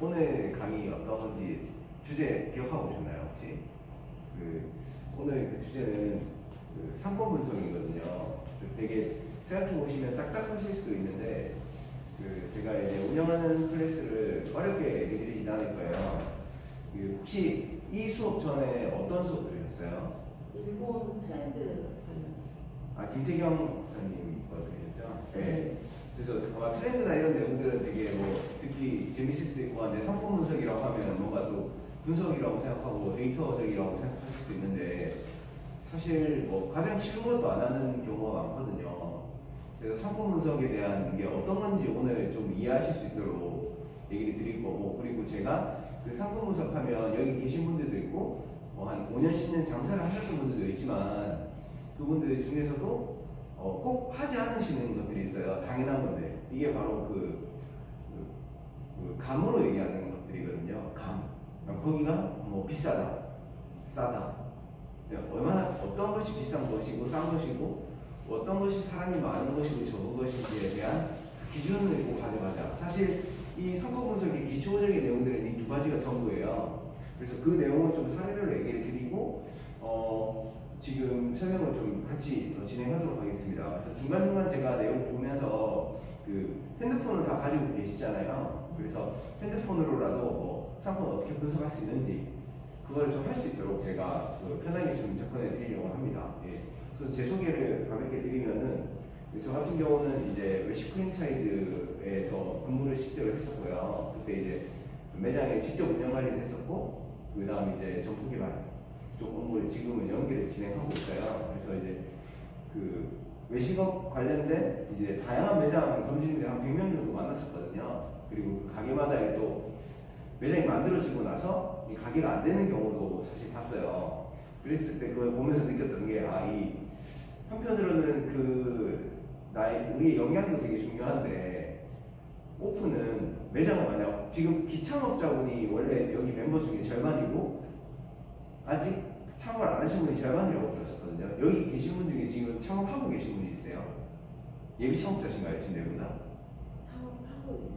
오늘 강의 어떤 건지 주제 기억하고 오셨나요 혹시? 오늘 그 주제는 상권 분석이거든요. 그래서 되게 생각해 보시면 딱딱하실 수도 있는데 제가 이제 운영하는 클래스를 어렵게 얘기 드리진 않을 거예요. 혹시 이 수업 전에 어떤 수업 들으셨어요? 일본 트렌드. 김태경 박사님 거 들으셨죠? 네. 그래서 아마 트렌드나 이런 내용들은 되게 뭐 듣기 재밌을 수도 있고 한데 상권 분석이라고 하면 뭔가 또 분석이라고 생각하고 데이터적이라고 생각하실 수 있는데 사실 뭐 가장 쉬운 것도 안 하는 경우가 많거든요. 그래서 상권 분석에 대한 게 어떤 건지 오늘 좀 이해하실 수 있도록 얘기를 드릴 거고, 그리고 제가 그 상권 분석하면 여기 계신 분들도 있고 한 5년 10년 장사를 하셨던 분들도 있지만 그분들 중에서도 꼭 하지 않으시는 것들이 있어요. 당연한 건데 이게 바로 그 감으로 얘기하는 것들이거든요. 감. 거기가 뭐 비싸다, 싸다, 얼마나 어떤 것이 비싼 것이고 싼 것이고 어떤 것이 사람이 많은 것이고 적은 것인지에 대한 기준을 꼭 가져가자. 사실 이 상권 분석의 기초적인 내용들은 이 두 가지가 전부예요. 그래서 그 내용은 좀 사례별로 얘기를 드리고 지금 설명을 좀 같이 더 진행하도록 하겠습니다. 그래서 중간중간 제가 내용 보면서 핸드폰은 다 가지고 계시잖아요. 그래서 핸드폰으로라도 뭐 상권 어떻게 분석할 수 있는지 그걸 좀 할 수 있도록 제가 편하게 좀 접근해 드리려고 합니다. 예. 그래서 제 소개를 가볍게 드리면은 저 같은 경우는 이제 외식 프랜차이즈에서 근무를 실제로 했었고요. 그때 이제 매장에 직접 운영 관리를 했었고, 그 다음 이제 점포 개발 쪽 업무를 지금은 연계를 진행하고 있어요. 그래서 이제 외식업 관련된 이제 다양한 매장 점주님들 한 100명 정도 만났었거든요. 그리고 그 가게마다 또 매장이 만들어지고 나서 이 가게가 안 되는 경우도 사실 봤어요. 그랬을 때 그걸 보면서 느꼈던 게 이 한편으로는 우리의 역량도 되게 중요한데 오픈은 매장을 만약 지금 기창업자분이 원래 여기 멤버 중에 절반이고 아직 창업을 안 하신 분이 절반이라고 들었었거든요. 여기 계신 분 중에 지금 창업하고 계신 분이 있어요? 예비 창업자신가요? 지금 네분 다?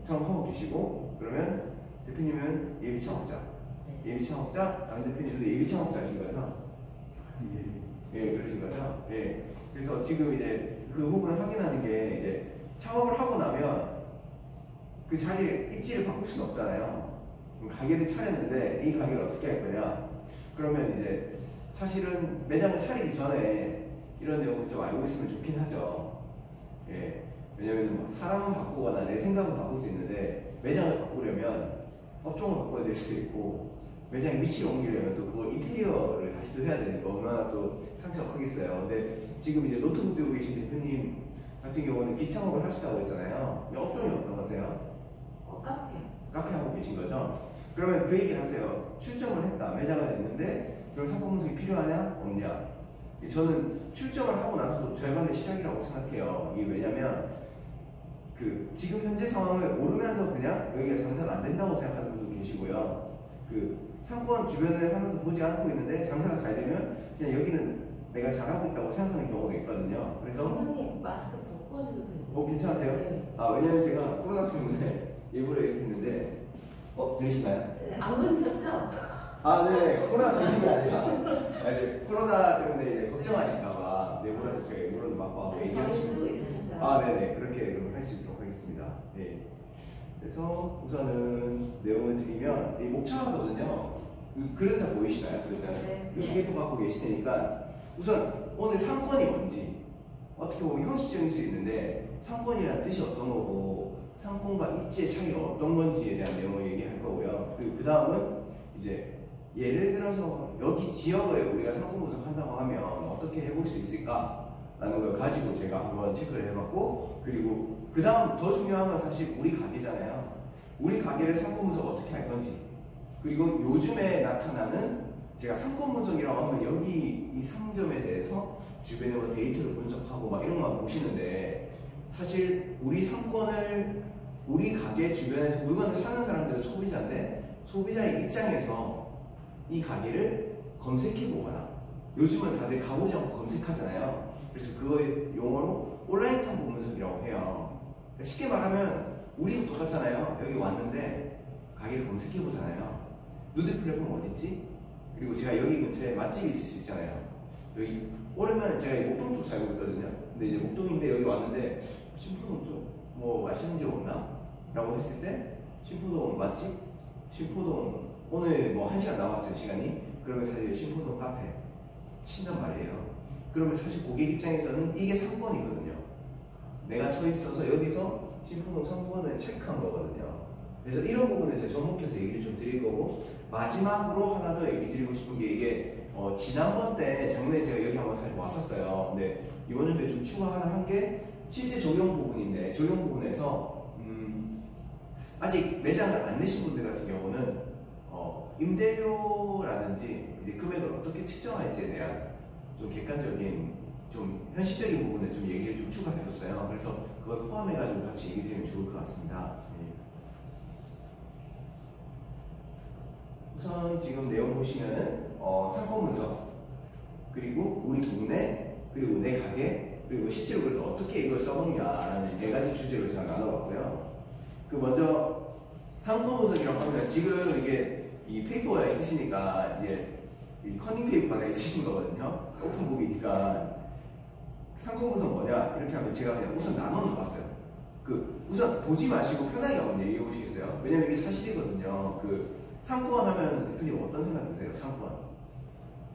창업하고 계시고, 그러면 대표님은 예비 창업자. 네. 예비 창업자, 남 대표님도 예비 창업자신 거죠? 예, 그러신 거죠? 예. 그래서 지금 이제 그 부분을 확인하는 게 이제 창업을 하고 나면 그 자리에 입지를 바꿀 수는 없잖아요. 가게를 차렸는데 이 가게를 어떻게 할 거냐? 그러면 이제 사실은 매장을 차리기 전에 이런 내용을 좀 알고 있으면 좋긴 하죠. 예. 왜냐면 사람은 바꾸거나 내 생각은 바꿀 수 있는데 매장을 바꾸려면 업종을 바꿔야 될 수도 있고 매장 위치를 옮기려면 또 그걸 인테리어를 다시 또 해야 되니까 얼마나 또 상처가 크겠어요. 근데 지금 이제 노트북 들고 계신 대표님 같은 경우는 기창업을 하시다고 했잖아요. 업종이 어떤 거세요? 카페. 카페 하고 계신 거죠? 그러면 그 얘기를 하세요. 출점을 했다. 매장을 했는데 그럼 상권 분석이 필요하냐? 없냐? 저는 출점을 하고 나서도 절반의 시작이라고 생각해요. 이게 왜냐면 지금 현재 상황을 모르면서 그냥 여기가 장사가 안 된다고 생각하는 분도 계시고요. 상권 주변을 하나도 보지 않고 있는데 장사가 잘 되면 그냥 여기는 내가 잘하고 있다고 생각하는 경우가 있거든요. 그래서 선생님 마스크 벗고 해도 돼요? 괜찮으세요? 네. 왜냐면 제가 코로나 때문에 일부러 이렇게 했는데 들리시나요? 네, 안 걸리셨죠? 네. 코로나 때문이 아니라 이제 코로나 때문에 이제 걱정하실까봐 내부라서 제가 일부러 맞고 하고 얘기하시고 네네. 그렇게 할 수 있도록 하겠습니다. 네. 그래서 우선은 내용을 드리면 이 목차거든요. 그림자 보이시나요? 그림자는? 네. 이렇게 갖고 계실 테니까 우선 오늘 상권이 뭔지 어떻게 보면 형식적일 수 있는데 상권이라는 뜻이 어떤 거고 상권과 입지의 차이가 어떤 건지에 대한 내용을 얘기할 거고요. 그리고 그 다음은 이제 예를 들어서 여기 지역을 우리가 상권 분석한다고 하면 어떻게 해볼 수 있을까? 라는 걸 가지고 제가 한번 체크를 해봤고, 그리고 그 다음 더 중요한 건 사실 우리 가게잖아요. 우리 가게를 상권 분석 어떻게 할 건지, 그리고 요즘에 나타나는 제가 상권 분석이라고 하면 여기 이 상점에 대해서 주변으로 데이터를 분석하고 막 이런 것만 보시는데 사실 우리 상권을 우리 가게 주변에서 물건을 사는 사람들은 소비자인데 소비자의 입장에서 이 가게를 검색해 보거나 요즘은 다들 가보지 않고 검색하잖아요. 그래서 그거의 용어로 온라인 상품 분석이라고 해요. 쉽게 말하면 우리도 똑같잖아요. 여기 왔는데 가게를 검색해 보잖아요. 누드 플랫폼 어딨지? 그리고 제가 여기 근처에 맛집이 있을 수 있잖아요. 여기 오랜만에 제가 이 목동 쪽 살고 있거든요. 근데 이제 목동인데 여기 왔는데 신포동 쪽 뭐 맛있는 집 없나? 라고 했을 때 신포동 맛집? 신포동 오늘 뭐 1시간 남았어요 시간이. 그러면 사실 신포동 카페 친단 말이에요. 그러면 사실 고객 입장에서는 이게 상권이거든요. 내가 서 있어서 여기서 신포동 상권을 체크한 거거든요. 그래서 이런 부분에 제가 접목해서 얘기를 좀 드릴 거고, 마지막으로 하나 더 얘기 드리고 싶은 게 이게 지난번 때 작년에 제가 여기 한번 사실 왔었어요. 근데 이번 연도에 좀 추가 하나 한 게 실제 적용 부분인데, 적용 부분에서 아직 매장을 안 내신 분들 같은 경우는 임대료라든지 이제 금액을 어떻게 측정할지에 대한 좀 객관적인, 좀 현실적인 부분을 좀 얘기를 좀 추가해줬어요. 그래서 그걸 포함해가지고 같이 얘기 드리면 좋을 것 같습니다. 우선 지금 내용 보시면은 상권 분석, 그리고 우리 동네, 그리고 내 가게, 그리고 실제로 그래서 어떻게 이걸 써먹냐라는 4가지 주제로 제가 나눠봤고요. 그 먼저 상권 분석이라고 하면 지금 이게 이 페이퍼가 있으시니까 이제 이 커닝 페이퍼가 있으신 거거든요. 오픈북이니까 상권 분석 뭐냐 이렇게 하면 제가 그냥 우선 나눠서 봤어요. 그 우선 보지 마시고 편하게 한번 얘기해 보시겠어요? 왜냐면 이게 사실이거든요. 그 상권 하면 대표님 어떤 생각 드세요? 상권?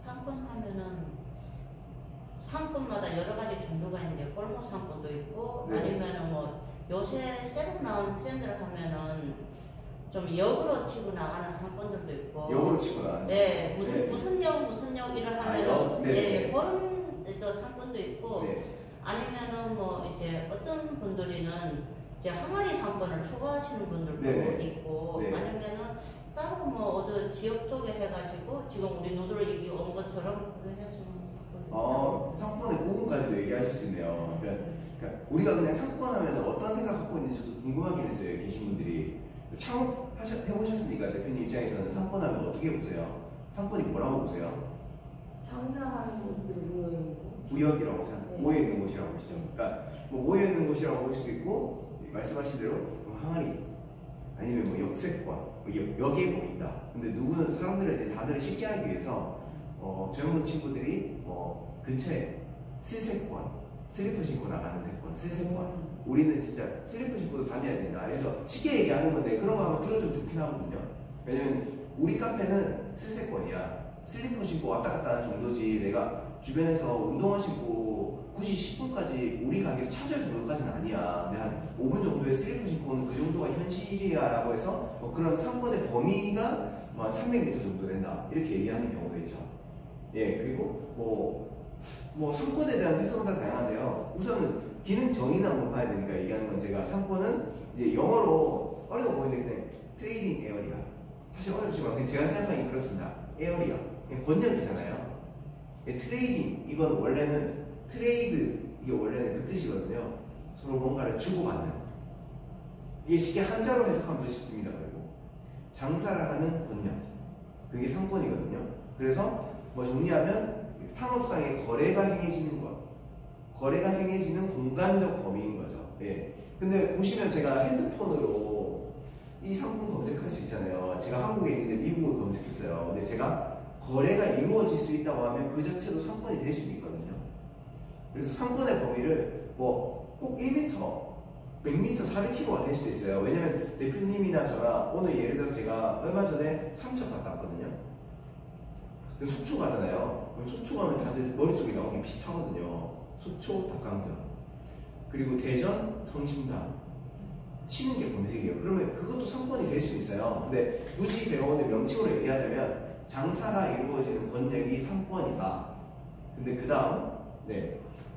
상권 하면은 상권마다 여러 가지 종류가 있는데 골목 상권도 있고 네. 아니면은 뭐 요새 새로 나온 트렌드를 하면은 좀 역으로 치고 나가는 상권들도 있고. 역으로 치고 나가는. 네, 네. 무슨 역 이를 역? 하면은 네. 그런 또 상권도 있고. 네. 아니면은 뭐 이제 어떤 분들이는 이제 항아리 상권을 추구하시는 분들도 네. 있고. 네. 아니면은 따로 뭐 어느 지역 쪽에 해가지고 지금 우리 노드로 얘기 온 것처럼 그렇게 해주는 상권이 상권의 부분까지도 얘기하실 수 있네요. 그러니까 우리가 그냥 상권 하면 어떤 생각 갖고 있는지 저도 궁금하긴 했어요. 계신 분들이. 해보셨으니까 대표님 입장에서는 상권 하면 어떻게 보세요? 상권이 뭐라고 보세요? 장사하는 곳들이 모여있고 구역이라고 생각, 네. 모여있는 곳이라고 보시죠. 그러니까 뭐 모여있는 곳이라고 볼 수도 있고, 말씀하신 대로 뭐 항아리, 아니면 뭐 역세권, 뭐 역에 보인다. 근데 누구는 사람들을 이제 다들 쉽게 하기 위해서 젊은 친구들이 뭐 근처에 슬세권, 슬리퍼 신고 나가는 세권, 슬세권. 우리는 진짜 슬리퍼 신고도 다녀야 된다. 그래서 쉽게 얘기하는 건데 그런 거 한번 들어주면 좋긴 하거든요. 왜냐면 우리 카페는 슬세권이야. 슬리퍼 신고 왔다 갔다 하는 정도지 내가 주변에서 운동화 신고 굳이 10분까지 우리 가게를 찾아야 정도까지는 아니야. 근데 한 5분 정도의 슬리퍼 신고는 그 정도가 현실이야 라고 해서 뭐 그런 상권의 범위가 뭐 한 300m 정도 된다. 이렇게 얘기하는 경우도 있죠. 예, 그리고 뭐 상권에 대한 해석은 다 다양한데요. 우선은 기능 정의는 한번 봐야 되니까 얘기하는 건, 제가 상권은 이제 영어로 어려워 보이는데 트레이딩 에어리아. 사실 어렵지만 제가 생각하기엔 그렇습니다. 에어리아. 번역이잖아요. 트레이딩, 이건 원래는 트레이드, 이게 원래는 그 뜻이거든요. 서로 뭔가를 주고받는. 이게 쉽게 한자로 해석하면 더 쉽습니다. 그리고 장사를 하는 번역. 그게 상권이거든요. 그래서 뭐 정리하면 상업상의 거래가 행해지는 것, 거래가 행해지는 공간적 범위인 거죠. 예. 근데 보시면 제가 핸드폰으로 이 상품 검색할 수 있잖아요. 제가 한국에 있는데 미국을 검색했어요. 근데 제가 거래가 이루어질 수 있다고 하면 그 자체도 상권이 될 수도 있거든요. 그래서 상권의 범위를 뭐 꼭 1m, 100m, 400km가 될 수도 있어요. 왜냐면 대표님이나 저나 오늘 예를 들어서 제가 얼마 전에 삼척 갔다 왔거든요. 속초 가잖아요. 속초 가면 다들 머릿속에 나오기 비슷하거든요. 속초, 닭강정, 그리고 대전, 성심당 치는 게 검색이에요. 그러면 그것도 상권이 될 수 있어요. 근데 굳이 제가 오늘 명칭으로 얘기하자면 장사가 이루어지는 권역이 상권이다. 근데 그 다음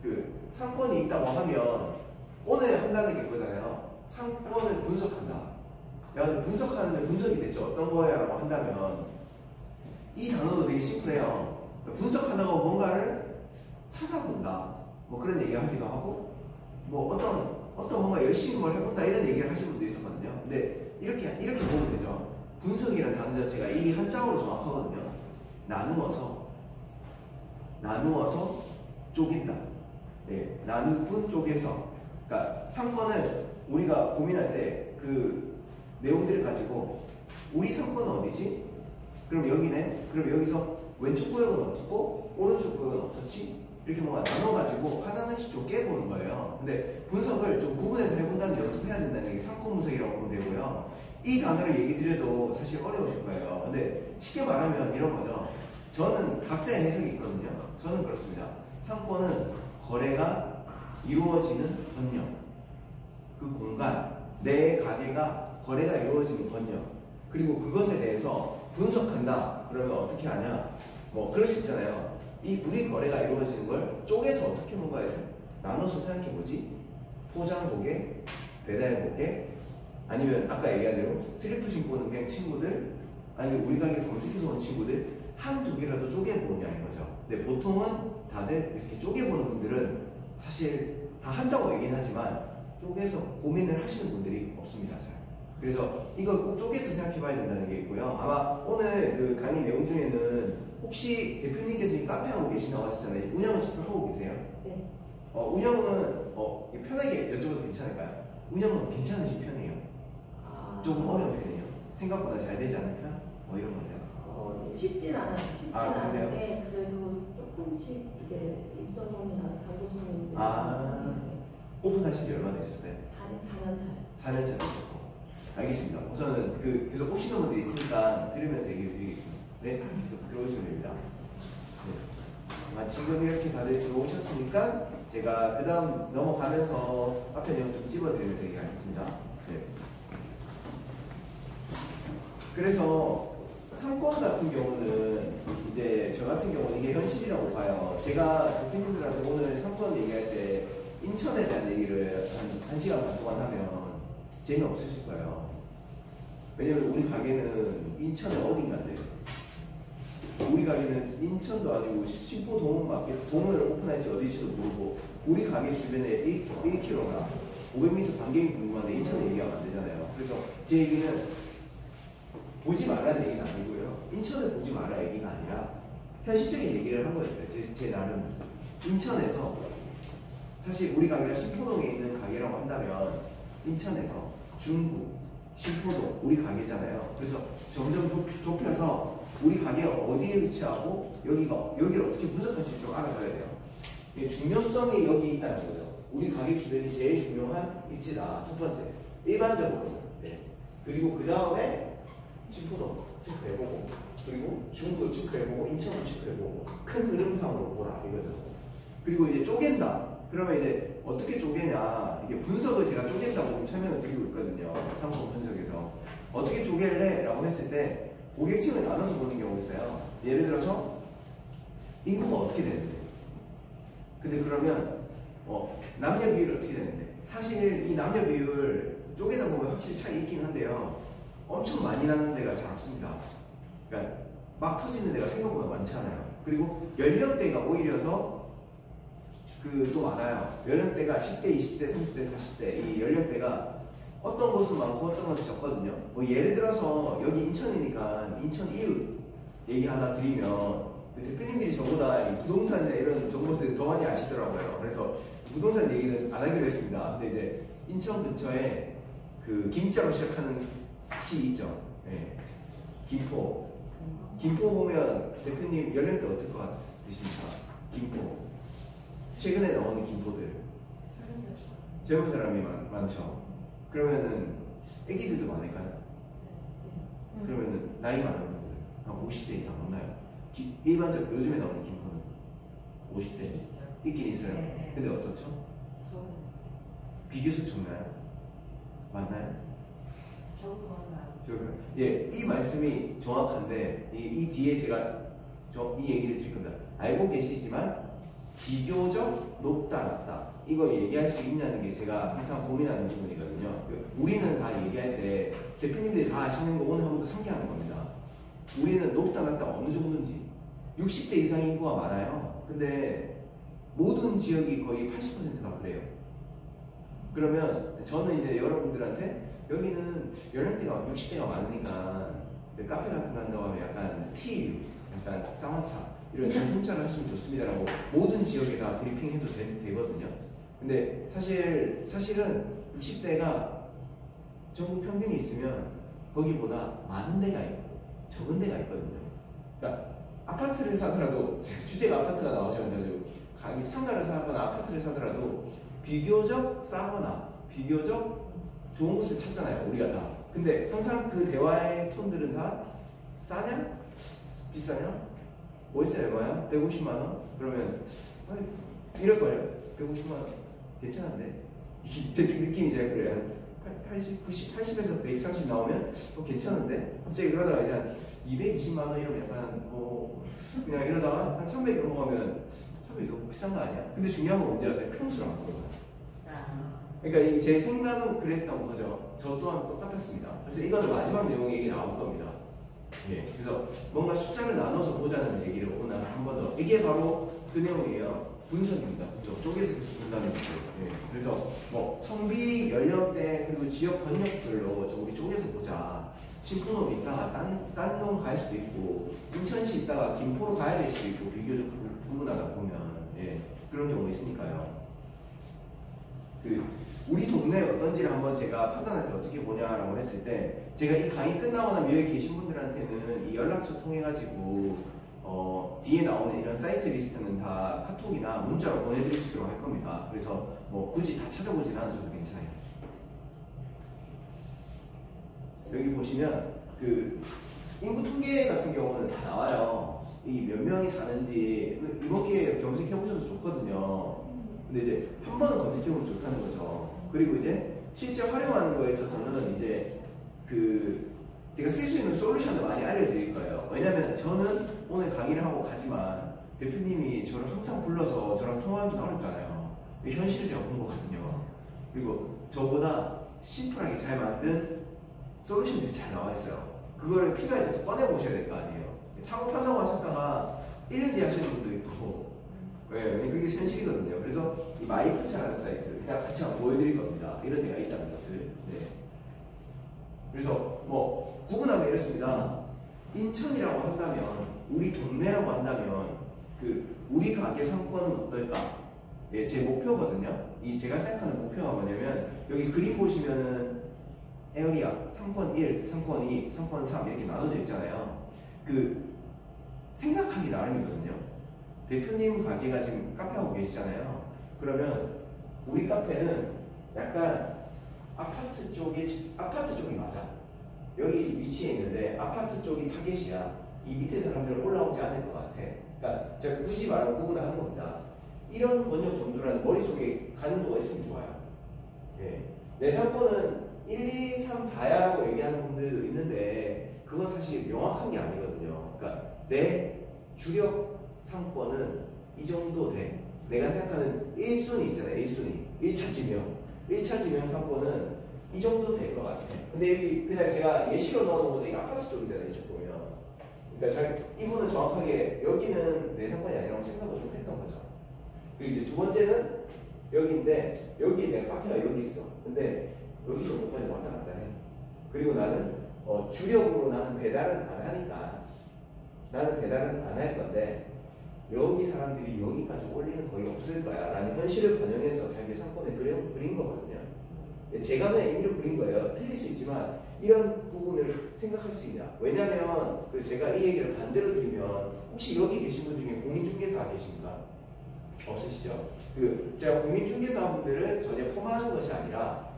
그 상권이 있다고 하면 오늘 한다는 게 그거잖아요. 상권을 분석한다. 야, 근데 분석하는데 분석이 대체 어떤 거야? 라고 한다면 이 단어도 되게 심플해요. 분석한다고 뭔가를 찾아본다. 뭐 그런 얘기 하기도 하고, 뭐 어떤 뭔가 열심히 뭘 해본다 이런 얘기를 하시는 분도 있었거든요. 근데 이렇게 보면 되죠. 분석이라는 단어 자체가 이 한자어로 정확하거든요. 나누어서 쪼갠다. 네, 나누분 쪼개서. 그러니까 상권을 우리가 고민할 때 그 내용들을 가지고 우리 상권은 어디지? 그럼 여기네. 그럼 여기서 왼쪽 구역은 어떻고 오른쪽 구역은 어떻지? 이렇게 뭔가 나눠가지고 하나하나씩 좀 깨보는 거예요. 근데 분석을 좀 구분해서 해본다는 연습해야 된다는 게 상권 분석이라고 보면 되고요. 이 단어를 얘기 드려도 사실 어려우실 거예요. 근데 쉽게 말하면 이런 거죠. 저는 각자의 해석이 있거든요. 저는 그렇습니다. 상권은 거래가 이루어지는 번역, 그 공간, 내 가게가 거래가 이루어지는 번역, 그리고 그것에 대해서 분석한다. 그러면 어떻게 하냐? 뭐 그럴 수 있잖아요. 이 우리 거래가 이루어지는 걸 쪼개서 어떻게 뭔가에서 나눠서 생각해보지? 포장 고객, 배달 고객, 아니면 아까 얘기한 대로 슬리퍼 신고 오는 그냥 친구들, 아니면 우리 가게 검색해서 온 친구들 한두 개라도 쪼개보냐 이거죠. 근데 보통은 다들 이렇게 쪼개보는 분들은 사실 다 한다고 얘기는 하지만 쪼개서 고민을 하시는 분들이 없습니다. 잘. 그래서 이걸 꼭 쪼개서 생각해봐야 된다는 게 있고요. 아마 오늘 그 강의 내용 중에는 혹시 대표님께서 이 카페 하고 계신다고 하셨잖아요. 운영을 직접 하고 계세요? 네. 운영은 편하게 여쭤봐도 괜찮을까요? 운영은 괜찮으신 편이에요? 조금 어려운 편이에요? 생각보다 잘 되지 않는 편? 뭐 이런 거죠? 쉽진 않아요. 쉽진 그래요? 않은데 그래도 조금씩 이제 입소문이나 단소문이 오픈하신 지 얼마나 되셨어요? 4년 차요. 4년 차 되셨고. 알겠습니다. 우선은 계속 오시는 분들이 있으니까 들으면서 얘기를 드리겠습니다. 네, 계속 들어오시면 됩니다. 네. 지금 이렇게 다들 들어오셨으니까 제가 그 다음 넘어가면서 앞에 내용 좀 찝어드리면서 얘기하겠습니다. 네. 그래서 상권 같은 경우는 이제 저 같은 경우는 이게 현실이라고 봐요. 제가 대표님들한테 오늘 상권 얘기할 때 인천에 대한 얘기를 한 시간 반 동안 하면 재미없으실 거예요. 왜냐면 우리 가게는 인천에 어딘가인데 우리 가게는 인천도 아니고 신포 동문마켓 동을 오픈할지 어디지도 모르고 우리 가게 주변에 1km나 500m 반경이 궁금한데 인천에 얘기하면 안 되잖아요. 그래서 제 얘기는 보지 말라는 얘기는 아니고요. 인천을 보지 마라 얘기가 아니라 현실적인 얘기를 한 거였어요. 제 나름. 인천에서 사실 우리 가게가 신포동에 있는 가게라고 한다면 인천에서 중구, 신포동 우리 가게잖아요. 그래서 점점 좁혀서 우리 가게가 어디에 위치하고 여기를 어떻게 분석할지 좀 알아줘야 돼요. 중요성이 여기 있다는 거죠. 우리 가게 주변이 제일 중요한 위치다. 첫 번째. 일반적으로. 네. 그리고 그 다음에 신포동 체크해보고, 그리고 중구도 체크해보고, 인천도 체크해보고, 큰 흐름상으로 보라 이거죠. 그리고 이제 쪼갠다. 그러면 이제 어떻게 쪼개냐, 이게 분석을 제가 쪼갠다고 설명을 드리고 있거든요. 상품 분석에서. 어떻게 쪼갤래? 라고 했을 때 고객층을 나눠서 보는 경우가 있어요. 예를 들어서 인구가 어떻게 되는데, 근데 그러면 남녀 비율이 어떻게 되는데, 사실 이 남녀 비율 쪼개다 보면 확실히 차이 있긴 한데요. 엄청 많이 나는 데가 잘 없습니다. 그러니까 막 터지는 데가 생각보다 많지 않아요. 그리고 연령대가 오히려 더 또 많아요. 연령대가 10대, 20대, 30대, 40대 이 연령대가 어떤 곳은 많고 어떤 곳은 적거든요. 뭐 예를 들어서 여기 인천이니까 인천 이웃 얘기 하나 드리면 대표님들이 저보다 이 부동산이나 이런 정보들을 더 많이 아시더라고요. 그래서 부동산 얘기는 안 하기로 했습니다. 근데 이제 인천 근처에 그 김자로 시작하는 시 있죠. 네. 김포 보면 대표님 연령대 어떨 것 같으십니까? 김포 최근에 나오는 김포들 젊은 사람이 많죠. 그러면은 애기들도 많을까요? 그러면은 나이 많은 분들 한 50대 이상 없나요? 일반적으로 요즘에 나오는 김포는 50대 있긴 있어요. 근데 어떻죠? 비교적 적나요? 맞나요? 예, 이 말씀이 정확한데 이 뒤에 제가 이 얘기를 드릴 겁니다. 알고 계시지만 비교적 높다 낮다 이걸 얘기할 수 있냐는 게 제가 항상 고민하는 부분이거든요. 우리는 다 얘기할 때 대표님들이 다 아시는 거 오늘 한 번 더 상기하는 겁니다. 우리는 높다 낮다 어느 정도인지 60대 이상 인구가 많아요. 근데 모든 지역이 거의 80%가 그래요. 그러면 저는 이제 여러분들한테 여기는 연령대가 60대가 많으니까 카페 같은 거 한다고 하면 약간 PU, 약간 쌍화차 이런 전통차를 하시면 좋습니다라고 모든 지역에 다 브리핑해도 되거든요. 근데 사실은 60대가 전국 평균이 있으면 거기보다 많은 데가 있고 적은 데가 있거든요. 그러니까 아파트를 사더라도 주제가 아파트가 나오시면 자주 가격 상가를 사거나 아파트를 사더라도 비교적 싸거나 비교적 좋은 곳을 찾잖아요. 우리가 다. 근데 항상 그 대화의 톤들은 다 싸냐? 비싸냐? 월세 얼마야? 150만 원? 그러면 이럴걸요? 150만 원 괜찮은데? 대충 느낌이 잘 그래요. 80, 90, 80에서 130 나오면 괜찮은데? 갑자기 그러다가 이제 한 220만 원 이러면 약간 뭐 그냥 이러다가 한 300 넘어가면 300 너무 비싼 거 아니야? 근데 중요한 건 뭔지 아세요? 평수랑 물어봐요. 그러니까 이게 제 생각은 그랬던 거죠. 저 또한 똑같았습니다. 그래서 이거는 마지막 내용이 얘기 나올 겁니다. 예, 그래서 뭔가 숫자를 나눠서 보자는 얘기를 오늘 한 번 더. 이게 바로 그 내용이에요. 분석입니다. 분석. 쪼개서 본다는 거죠. 예, 그래서 뭐 성비, 연령대 그리고 지역 권역별로 우리 쪼개서 보자. 신촌으로 있다가 딴 동 갈 수도 있고 인천시 있다가 김포로 가야 될 수도 있고 비교적 구분하다 보면 예, 그런 경우 있으니까요. 그 우리 동네 어떤지를 한번 제가 판단할 때 어떻게 보냐라고 했을 때 제가 이 강의 끝나고 나면 여기 계신 분들한테는 이 연락처 통해 가지고 뒤에 나오는 이런 사이트 리스트는 다 카톡이나 문자로 보내드릴 수 있도록 할 겁니다. 그래서 뭐 굳이 다 찾아보진 않아도 괜찮아요. 여기 보시면 그 인구 통계 같은 경우는 다 나와요. 이 몇 명이 사는지 이렇게 검색해 보셔도 좋거든요. 근데 이제 한 번은 검색해보면 좋다는 거죠. 그리고 이제 실제 활용하는 거에 있어서는 이제 그 제가 쓸 수 있는 솔루션을 많이 알려드릴 거예요. 왜냐면 저는 오늘 강의를 하고 가지만 대표님이 저를 항상 불러서 저랑 통화하기는 어렵잖아요. 현실을 제가 본 거거든요. 그리고 저보다 심플하게 잘 만든 솔루션들이 잘 나와 있어요. 그거를 필요할 때 꺼내보셔야 될 거 아니에요. 창업한다고 하셨다가 1년 뒤에 하시는 분도 있고 네, 그게 현실이거든요. 그래서 이 마이프차라는 사이트 그냥 같이 한번 보여드릴 겁니다. 이런 데가 있다는 것들. 네. 그래서 뭐 구분하면 이렇습니다. 인천이라고 한다면 우리 동네라고 한다면 그 우리 가게 상권은 어떨까? 예, 제 목표거든요. 이 제가 생각하는 목표가 뭐냐면 여기 그림 보시면은 에어리아 상권 1, 상권 2, 상권 3 이렇게 나눠져 있잖아요. 그 생각하기 나름이거든요. 대표님 가게가 지금 카페하고 계시잖아요. 그러면 우리 카페는 약간 아파트 쪽이 맞아. 여기 위치해 있는데 아파트 쪽이 타겟이야. 이 밑에 사람들은 올라오지 않을 것 같아. 그러니까 제가 굳이 말하면 구분하는 겁니다. 이런 번역 정도라는 머릿속에 가능도가 있으면 좋아요. 예. 내 상권은 1, 2, 3, 4야라고 얘기하는 분들도 있는데 그건 사실 명확한 게 아니거든요. 그러니까 내 주력 상권은 이 정도 돼. 내가 생각하는 1순위 있잖아요. 1순위. 1차 지명 상권은 이 정도 될 것 같아. 근데 여기 그냥 제가 예시로 넣어놓은 것도 이 아파트 쪽이잖아요. 이쪽 보면. 그러니까 이분은 정확하게 여기는 내 상권이 아니라고 생각을 좀 했던 거죠. 그리고 이제 두 번째는 여기인데 여기 내가 카페가 여기 있어. 근데 여기서 못까지 왔다 갔다 해. 그리고 나는 주력으로 나는 배달은 안 하니까 나는 배달은 안 할 건데 여기 사람들이 여기까지 올 리는 거의 없을 거야 라는 현실을 반영해서 자기 상권에 그린 거거든요. 제가 그냥 임의로 그린 거예요. 틀릴 수 있지만 이런 부분을 생각할 수 있냐. 왜냐면 제가 이 얘기를 반대로 드리면 혹시 여기 계신 분 중에 공인중개사 계십니까? 없으시죠? 제가 공인중개사 분들을 전혀 폄하하는 것이 아니라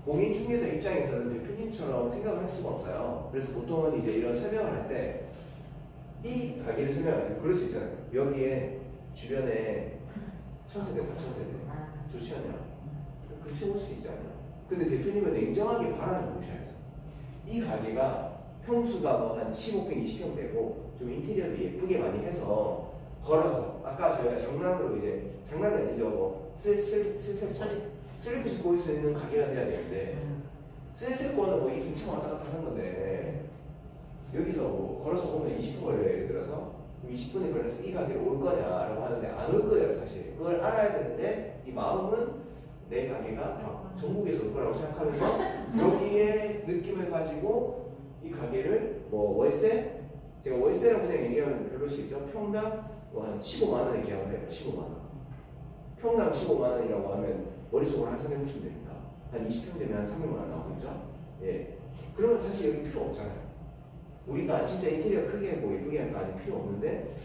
공인중개사 입장에서는 대표님처럼 생각을 할 수가 없어요. 그래서 보통은 이제 이런 설명을 할 때 이 가게를 설명할 때 그럴 수 있잖아요. 여기에 주변에 1000세대, 8000세대 좋지 않냐? 그렇게 볼 수 있지 않냐? 근데 대표님은 냉정하게 바라는 보셔야죠. 이 가게가 평수가 뭐 한 15평, 20평 되고 좀 인테리어도 예쁘게 많이 해서 걸어서 아까 저희가 장난으로 이제 장난이 아니죠. 뭐 슬리퍼 신고 올 수 있는 가게가 돼야 되는데 슬리퍼는 뭐 이 근처 왔다 갔다 하는 건데 여기서 뭐 걸어서 오면 20분 걸려요. 예를 들어서 20분이 걸려서 이 가게로 올 거냐라고 하는데 안 올 거예요. 사실 그걸 알아야 되는데 이 마음은 내 가게가 전국에서 올 거라고 생각하면서 여기에 느낌을 가지고 이 가게를 뭐 월세? 제가 월세라고 그냥 얘기하면 별로시겠죠? 평당 뭐 한 15만 원에 계약을 해요. 15만 원. 평당 15만 원이라고 하면 머릿속으로 한 350면 됩니다. 한 20평 되면 한 300만 원 나오겠죠? 예. 그러면 사실 여기 필요 없잖아요. 우리가 진짜 인테리어 크게 뭐 예쁘게 하는 거 아직 필요 없는데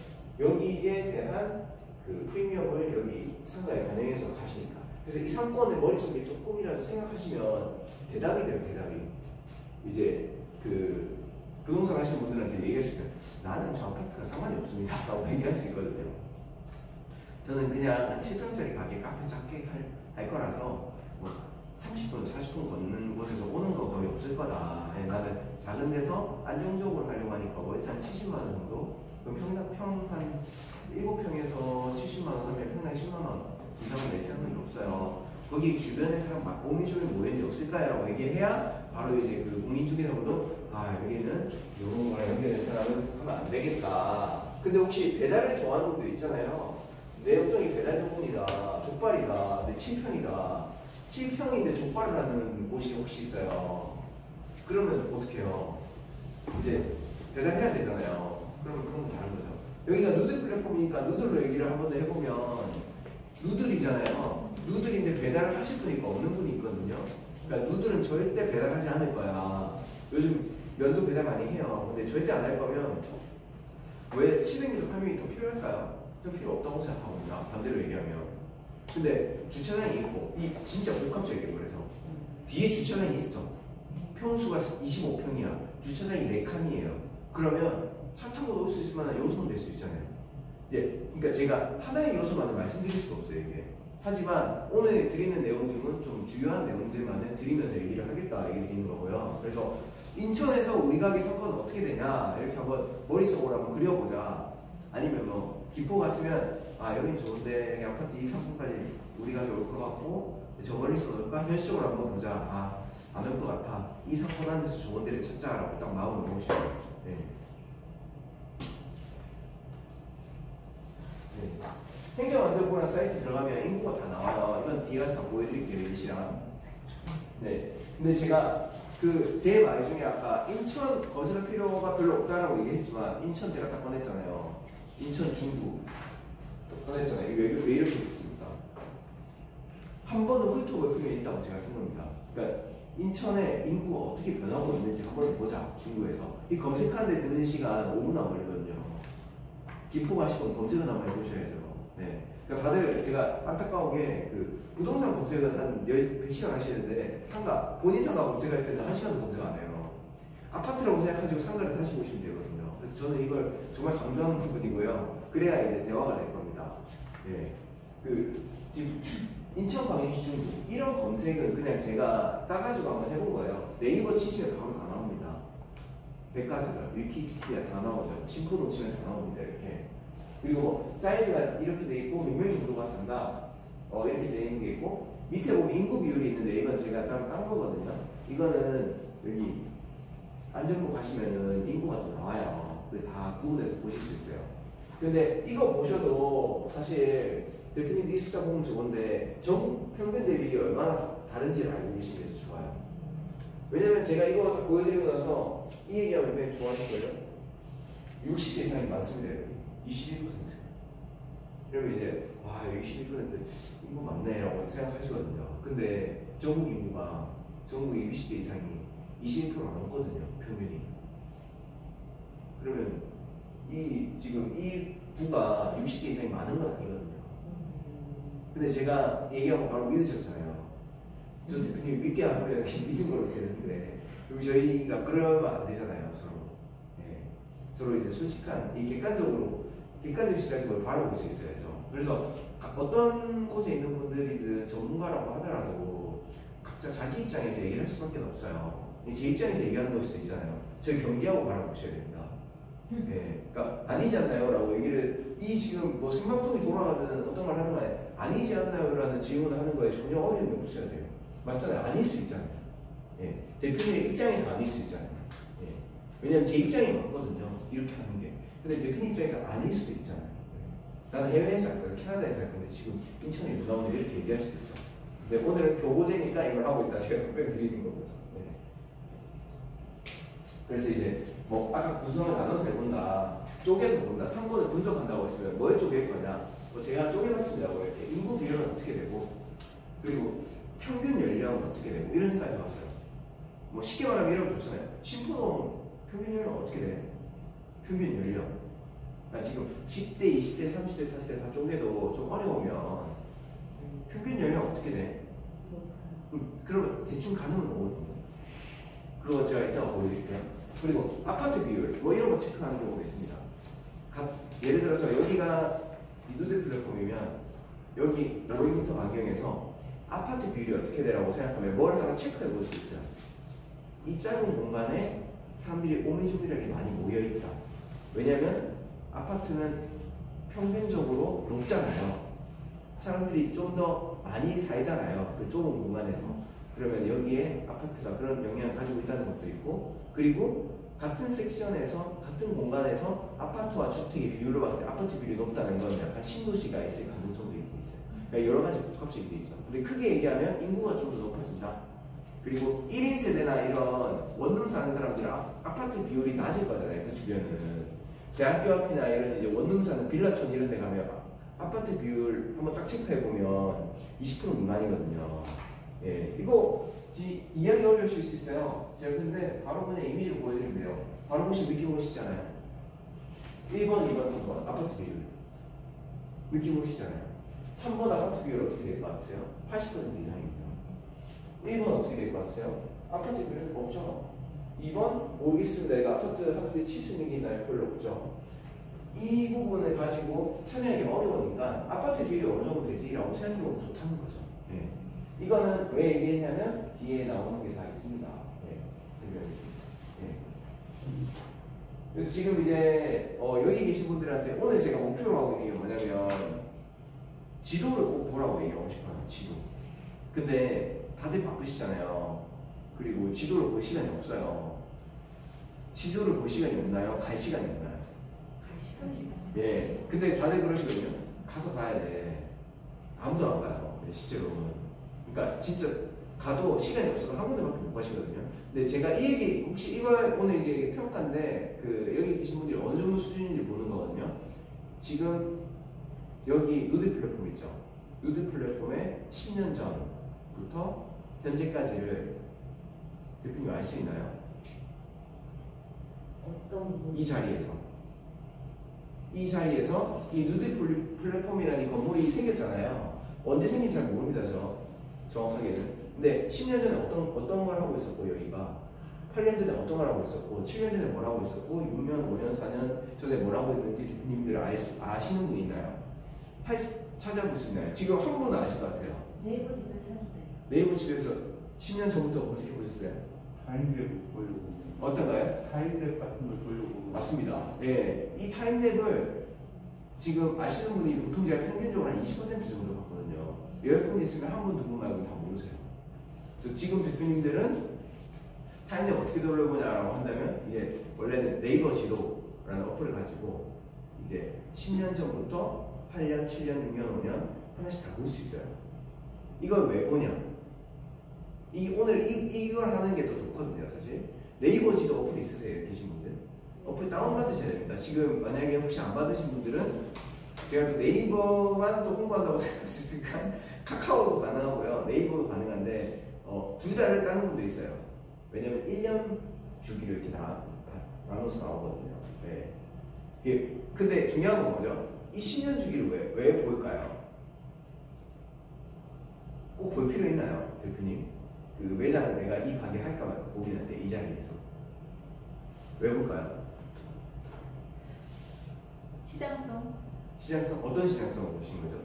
여기에 대한 그 프리미엄을 여기 상가에 반영해서 가시니까. 그래서 이 상권을 머릿속에 조금이라도 생각하시면 대답이 돼요, 대답이. 이제 그 부동산 하시는 분들한테 얘기할 수 있어요. 나는 저 아파트가 상관이 없습니다 라고 얘기할 수 있거든요. 저는 그냥 한 7평짜리 가게 카페 작게 할 거라서 뭐 30분, 40분 걷는 곳에서 오는 거 거의 없을 거다. 나는 작은 데서 안정적으로 하려고 하니까 월세 한 70만 원 정도? 그럼 평한 7평에서 70만 원 하면 평당 10만 원 이상은 낼 생각이 없어요. 거기 주변에 사람 막 공인중개 모였는데 없을까요? 라고 얘기해야 바로 이제 그 공인중개사분도 아 여기는 이런 거랑 연결된 사람은 하면 안 되겠다. 근데 혹시 배달을 좋아하는 분도 있잖아요. 내 업종이 배달 전문이다, 족발이다, 내 7평이다. 7평인데 족발을 하는 곳이 혹시 있어요. 그러면 어떻게 해요? 이제 배달해야 되잖아요. 그러면 그건 다른 거죠. 여기가 누들 플랫폼이니까 누들로 얘기를 한 번 더 해보면 누들이잖아요. 누들인데 배달을 하실 분이 있고 없는 분이 있거든요. 그러니까 누들은 절대 배달하지 않을 거야. 요즘 면도 배달 많이 해요. 근데 절대 안 할 거면 왜 700m, 800m 더 필요할까요? 좀 필요 없다고 생각하거든요. 반대로 얘기하면. 근데 주차장이 있고 이 진짜 복합적이에요. 그래서 뒤에 주차장이 있어. 평수가 25평이야. 주차장이 4칸이에요. 그러면 차 타고 올 수 있을 만한 요소는 될 수 있잖아요. 이제 그러니까 제가 하나의 요소만을 말씀드릴 수가 없어요. 이게. 하지만 오늘 드리는 내용 중은 좀 주요한 내용들만을 드리면서 얘기를 하겠다 얘기 드리는 거고요. 그래서 인천에서 우리 가게 상권은 어떻게 되냐 이렇게 한번 머릿속으로 한번 그려보자. 아니면 뭐 기포 갔으면 아 여긴 좋은데 여기 아파트 이 상권까지 우리 가게 올 것 같고 저 멀리서 올까? 현실적으로 한번 보자. 아 안 올 것 같아. 이 상권 안에서 좋은 데를 찾자라고 딱 마음을 먹으시면 네. 네. 행정안전부란 사이트 들어가면 인구가 다 나와요. 이건 뒤에 가서 보여드릴게요. 이시랑. 네. 근데 제가 그 제 말 중에 아까 인천 거주할 필요가 별로 없다라고 얘기했지만 인천 제가 딱 꺼냈잖아요. 인천 중구 꺼냈잖아요. 왜 이렇게 됐습니까? 한 번은 훑어볼 필요가 있다고 제가 쓴 겁니다. 그러니까 인천의 인구가 어떻게 변하고 있는지 한번 보자. 중구에서 이 검색하는 데 드는 시간 5분만 걸리거든요. 기포 가시면 검색을 한번 해보셔야죠. 네. 그러니까 다들 제가 안타까운 게 그 부동산 검색은 한 100시간 하시는데 상가, 본인 상가 검색할 때는 1시간도 검색 안 해요. 아파트라고 생각하시고 상가를 다시 보시면 되거든요. 그래서 저는 이걸 정말 강조하는 부분이고요. 그래야 이제 대화가 될 겁니다. 예. 그 지금 인천광역시 중구 이런 검색은 그냥 제가 따가지고 한번 해본 거예요. 네이버 치시면 바로 다 나옵니다. 백과사전, 위키피디아 다 나오죠. 신포동 치면 다 나옵니다. 이렇게. 그리고 사이즈가 이렇게 돼 있고 몇 명 정도가 산다. 이렇게 돼 있는 게 있고 밑에 보면 인구 비율이 있는데 이건 제가 따로 딴 거거든요. 이거는 여기 안전부 가시면은 인구가 또 나와요. 다 구분해서 보실 수 있어요. 근데 이거 보셔도 사실 대표님도 이 숫자 보면 좋은데 전 평균 대비 얼마나 다른지를 알고 계시는 게 좋아요. 왜냐면 제가 이거 보여드리고 나서 이 얘기하면 굉장히 좋아하실 거예요. 60대 이상이 많습니다. 21%. 그러면 이제 와 21% 인구 많네라고 생각하시거든요. 근데 전국 인구가 전국의 60대 이상이 21%가 넘거든요. 평균이. 그러면 이 지금 이 구가 60대 이상이 많은 건 아니거든요. 근데 제가 얘기하고 바로 믿으셨잖아요. 저 대표님 믿게 하면 이렇게 믿은 걸로 되는데 그리고 저희가 그러면 안 되잖아요. 서로. 네. 서로 이제 솔직한 이 객관적 시각에서 바로 볼 수 있어야죠. 그래서 어떤 곳에 있는 분들이든 전문가라고 하더라도 각자 자기 입장에서 얘기를 할 수밖에 없어요. 제 입장에서 얘기하는 걸 수도 있잖아요. 저희 경계하고 바라보셔야 됩니다. 예, 그러니까 아니지 않나요? 라고 얘기를 이 지금 뭐 생방송이 돌아가는 어떤 말 하는 거에 아니지 않나요? 라는 질문을 하는 거에 전혀 어려움이 없어야 돼요. 맞잖아요. 아닐 수 있잖아요. 예, 대표님의 입장에서 아닐 수 있잖아요. 예, 왜냐면 제 입장이 맞거든요. 이렇게 하는 게. 근데 대표님 입장에서 아닐 수도 있잖아요. 나는 해외에서 할 거야. 캐나다에서 할 건데 지금 인천에 누가 오면 이렇게 얘기할 수도 있죠. 근데 오늘은 교보제니까 이걸 하고 있다. 제가 답변 드리는 거고요. 네. 그래서 이제 뭐 아까 구성을 나눠서 해본다. 쪼개서 본다. 상권을 분석한다고 했으면 뭘 쪼갤 거냐. 뭐 제가 쪼개봤습니다. 뭐 이렇게 인구 비율은 어떻게 되고 그리고 평균 연령은 어떻게 되고 이런 생각이 해봤어요. 뭐 쉽게 말하면 이러면 좋잖아요. 신포동 평균 연령 어떻게 돼? 평균 연령. 그러니까 지금 10대, 20대, 30대, 40대 다 쪼개도 좀 어려우면 평균 연령 어떻게 돼? 그러면 대충 가늠은 오거든요. 그거 제가 이따가 보여드릴게요. 그리고 아파트 비율 뭐 이런 거 체크하는 경우도 있습니다. 예를 들어서 여기가 누드 플랫폼이면 여기 500m 반경에서 아파트 비율이 어떻게 되라고 생각하면 뭘 하나 체크해 볼 수 있어요. 이 짧은 공간에 사람들이 오밀조밀하게 많이 모여있다. 왜냐면 아파트는 평균적으로 높잖아요. 사람들이 좀 더 많이 살잖아요. 그 좁은 공간에서. 그러면 여기에 아파트가 그런 영향을 가지고 있다는 것도 있고, 그리고 같은 섹션에서 같은 공간에서 아파트와 주택의 비율로 봤을 때 아파트 비율이 높다는 건 약간 신도시가 있을 가능성도 있고 있어요. 그러니까 여러 가지 복합적이 돼 있죠. 근데 크게 얘기하면 인구가 좀 더 높아진다. 그리고 1인 세대나 이런 원룸 사는 사람들은 아파트 비율이 낮을 거잖아요. 그 주변은. 대학교 앞이나 이런 이제 원룸 사는 빌라촌 이런 데 가면 아파트 비율 한번 딱 체크해 보면 20% 미만이거든요. 예, 이거 이야기 어려우실 수 있어요. 제가 근데 바로 그냥 이미지로 보여드리면 돼요. 바로 혹시 느낌 오시잖아요. 1번, 2번, 3번 아파트 비율 느낌 오시잖아요. 3번 아파트 비율 어떻게 될 것 같으세요? 80% 이상입니다. 1번 어떻게 될 것 같으세요? 아파트 비율 없죠. 2번 모르겠습니다. 이거 아파트에 칠 수 있는 게 있나요? 별로 없죠. 이 부분을 가지고 설명하기 어려우니까 아파트 비율이 어느 정도 되지라고 생각해보면 좋다는 거죠. 예. 이거는 왜 얘기했냐면 뒤에 나오는 게 다 있습니다. 예. 예. 그래서 지금 이제 여기 계신 분들한테 오늘 제가 목표로 하고 있는 게 뭐냐면 지도를 꼭 보라고 얘기하고 싶어요. 지도. 근데 다들 바쁘시잖아요. 그리고 지도를 볼 시간이 없어요. 지도를 볼 시간이 없나요? 갈 시간이 없나요? 예. 근데 다들 그러시거든요. 가서 봐야 돼. 아무도 안 가요. 실제로는. 그러니까 진짜 가도 시간이 없어서 한 군데밖에 못 가시거든요. 근데 제가 이 얘기 혹시 이걸 오늘 이게 평가인데 그 여기 계신 분들이 어느 정도 수준인지 보는 거거든요. 지금 여기 누드 플랫폼 있죠. 누드 플랫폼에 10년 전부터 현재까지를 대표님 알 수 있나요? 어떤 부분? 이 자리에서 이 누드 플랫폼이라는 건물이 생겼잖아요. 언제 생긴지 잘 모릅니다, 정확하게는. 근데 10년 전에 어떤 걸 하고 있었고, 여기가 8년 전에 어떤 걸 하고 있었고, 7년 전에 뭘 하고 있었고, 6년, 5년, 4년 전에 뭘 하고 있는지 대표님들 아시는 분 있나요? 찾아볼 수 있나요? 지금 한 분은 아실 것 같아요. 네이버 지도 찾아주세요. 네이버 집에서 10년 전부터 검색해 보셨어요? 타임랩 보려고. 어떤가요? 타임랩 같은 걸 보려고. 맞습니다. 예, 이 타임랩을 지금 아시는 분이 보통 제가 평균적으로 한 20% 정도 봤거든요. 10분 있으면 한 분, 두 분 말고 다 모르세요. 그래서 지금 대표님들은 타임랩 어떻게 돌려보냐라고 한다면 이제 원래는 네이버 지도라는 어플을 가지고 이제 10년 전부터 8년, 7년, 6년, 5년 하나씩 다 볼 수 있어요. 이걸 왜 보냐? 오늘 이걸 하는 게 더 좋거든요, 사실. 네이버 지도 어플 있으세요, 계신 분들? 어플 다운받으셔야 됩니다. 지금 만약에 혹시 안 받으신 분들은 제가 또 네이버만 또 홍보한다고 생각할 수 있으니까 카카오도 가능하고요, 네이버도 가능한데 둘 다를 까는 분도 있어요. 왜냐면 1년 주기를 이렇게 다 나눠서 나오거든요. 네. 근데 중요한 건 뭐죠? 이 10년 주기를 왜 볼까요? 꼭 볼 필요 있나요, 대표님? 그 외장 내가 이 가게 할까 말까 고민할 때 이 자리에서 왜 볼까요? 시장성. 시장성? 어떤 시장성을 보신 거죠?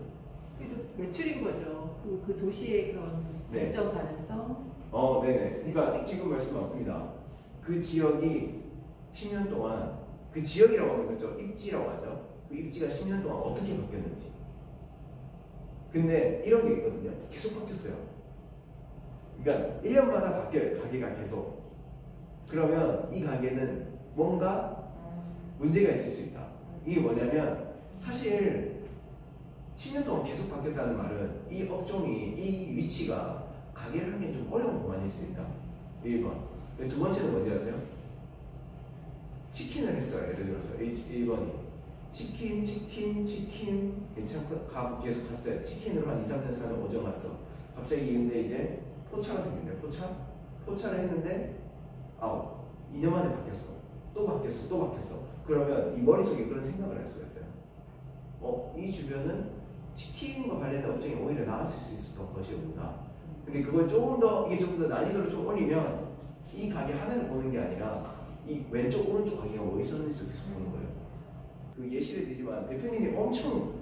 매출인 거죠. 그 도시의 그런 네. 발전 가능성. 네네. 그러니까 지금 말씀 맞습니다. 그 지역이 10년 동안 그 지역이라고 하면 그죠? 입지라고 하죠. 그 입지가 10년 동안 어떻게 바뀌었는지. 근데 이런 게 있거든요. 계속 바뀌었어요. 그러니까 1년마다 바뀌어요. 가게가 계속. 그러면 이 가게는 뭔가 문제가 있을 수 있다. 이게 뭐냐면 사실 10년 동안 계속 바뀌었다는 말은 이 업종이 이 위치가 가게를 하기엔 좀 어려운 공간일 수 있다. 1번. 두 번째는 뭔지 아세요? 치킨을 했어요. 예를 들어서 1번이 치킨 괜찮고 계속 갔어요. 치킨으로 한 2, 3년 사는 오정 갔어. 갑자기 근데 이제 포차가 생긴대요. 포차? 포차를 했는데 2년 만에 바뀌었어. 또 바뀌었어. 또 바뀌었어. 그러면 이 머릿속에 그런 생각을 할 수가 있어요. 이 주변은 치킨과 관련된 업종이 오히려 나았을 수 있었던 것이구나. 근데 그걸 이게 조금 더 난이도를 좀 올리면 이 가게 하나를 보는 게 아니라 이 왼쪽 오른쪽 가게가 뭐 있었는지 계속 보는 거예요. 그 예시를 들지만 대표님이 엄청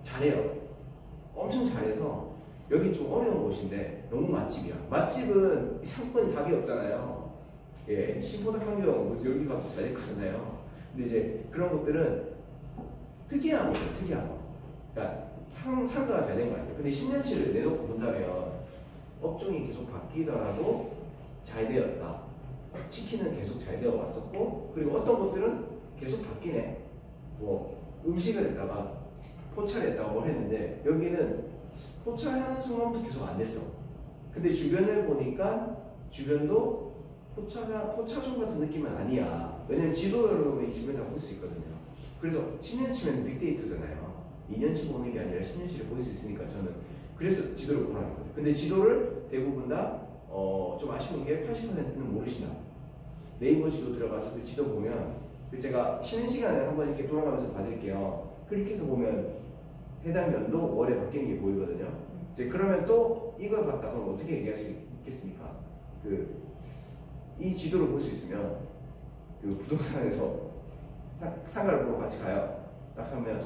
잘해요. 엄청 잘해서 여기 좀 어려운 곳인데 너무 맛집이야. 맛집은 상권이 답이 없잖아요. 예, 신포덕 환경 여기가 잘 됐거든요. 근데 이제 그런 것들은 특이한 거죠. 특이한 거. 그러니까 상가가 잘 된 거 아니에요. 근데 10년치를 내놓고 본다면 업종이 계속 바뀌더라도 잘 되었다. 치킨은 계속 잘 되어 왔었고, 그리고 어떤 것들은 계속 바뀌네. 뭐 음식을 했다가 포차를 했다가 뭘 했는데 여기는 포차하는 순간부터 계속 안 됐어. 근데 주변을 보니까 주변도 포차존 같은 느낌은 아니야. 왜냐면 지도를 보면 이 주변 다 볼 수 있거든요. 그래서 10년치면 빅데이터잖아요. 2년치 보는 게 아니라 10년치를 볼 수 있으니까 저는 그래서 지도를 보라는 거예요. 근데 지도를 대부분 다 좀 아쉬운 게 80%는 모르신다. 네이버 지도 들어가서 그 지도 보면 제가 쉬는 시간에 한번 이렇게 돌아가면서 봐드릴게요. 클릭해서 보면 해당 연도 월에 바뀌는 게 보이거든요. 이제 그러면 또 이걸 봤다 그러면 어떻게 얘기할 수 있겠습니까? 이 지도를 볼 수 있으면 그 부동산에서 상가를 보러 같이 가요. 딱 하면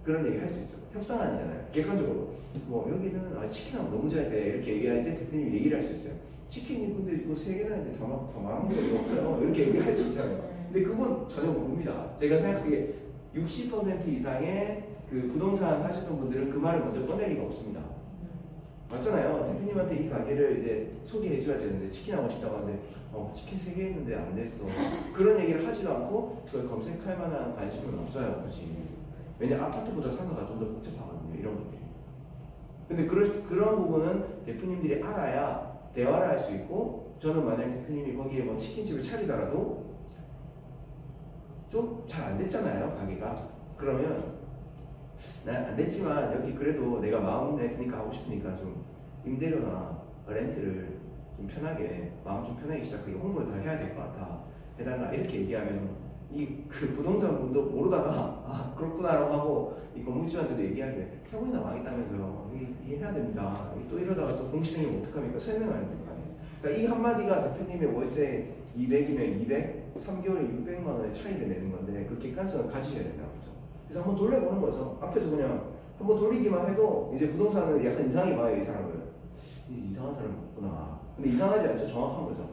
그런 얘기 할 수 있죠. 협상 아니잖아요. 객관적으로 뭐 여기는 치킨하고 너무 잘 돼 이렇게 얘기할 때 대표님이 얘기를 할 수 있어요. 치킨이 근데 이거 3개나 이제 다 망한 거 없어요. 이렇게 얘기할 수 있잖아요. 근데 그건 전혀 모릅니다. 제가 생각하기에 60% 이상의 그 부동산 하셨던 분들은 그 말을 먼저 꺼낼 리가 없습니다. 맞잖아요. 대표님한테 이 가게를 이제 소개해줘야 되는데 치킨 하고 싶다고 하는데 치킨 3개 했는데 안 됐어. 그런 얘기를 하지도 않고 그걸 검색할 만한 관심은 없어요. 굳이. 왜냐면 아파트보다 상가가 좀 더 복잡하거든요. 이런 것들이. 근데 그런 부분은 대표님들이 알아야 대화를 할 수 있고, 저는 만약 대표님이 거기에 뭐 치킨집을 차리더라도 좀 잘 안 됐잖아요. 가게가. 그러면 난 안 됐지만 여기 그래도 내가 마음에 드니까 하고 싶으니까 좀 임대료나 렌트를 좀 편하게 마음 좀 편하게 시작하게 홍보를 더 해야 될 것 같아 해달라 이렇게 얘기하면 그 부동산 분도 모르다가 그렇구나라고 하고 이 건물주한테도 얘기하게 세번이나 망했다면서요. 이게 해야 됩니다. 또 이러다가 또 공시생기면 어떡합니까? 설명을 해야 될 거 아니에요. 그러니까 이 한마디가 대표님의 월세 200이면 200, 3개월에 600만 원의 차이를 내는 건데 그 객관성을 가지셔야 된다는 거죠. 그래서 한번 돌려보는 거죠. 앞에서 그냥 한번 돌리기만 해도 이제 부동산은 약간 이상하게 봐요. 이 사람을. 이상한 사람이 없구나. 근데 이상하지 않죠. 정확한 거죠.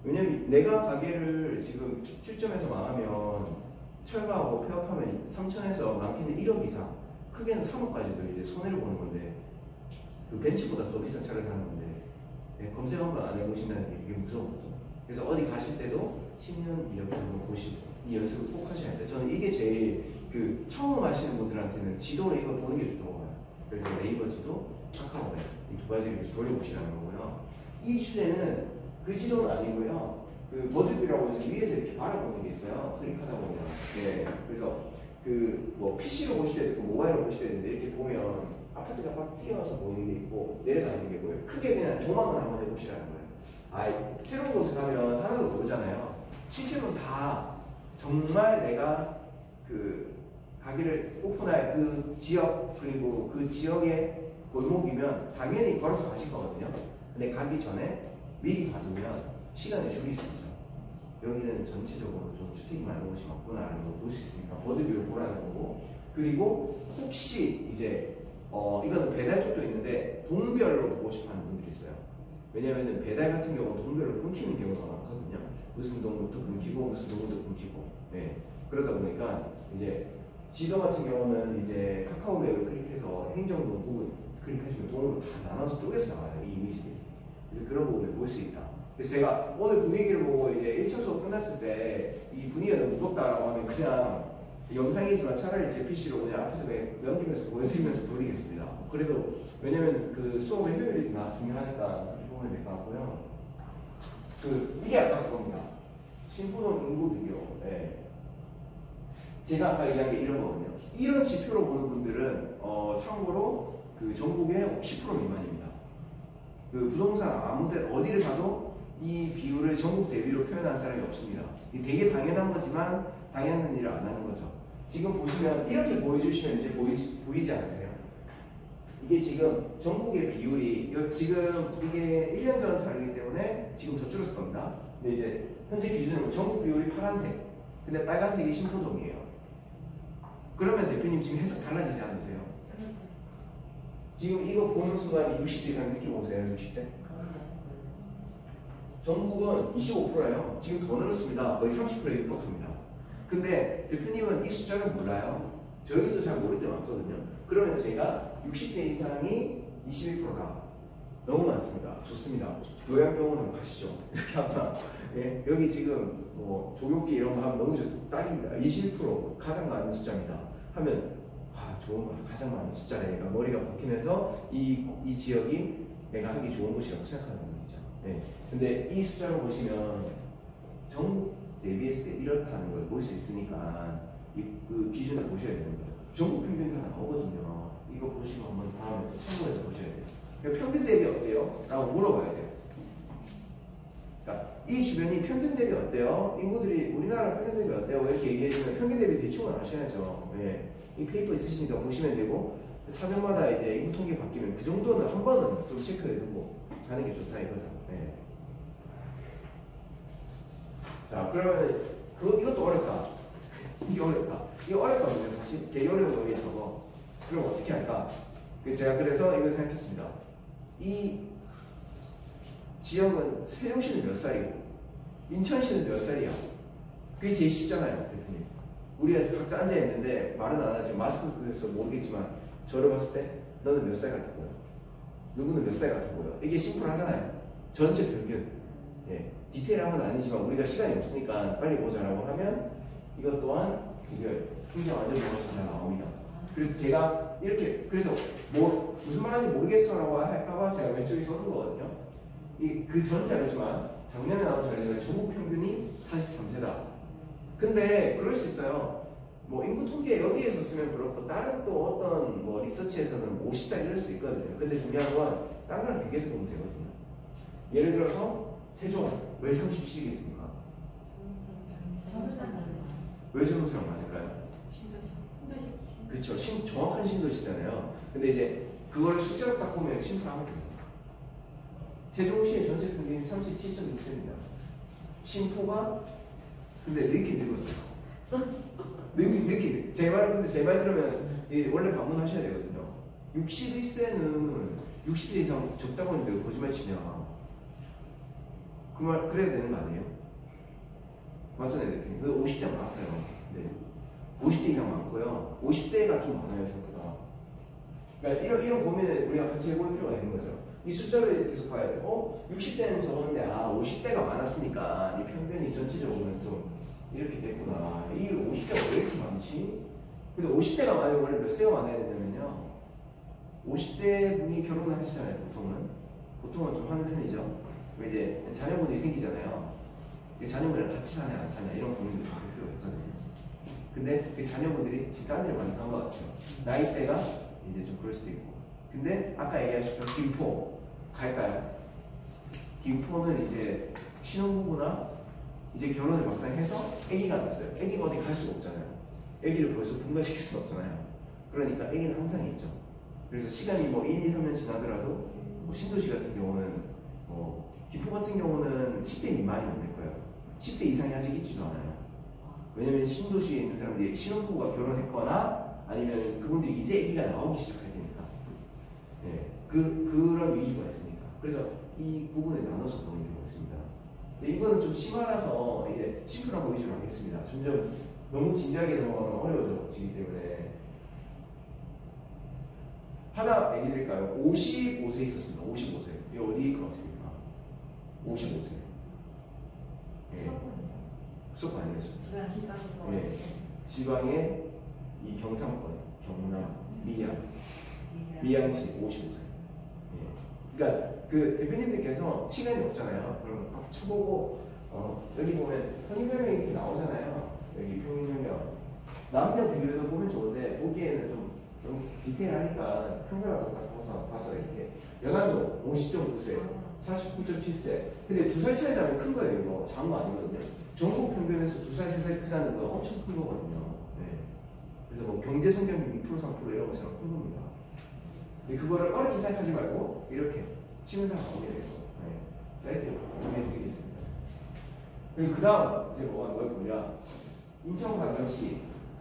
왜냐면 내가 가게를 지금 출점해서 망하면 철거하고 폐업하면 3천에서 많게는 1억 이상, 크게는 3억까지도 이제 손해를 보는 건데 그 벤츠보다 더 비싼 차를 사는 건데 검색 한번 안 해보신다는 게 이게 무서운 거죠. 그래서 어디 가실 때도 10년 이력을 한번 보시고 이 연습을 꼭 하셔야 돼요. 저는 이게 제일 처음 하시는 분들한테는 지도를 이거 보는 게 좋다고 봐요. 그래서 네이버 지도, 카카오맵 이 두 가지를 돌려보시라는 거고요. 이 주제는 그 지도는 아니고요. 그 머드뷰라고 해서 위에서 이렇게 바라보는 게 있어요. 클릭하다 보면. 네. 그래서 뭐 PC로 보실 때도 있고 모바일로 보실 때도 있는데 이렇게 보면 아파트가 막 뛰어서 보이는 게 있고 내려가 있는 게 보여요. 크게 그냥 조망을 한번 해보시라는 거예요. 새로운 곳에 가면 하나도 모르잖아요. 실제로는 다 정말 내가 그 가게를 오픈할 그 지역 그리고 그 지역의 골목이면 당연히 걸어서 가실 거거든요. 근데 가기 전에 미리 봐두면 시간을 줄일 수 있죠. 여기는 전체적으로 좀 주택이 많은 곳이 없구나라는 걸 볼 수 있으니까 버드뷰를 보라는 거고, 그리고 혹시 이제 이거는 배달 쪽도 있는데 동별로 보고 싶어하는 분들이 있어요. 왜냐면은 배달 같은 경우는 동별로 끊기는 경우가 많거든요. 무슨 동부터 끊기고 무슨 동부터 끊기고. 네. 그러다 보니까 이제 지도 같은 경우는 이제 카카오맵을 클릭해서 행정동 부분 클릭하시면 동으로 다 나눠서 쪼개서 나와요. 이 이미지들이. 그래서 그런 부분을 볼 수 있다. 그래서 제가 오늘 분위기를 보고 이제 1차 수업 끝났을 때 이 분위기가 너무 무겁다라고 하면 그냥 영상이지만 차라리 제 PC로 그냥 앞에서 그냥 넘기면서 보여드리면서 돌리겠습니다. 그래도 왜냐면 그 수업의 효율이 다 중요하니까 이 부분을 낼 것 같고요. 이게 아까 그겁니다. 신부동 인구 비교. 네. 제가 아까 얘기한 게 이런 거거든요. 이런 지표로 보는 분들은 참고로 그 전국의 10% 미만입니다. 그 부동산 아무데 어디를 가도 이 비율을 전국 대비로 표현한 사람이 없습니다. 이게 되게 당연한 거지만 당연한 일을 안 하는 거죠. 지금 보시면 이렇게 보여주시면 이제 보이지 않으세요? 이게 지금 전국의 비율이 지금 이게 1년 전 자료이기 때문에 지금 더 줄었을 겁니다. 근데 이제 현재 기준으로 전국 비율이 파란색, 근데 빨간색이 신포동이에요. 그러면 대표님 지금 해석 달라지지 않으세요? 지금 이거 보는 순간 60대 이상 느낌 오세요? 60대? 전국은 25%예요. 지금 더 늘었습니다. 거의 30%에 육박합니다. 근데 대표님은 이 숫자를 몰라요. 저희도 잘 모를 때 많거든요. 그러면 제가 60대 이상이 21%다. 너무 많습니다. 좋습니다. 요양병원으로 가시죠. 이렇게 하면 예, 여기 지금 뭐 조교기 이런 거 하면 너무 딱입니다. 21% 가장 많은 숫자입니다. 하면 좋은 거 가장 많은 숫자래. 그러니까 머리가 바뀌면서 이 지역이 내가 하기 좋은 곳이라고 생각하는 거죠. 예. 근데 이 숫자로 보시면 전국 대비했을 때 이렇다는 걸 볼 수 있으니까 그 기준을 보셔야 되는 거죠. 전국 평균이 다 나오거든요. 이거 보시고 한번 다음에 또 참고해서 보셔야 돼요. 그러니까 평균 대비 어때요? 라고 물어봐야 돼요. 그러니까 이 주변이 평균 대비 어때요? 인구들이 우리나라 평균 대비 어때요? 이렇게 얘기해주면 평균 대비 대충은 아셔야죠. 예. 이 페이퍼 있으시니까 보시면 되고 사명마다 이제 인구 통계 바뀌면 그 정도는 한 번은 좀 체크해두고 가는 게 좋다 이거죠. 예. 자, 그러면 이것도 어렵다. 이게 어렵다. 이게 어렵거든요, 사실. 되게 어려운 거에 있어서. 그럼 어떻게 할까? 제가 그래서 이걸 생각했습니다. 이 지역은 세종시는 몇 살이고, 인천시는 몇 살이야? 그게 제일 쉽잖아요, 대표님. 우리가 각자 앉아있는데 말은 안 하지. 마스크 그래서 모르겠지만, 저를 봤을 때, 너는 몇 살 같아 보여? 누구는 몇 살 같아 보여? 이게 심플하잖아요. 전체 평균. 예. 디테일한 건 아니지만 우리가 시간이 없으니까 빨리 보자라고 하면 이것 또한 지금 굉장히 완전 정확히 잘 나옵니다. 그래서 제가 이렇게 그래서 뭐 무슨 말하는지 모르겠어라고 할까봐 제가 왼쪽에 써둔 거거든요. 이 그 전 자료지만 작년에 나온 자료지만 전국 평균이 43세다. 근데 그럴 수 있어요. 뭐 인구 통계 여기에서 쓰면 그렇고 다른 또 어떤 뭐 리서치에서는 50살 이럴 수 있거든요. 근데 중요한 건 다른 거랑 비교해서 보면 되거든요. 예를 들어서 세종 왜 37이겠습니까? 왜 저런 사람 많을까요? 그렇죠. 정확한 신도시잖아요. 근데 이제 그걸 숫자로 딱 보면 심플하거든요. 세종시의 전체 평균이 37.6세입니다. 신포가 근데 늦게 늙었어요. 늦게 제 말은 근데 제 말 들으면 원래 방문하셔야 되거든요. 61세는 60대 이상 적다고 하는데 왜 거짓말 치냐. 그 말 그래야 되는 거 아니에요? 맞잖아요, 대표님. 50대 많았어요. 네. 50대 이상 많고요. 50대가 좀 많아요, 생각보다. 그러니까 이런 고민을 우리가 같이 해볼 필요가 있는 거죠. 이 숫자를 계속 봐야 돼요. 60대는 적었는데 50대가 많았으니까 이 평균이 전체적으로는 좀 이렇게 됐구나. 이 50대가 왜 이렇게 많지? 근데 50대가 많으면 원래 몇 세가 많아야 되냐면요. 50대 분이 결혼을 하시잖아요, 보통은 좀 하는 편이죠. 이제 자녀분이 생기잖아요. 자녀분이랑 같이 사냐 안 사냐 이런 고민도 좀 할 필요가 있거든요. 근데 그 자녀분들이 지금 딴 데를 많이 간 것 같아요. 나이대가 이제 좀 그럴 수도 있고. 근데 아까 얘기하셨던 김포 갈까요? 김포는 이제 신혼부부나 이제 결혼을 막상 해서 아기가 났어요. 아기가 어디 갈 수가 없잖아요. 아기를 벌써 분가시킬 수는 없잖아요. 그러니까 아기는 항상 있죠. 그래서 시간이 뭐 1, 2, 3년 지나더라도 뭐 신도시 같은 경우는 김포 같은 경우는 10대 미만이 없을 거예요. 10대 이상이 아직 있지도 않아요. 왜냐면 신도시에 있는 사람들이 신혼부부가 결혼했거나 아니면 그분들이 이제 아기가 나오기 시작할 테니까. 네, 그런 위기가 있으니까. 그래서 이 부분을 나눠서 보는 경우가 있습니다. 근데 이거는 좀 심화라서 이제 심플한 거 위주로 하겠습니다. 점점 너무 진지하게 넘어가면 어려워지기 때문에. 하나 얘기드릴까요? 55세 있었습니다. 55세. 이거 어디 것 같습니까? 55세. 예. 수업 아니었습니다. 예. 지방의 이 경상권, 경남, 밀양시 55세. 예. 그러니까 그 대표님들께서 시간이 없잖아요. 그러면 막 쳐보고 여기 보면 평균연령이 이렇게 나오잖아요. 여기 평균연령. 남녀 비율도 보면 좋은데 보기에는 좀 디테일하니까 평균하고 딱 봐서 이렇게 연안도 50.9세, 49.7세. 근데 2살 차이 나면 큰 거예요. 이거 작은 거 아니거든요. 전국 평균에서 2살, 3살 차이나는 거 엄청 큰 거거든요. 네. 그래서 뭐 경제 성장률 2% 3% 이런 것처럼 큰 겁니다. 근데 그거를 어렵게 생각하지 말고 이렇게 치면 다 나오게 돼요. 네. 사이트에 공유해드리겠습니다. 그리고 그 다음 이제 뭐가 뭐냐, 인천광역시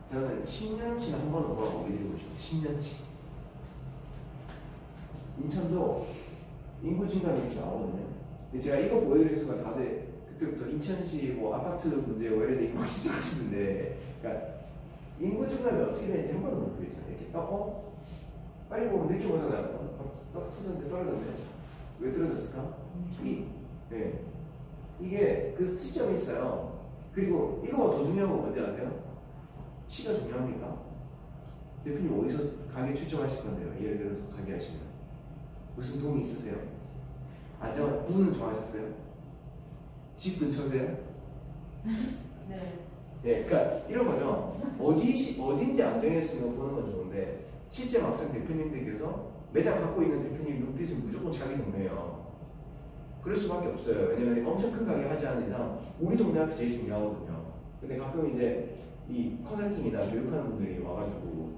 저는 10년치 한번 오버해드리고 싶어요. 10년치. 인천도 인구 증가율이 이렇게 나오거든요. 근데 제가 이거 보여드린 순간 다들 그때부터 인천시 뭐 아파트 문제 뭐 이런 얘기 막 시작하시는데, 그러니까 인구 증가율이 어떻게 되는지 한 번은 못 보겠잖아요. 이렇게 빨리 보면 늦게 오잖아요. 떡 터졌는데 떨어졌네. 왜 떨어졌을까? 이게 그 시점이 있어요. 그리고 이거보다 더 중요한 건 뭔지 아세요? 시가 중요합니까? 대표님 어디서 가게 추정하실 건데요? 예를 들어서 가게 하시면 무슨 동이 있으세요? 안정 구는 정하셨어요? 집 근처세요? 네. 예, 그러니까 이런 거죠. 어딘지 안 정했으면 보는 건 좋은데 실제 막상 대표님들께서 매장 갖고 있는 대표님 눈빛은 무조건 자기 동네예요. 그럴 수밖에 없어요. 왜냐면 엄청 큰 가게 하지 않는 이상 우리 동네 앞이 제일 중요하거든요. 근데 가끔 이제 이 컨설팅이나 교육하는 분들이 와가지고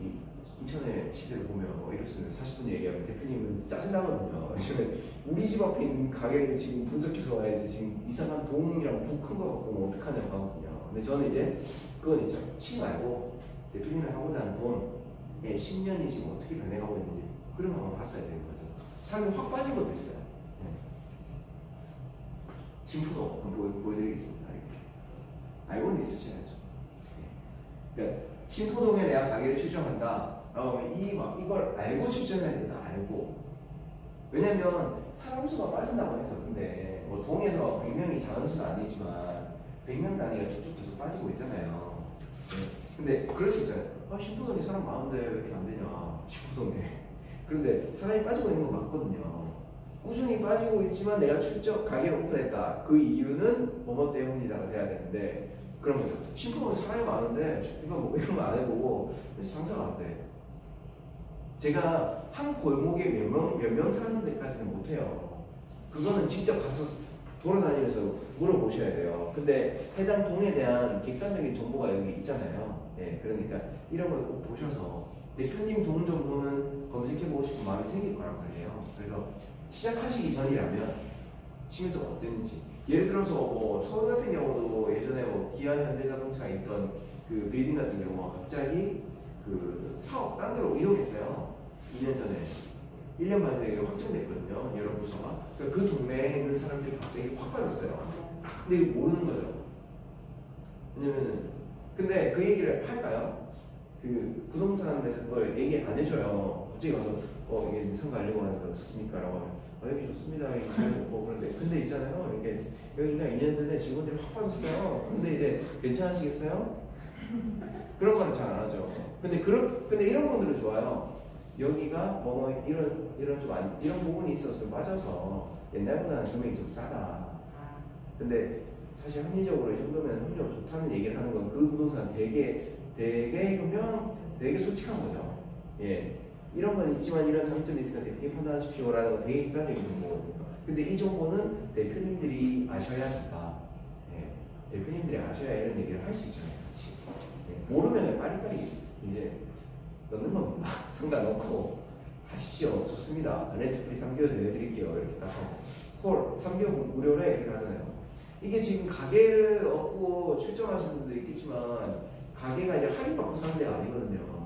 이 인천의 시대를 보면 뭐 이럴 수 있는 40분 얘기하면 대표님은 짜증나거든요. 왜냐면 우리 집 앞에 있는 가게를 지금 분석해서 와야지 지금 이상한 동이랑 부 큰 거 갖고 오면 어떡하냐고 하거든요. 근데 저는 이제 그건 있죠. 시 말고 대표님이 하고자 하는 돈의 10년이 지금 어떻게 변해가고 있는지 그런 거 한번 봤어야 되는 거죠. 삶이 확 빠진 것도 있어요. 진포도 한번 보여드리겠습니다. 이렇게. 알고는 있으셔야죠. 그러니까 신포동에 내가 가게를 출정한다. 그러면 이걸 알고 출정해야 된다. 알고. 왜냐면 사람 수가 빠진다고 해서 근데 뭐 동에서 100명이 작은 수는 아니지만 100명 단위가 쭉쭉 계속 빠지고 있잖아요. 근데 그럴 수 있잖아요. 신포동에 사람 많은데 왜 이렇게 안 되냐. 신포동에. 그런데 사람이 빠지고 있는 건 맞거든요. 꾸준히 빠지고 있지만 내가 가게를 오픈했다. 그 이유는 뭐뭐 때문이다가 돼야 되는데 그런 거죠. 신포동에 사람이 많은데 이거 뭐 이런 거 안 해보고 장사가 안 돼. 제가 한 골목에 몇 명 사는 데까지는 못해요. 그거는 직접 가서 돌아다니면서 물어보셔야 돼요. 근데 해당 동에 대한 객관적인 정보가 여기 있잖아요. 예, 그러니까 이런 걸 꼭 보셔서 대표님 동 정도는 검색해보고 싶은 마음이 생길 거란 말이에요. 그래서 시작하시기 전이라면 시민도가 어땠는지, 예를 들어서 뭐 서울 같은 경우도 예전에 뭐 기아 현대자동차에 있던 그 빌딩 같은 경우가 갑자기 그 사업 딴 데로 이동했어요. 2년 전에 1년 만에 확정됐거든요. 여러 부서가. 그러니까 그 동네에 있는 사람들이 갑자기 확 빠졌어요. 근데 이거 모르는 거죠. 왜냐면 근데 그 얘기를 할까요? 그 부동산에서 그걸 얘기 안 해줘요. 갑자기 와서 이게 상가 알려고 하는데 어떻습니까? 라고 하면 여기 좋습니다. 뭐 그런데 근데 있잖아요. 이게 여기가 2년 전에 직원들이 확 빠졌어요. 근데 이제 괜찮으시겠어요? 그런 말은 잘 안 하죠. 근데 이런 분들은 좋아요. 여기가 뭐 이런 부분이 있어서 좀 빠져서 옛날보다는 금액이 좀 싸다. 근데 사실 합리적으로 이 정도면 합리적으로 좋다는 얘기를 하는 건 그 부동산 되게 솔직한 거죠. 예. 이런 건 있지만 이런 장점이 있으니까 대표님 판단하십시오라는 건 되게 객관적인 정보거든요. 근데 이 정보는 대표님들이 아셔야 한다. 예. 대표님들이 아셔야 이런 얘기를 할 수 있잖아요. 같이. 예. 모르면 빨리빨리 이제 넣는 겁니다. 상가 넣고 하십시오. 좋습니다. 렌트프리 3개월 내드릴게요. 이렇게 딱 하고 콜 3개월 무료래 이렇게 하잖아요. 이게 지금 가게를 얻고 출정하신 분도 있겠지만 가게가 이제 할인받고 사는 데가 아니거든요.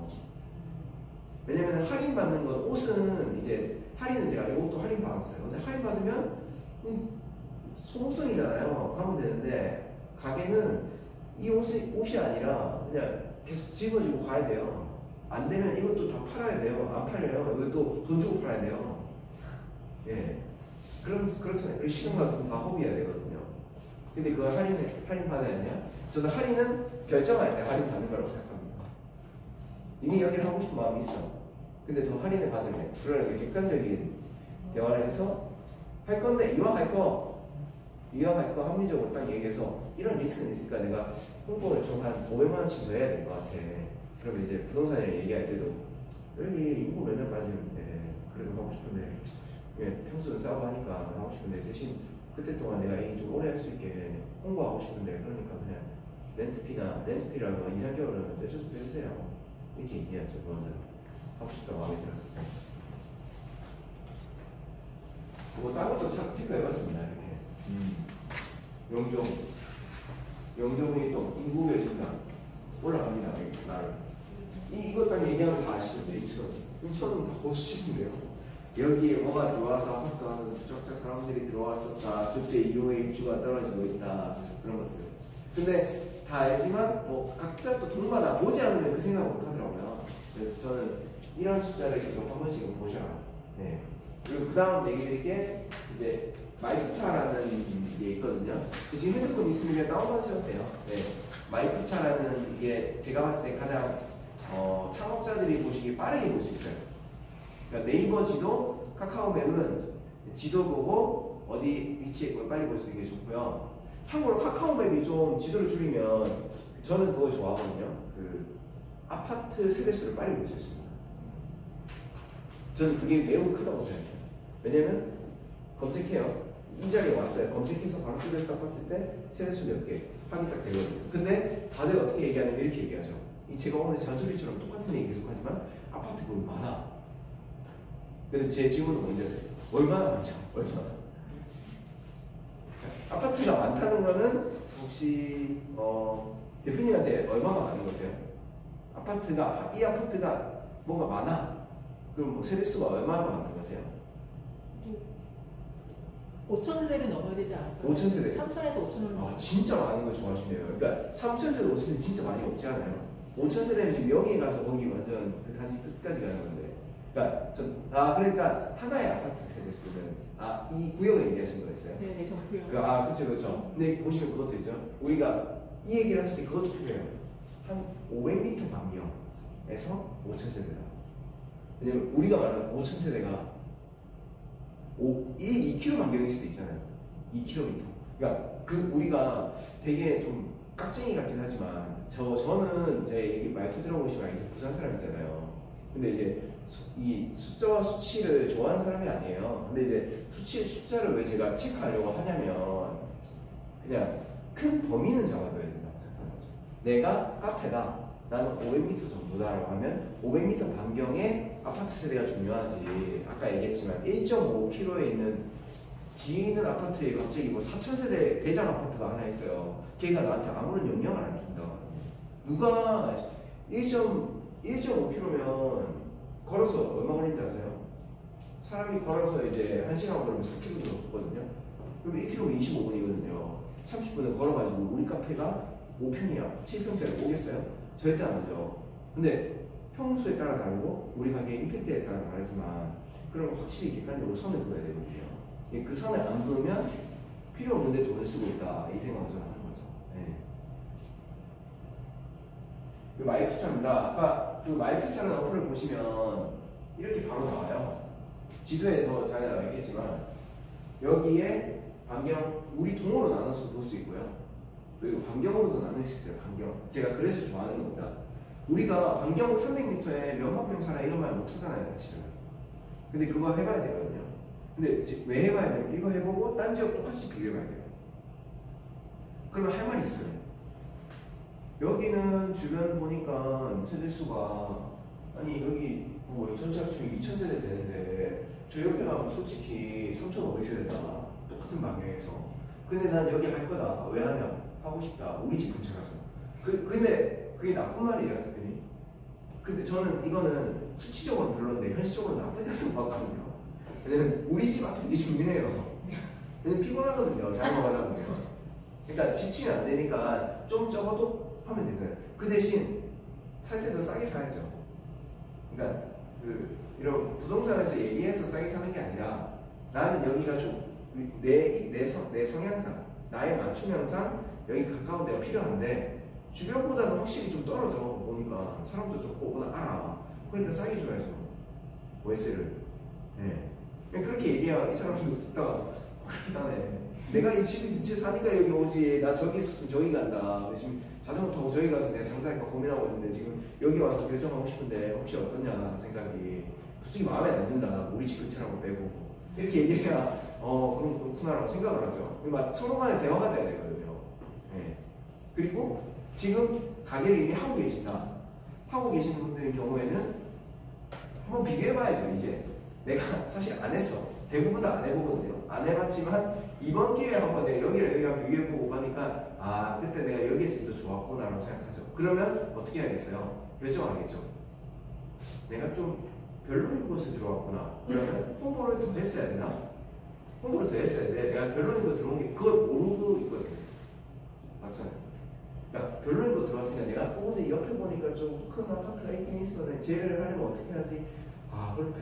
왜냐면 할인받는 건 옷은 이제 할인은 제가 이것도 할인받았어요. 근데 할인받으면 소모성이잖아요. 가면 되는데 가게는 이 옷이 아니라 그냥 계속 집어지고 가야 돼요. 안 되면 이것도 다 팔아야 돼요. 안 팔려요. 이것도 돈 주고 팔아야 돼요. 예. 그렇잖아요. 그 시간 같은 거 다 허비해야 되거든요. 근데 그걸 할인 받아야 되냐? 저는 할인은 결정할 때 할인 받는 거라고 생각합니다. 이미 여기를 하고 싶은 마음이 있어. 근데 저 할인을 받을래. 그러려니 객관적인 대화를 해서 할 건데 이왕 할 거 합리적으로 딱 얘기해서 이런 리스크는 있으니까 내가 홍보를 좀 한 500만 원씩 더 해야 될 것 같아. 그러면 이제 부동산이랑 얘기할 때도 여기 인구 몇 명 빠지는데 그래도 하고 싶은데 예, 평수는 싸고 하니까 하고 싶은데 대신 그때 동안 내가 이 좀 오래 할 수 있게 홍보하고 싶은데 그러니까 그냥 렌트피라도 2, 3개월은 빼주세요. 이렇게 얘기하죠. 먼저 하고 싶다고 마음에 들었을 때. 뭐 다른 것도 참 체크해봤습니다. 이렇게 영종이 또 인구의 증가 올라갑니다. 이것 딱 얘기하면 다 아시는데 인천은 다 보수시스인데요. 여기에 뭐가 들어와서 아파트 하는 쫙쫙 사람들이 들어왔었다. 국제 이용의 입주가 떨어지고 있다. 그런 것들. 근데 다 알지만 뭐 각자 또 돈마다 보지 않으면 그 생각 못 하더라고요. 그래서 저는 이런 숫자를 계속 한 번씩은 보셔라. 네. 그리고 그 다음 얘기 드릴 게 이제 마이프차라는 게 있거든요. 지금 핸드폰 있으면 그냥 다운받으셔도 돼요. 네. 마이프차라는 게 제가 봤을 때 가장 창업자들이 보시기 빠르게 볼 수 있어요. 그러니까 네이버 지도, 카카오맵은 지도 보고 어디 위치에 있고 빨리 볼 수 있게 좋고요. 참고로 카카오맵이 좀 지도를 줄이면 저는 그거 좋아하거든요. 그 아파트 세대수를 빨리 볼 수 있습니다. 저는 그게 매우 크다고 생각해요. 왜냐면 검색해요. 이 자리에 왔어요. 검색해서 바로 뚜드려서 딱 봤을 때 세대수 몇 개 확인 딱 되거든요. 근데 다들 어떻게 얘기하냐면 이렇게 얘기하죠. 제가 오늘 잔소리처럼 똑같은 얘기 계속 하지만 아파트 보면 많아. 근데 제 질문은 뭔지 아세요? 얼마나 많죠? 얼마나? 아파트가 많다는 거는 혹시 대표님한테 얼마나 많은 거세요? 이 아파트가 뭔가 많아. 그럼 뭐 세대수가 얼마나 많은 거세요? 5,000세대는 넘어야 되지 않을까요? 5,000세대. 3,000에서 5,000은 진짜 많은 걸 좋아하시네요. 그러니까 3,000세대, 5,000세대 진짜 많이 없지 않아요? 5,000세대면 지금 여기에 가서 거기 완전 그 단지 끝까지 가는 건데. 그러니까 하나의 아파트 세대수는 이 구역을 얘기하신 거였어요? 네, 정부요. 그렇죠. 근데 보시면 그것도 있죠. 우리가 이 얘기를 하실 때 그것도 필요해요. 한 500m 반경에서 5,000세대다. 왜냐면 우리가 말하는 5,000세대가 2km 반경일 수도 있잖아요. 2km. 그러니까 우리가 되게 좀 깍쟁이 같긴 하지만 저는 제 얘기 말투 들어보시면 이제 부산 사람이잖아요. 근데 이제 이 숫자와 수치를 좋아하는 사람이 아니에요. 근데 이제 숫자를 왜 제가 체크하려고 하냐면 그냥 큰 범위는 잡아둬야 된다고 생각하는 거죠. 내가 카페다. 나는 500m 정도다라고 하면 500m 반경의 아파트 세대가 중요하지. 아까 얘기했지만 1.5km에 있는 뒤에 있는 아파트에 갑자기 뭐 4,000세대 대장 아파트가 하나 있어요. 걔가 나한테 아무런 영향을 안 준다. 누가 1.5km면 걸어서 얼마 걸린지 아세요? 사람이 걸어서 이제 1시간 걸으면 4km 정도 걷거든요. 그럼 1km면 25분이거든요. 30분을 걸어가지고 우리 카페가 5평이야. 7평짜리 오겠어요? 절대 안 오죠. 근데 평수에 따라 다르고 우리 가게의 임팩트에 따라 다르지만 그럼 확실히 객관적으로 선을 그어야 되거든요. 그 선을 안 그으면 필요 없는데 돈을 쓰고 있다. 이 생각을 저는 하는 거죠. 네. 그 마이프차입니다. 아까 그 마이프차라는 어플을 보시면 이렇게 바로 나와요. 지도에 더 잘 나와 있겠지만 여기에 반경 우리 동으로 나눠서 볼 수 있고요. 그리고 반경으로도 나눌 수 있어요. 반경. 제가 그래서 좋아하는 겁니다. 우리가 반경 300m에 몇만 평 살아 이런 말 못 하잖아요, 사실은. 근데 그거 해봐야 되거든요. 근데 왜 해봐야 돼요? 이거 해보고 딴 지역 똑같이 비교해봐야 돼요. 그러면 할 말이 있어요. 여기는 주변 보니까 세대수가 아니 여기 뭐 전체합치면 2,000세대 되는데 저 옆에 가면 솔직히 3,500세대다. 똑같은 방향에서. 근데 난 여기 할 거다. 왜 하냐? 하고 싶다. 우리 집 근처라서. 근데 그게 나쁜 말이에요, 대표님. 근데 저는 이거는 수치적으로 별론데 현실적으로 나쁘지 않은 것 같거든요. 왜냐면 우리 집 앞에 게 중요해요. 왜냐면 피곤하거든요. 자영업하다 보면. 그러니까 지치면 안 되니까 좀 적어도 하면 되잖아요. 그 대신 살 때도 싸게 사야죠. 그러니까 이런 부동산에서 얘기해서 싸게 사는 게 아니라 나는 여기가 좀 내 성향상, 나의 맞춤형상 여기 가까운 데가 필요한데 주변보다는 확실히 좀 떨어져 보니까 사람도 적고 워낙 알아. 그러니까 싸게 줘야죠. 월세를. 네. 그렇게 얘기해야 이 사람들도 듣다가 그렇게 하네. 내가 이 집에 근처에 사니까 여기 오지. 나 저기 있으면 저기 간다. 지금 자전거 타고 저기 가서 내가 장사할까 고민하고 있는데 지금 여기 와서 결정하고 싶은데 혹시 어떠냐 생각이 솔직히 마음에 안 든다. 우리 집 근처라고 빼고 이렇게 얘기해야 그럼 그렇구나라고 생각을 하죠. 막 서로 간에 대화가 돼야 되거든요. 네. 그리고 지금 가게를 이미 하고 계신다. 하고 계신 분들의 경우에는 한번 비교해봐야죠. 이제 내가 사실 안 했어. 대부분 다 안 해보거든요. 안 해봤지만 이번 기회에 한번 내가 여기랑 비교해보고 보니까 아 그때 내가 여기 했을 때 좋았구나라고 생각하죠. 그러면 어떻게 해야겠어요? 결정하겠죠. 내가 좀 별로인 곳에 들어왔구나. 그러면 홍보를 더 했어야 되나? 홍보를 더 했어야 돼. 내가 별로인 거 들어온 게 그걸 모르고 있거든. 맞잖아요. 그러니까 별로인 거 들어왔으니까 내가 근데 옆에 보니까 좀 큰 아파트가 있긴 있어. 내가 제외를 하려면 어떻게 하지? 아, 그걸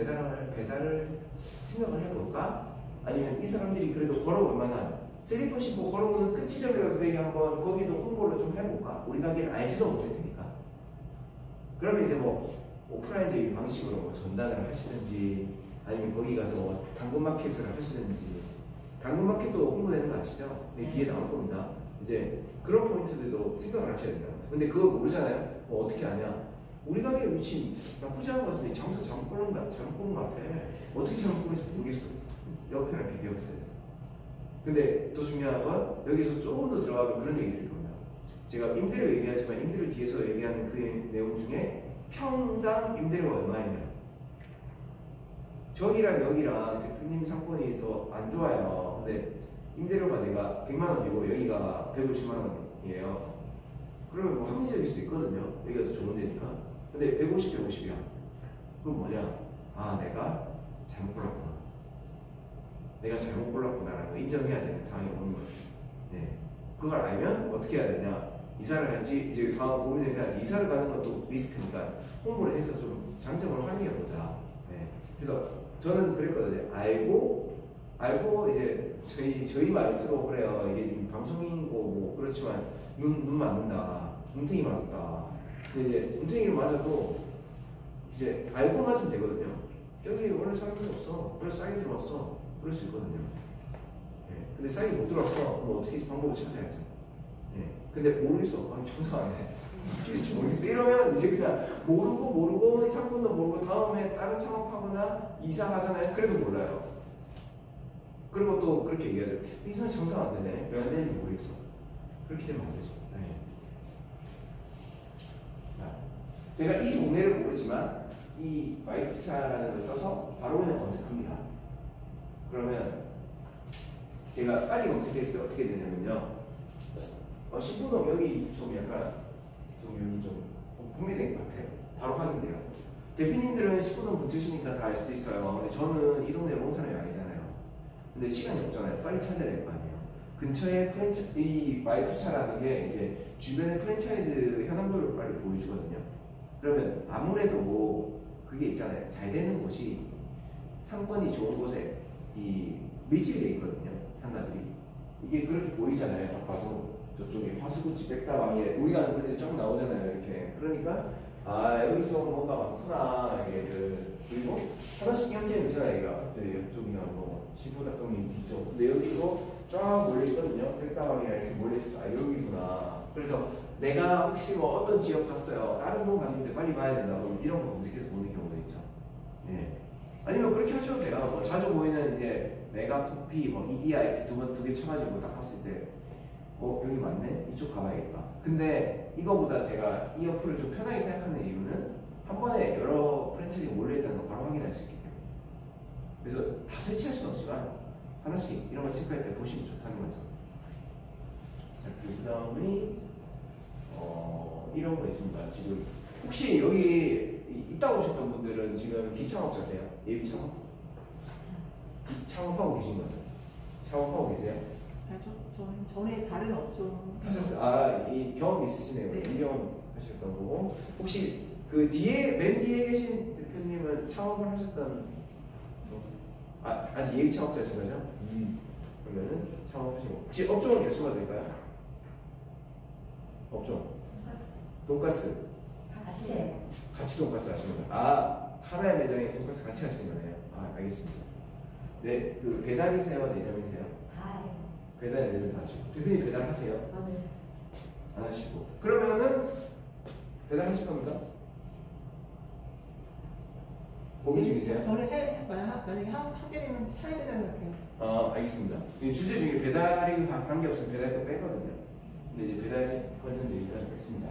배달을 생각을 해볼까? 아니면 이 사람들이 그래도 걸어올 만한 슬리퍼 신고 걸어오는 그 지점이라도 되게 한번 거기도 홍보를 좀 해볼까? 우리 가게를 알지도 못할 테니까. 그러면 이제 뭐 오프라인적인 방식으로 뭐 전단을 하시든지 아니면 거기 가서 뭐 당근마켓을 하시든지 당근마켓도 홍보되는 거 아시죠? 뒤에 나올 겁니다. 이제 그런 포인트들도 생각을 하셔야 된다. 근데 그거 모르잖아요. 어떻게 아냐? 우리 가게 위치 나쁘지 않은 것 같은데 장사 잘못 고른 것 같아. 어떻게 잘못 고른지 모르겠어. 옆에랑 비교했어요. 근데 또 중요한 건 여기서 조금 더 들어가면 그런 얘기를 드릴 겁니다. 제가 임대료 얘기하지만 임대료 뒤에서 얘기하는 그 내용 중에 평당 임대료가 얼마이냐. 저기랑 여기랑 대표님 상권이 더 안 좋아요. 근데 임대료가 내가 100만 원이고 여기가 150만 원이에요. 그러면 뭐 합리적일 수도 있거든요. 여기가 더 좋은 데니까. 근데 150, 150이야. 그럼 뭐냐? 아, 내가 잘못 골랐구나. 내가 잘못 골랐구나라는 거 인정해야 되는 상황이 오는 거죠. 네. 그걸 알면 어떻게 해야 되냐? 이사를 할지, 이제 다음 고민을 해야 돼. 이사를 가는 것도 리스크니까 홍보를 해서 좀 장점을 활용해보자. 네. 그래서 저는 그랬거든요. 알고 이제 저희 말투로 그래요. 이게 지금 방송인고 뭐 그렇지만 눈 맞는다. 눈탱이 맞았다. 근데 이제 눈탱이를 맞아도 이제 알고 맞으면 되거든요. 여기 원래 사람이 없어. 그래서 싸게 들어왔어. 그럴 수 있거든요. 네. 근데 싸게 못 들어왔어. 그럼 어떻게 방법을 찾아야죠. 네. 근데 모르겠어. 청소 안 해. 모르겠어. 이러면 이제 그냥 모르고 이 상권도 모르고 다음에 다른 창업하거나 이사 가잖아요. 그래도 몰라요. 그리고 또 그렇게 얘기해야 돼. 이 사람이 정상 안 되네. 왜 안 되는지 모르겠어. 그렇게 되면 안 되죠. 네. 제가 이 동네를 모르지만 이 와이프차라는 걸 써서 바로 그냥 검색합니다. 그러면 제가 빨리 검색했을 때 어떻게 되냐면요. 신부동 여기 좀 약간 여기 좀 분리된 것 같아요. 바로 확인돼요. 대표님들은 신부동 붙으시니까 다 알 수도 있어요. 근데 저는 이 동네 온 사람이 아니잖아요. 근데 시간이 없잖아요. 빨리 찾아야 될 거 아니에요. 근처에 이 와이프차라는 게 이제 주변의 프랜차이즈 현황도를 빨리 보여주거든요. 그러면 아무래도 그게 있잖아요. 잘 되는 곳이 상권이 좋은 곳에 이 밀집이 돼 있거든요. 상가들이. 이게 그렇게 보이잖아요. 딱 봐도 저쪽에 화수구치 백다방에 우리가 아는 분들이 좀 나오잖아요. 이렇게. 그러니까 아 여기 좀 뭔가 많구나. 그리고 하나씩 형태는 있잖아요. 얘가 이쪽이나 뭐 신포작동님 뒤쪽. 근데 여기도 쫙 몰려있거든요. 백다방이랑 이렇게 몰려있어. 아 여기구나. 그래서 내가 혹시 뭐 어떤 지역 갔어요. 다른 동 갔는데 빨리 봐야 된다. 그럼 이런 거 검색해서 보는 경우도 있죠. 예. 아니면 그렇게 하셔도 돼요. 뭐 자주 보이는 이제 메가코피, 뭐 이디야 이렇게 두 개 쳐가지고 딱 봤을 때, 여기 맞네? 이쪽 가봐야겠다. 근데 이거보다 제가 이 어플을 좀 편하게 생각하는 이유는 한 번에 여러 프랜차이즈가 몰려있다는 걸 바로 확인할 수 있기 때문에. 그래서 다 설치할 수는 없지만 하나씩 이런 걸 체크할 때 보시면 좋다는 거죠. 자, 그 다음에 이런 거 있습니다. 지금 혹시 여기 있다 오셨던 분들은 지금 기창업자세요? 예비 창업? 창업하고 계신 거죠? 창업하고 계세요? 전에 다른 업종 하셨어요? 이 경험 있으시네요. 네. 이 경험 하셨던 거고 혹시 그 맨 뒤에 계신 대표님은 창업을 하셨던 아직 예비 창업자신 거죠? 그러면은 창업하시고 혹시 업종을 여쭤봐도 될까요? 업종 돈가스 같이 돈가스 하시는 거예요? 하나의 매장에 돈가스 같이 하시는 거네요. 알겠습니다. 네, 그 배달이세요? 내점이세요? 배달 내점 다 하시고 대표님 배달하세요? 네. 안 하시고 그러면은 배달하실 겁니까? 고민 중이세요? 저는 만약에 하게 되면 사야 되잖아요. 알겠습니다. 이 주제 중에 배달이 관계없으면 배달도 빼거든요. 근데 이제 배달 관련된 얘기를 했습니다.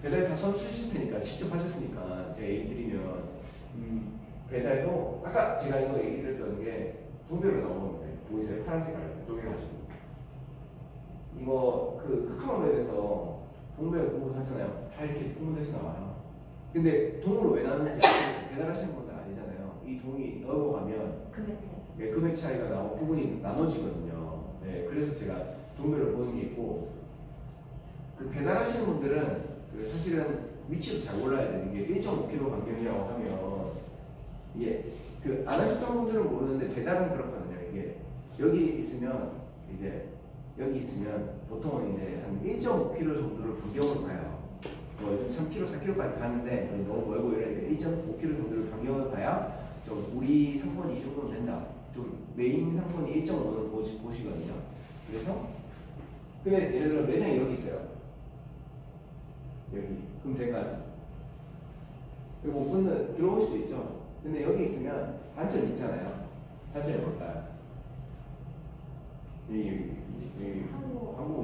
배달 다 선수 시스템이니까 직접 하셨으니까 제가 얘기 드리면 배달도 아까 제가 이거 얘기 드렸던 게 동별로 나온 겁니다. 보이세요? 파란색 알죠? 쪼개가지고 이거 그 카카오맵에서 동별 구분하잖아요. 다 이렇게 구분돼서 나와요. 근데 동으로 왜 나왔는지 아시죠? 배달하시는 분들 아니잖아요. 이 동이 넘어가면 금액 네, 금액 차이가 나고 구분이 나눠지거든요. 네, 그래서 제가 동별로 보는 게 있고 그 배달하시는 분들은 그 사실은 위치도 잘 몰라야 되는 게 1.5km 반경이라고 하면 이게 그 안 하셨던 분들은 모르는데 배달은 그렇거든요. 이게 여기 있으면 이제 여기 있으면 보통은 이제 한 1.5km 정도를 반경으로 가요. 뭐 요즘 3km, 4km까지 가는데 너무 멀고 이러니까 1.5km 정도를 반경을 가야 좀 우리 상권이 이 정도는 된다. 좀 메인 상권이 1.5는 보시거든요. 그래서 근데 예를 들어 매장이 여기 있어요. 여기 그럼 제가 여기 못 끊는 들어올 수도 있죠. 근데 여기 있으면 단점이 있잖아요. 단점이 뭘까요?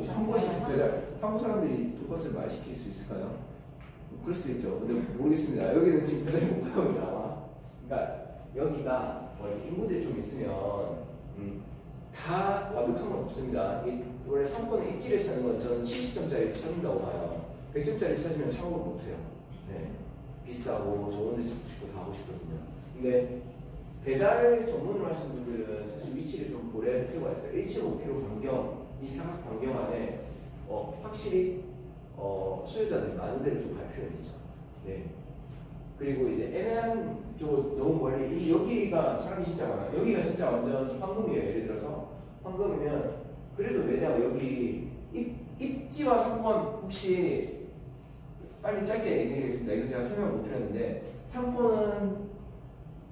한국식 배달 한국 사람들이 돈가스를 많이 시킬 수 있을까요? 그럴 수도 있죠. 근데 모르겠습니다. 여기는 지금 배달이 못 가거든요. 아마. 그러니까 여기가 인구들이 좀 있으면 다 완벽한 건 없습니다. 원래 상권의 입지를 찾는 건 저는 70점짜리 찾는다고 봐요. 100점짜리 찾으면 창업을 못해요. 네. 비싸고 좋은 데 찾고 싶고 다 하고 싶거든요. 근데 배달 전문을 하시는 분들은 사실 위치를 좀 고려할 필요가 있어요. 1.5km 반경, 이 사각 반경 안에 확실히 수요자들이 많은 데를 좀 갈 필요가 있죠. 네. 그리고 이제 애매한 쪽으로 너무 멀리 여기가 사람이 진짜 많아요. 여기가 진짜 완전 황금이에요. 예를 들어서 황금이면 그래도 매장 여기 입지와 상권 혹시 빨리 짧게 얘기드리겠습니다. 이거 제가 설명 못 드렸는데 상권은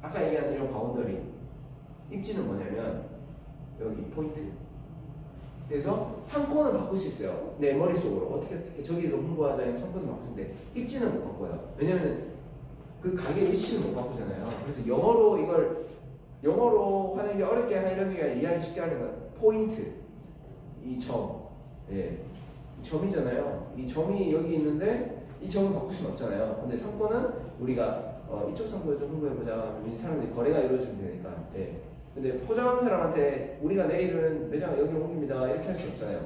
아까 얘기한 이런 바운더리 입지는 뭐냐면 여기 포인트. 그래서 상권은 바꿀 수 있어요. 내 머릿속으로 어떻게 저기로 홍보하자면 상권을 바꾸는데 입지는 못 바꿔요. 왜냐면 그 가게 위치는 못 바꾸잖아요. 그래서 영어로 하는 게 어렵게 하려는 게 이해하기 쉽게 하는 건 포인트, 이 점, 예, 이 점이잖아요. 이 점이 여기 있는데 이 점을 바꿀 수는 없잖아요. 근데 상권은 우리가 이쪽 상권을 좀 홍보해보자. 이 사람들이 거래가 이루어지면 되니까. 예. 근데 포장하는 사람한테 우리가 내일은 매장을 여기로 옮깁니다 이렇게 할 수 없잖아요.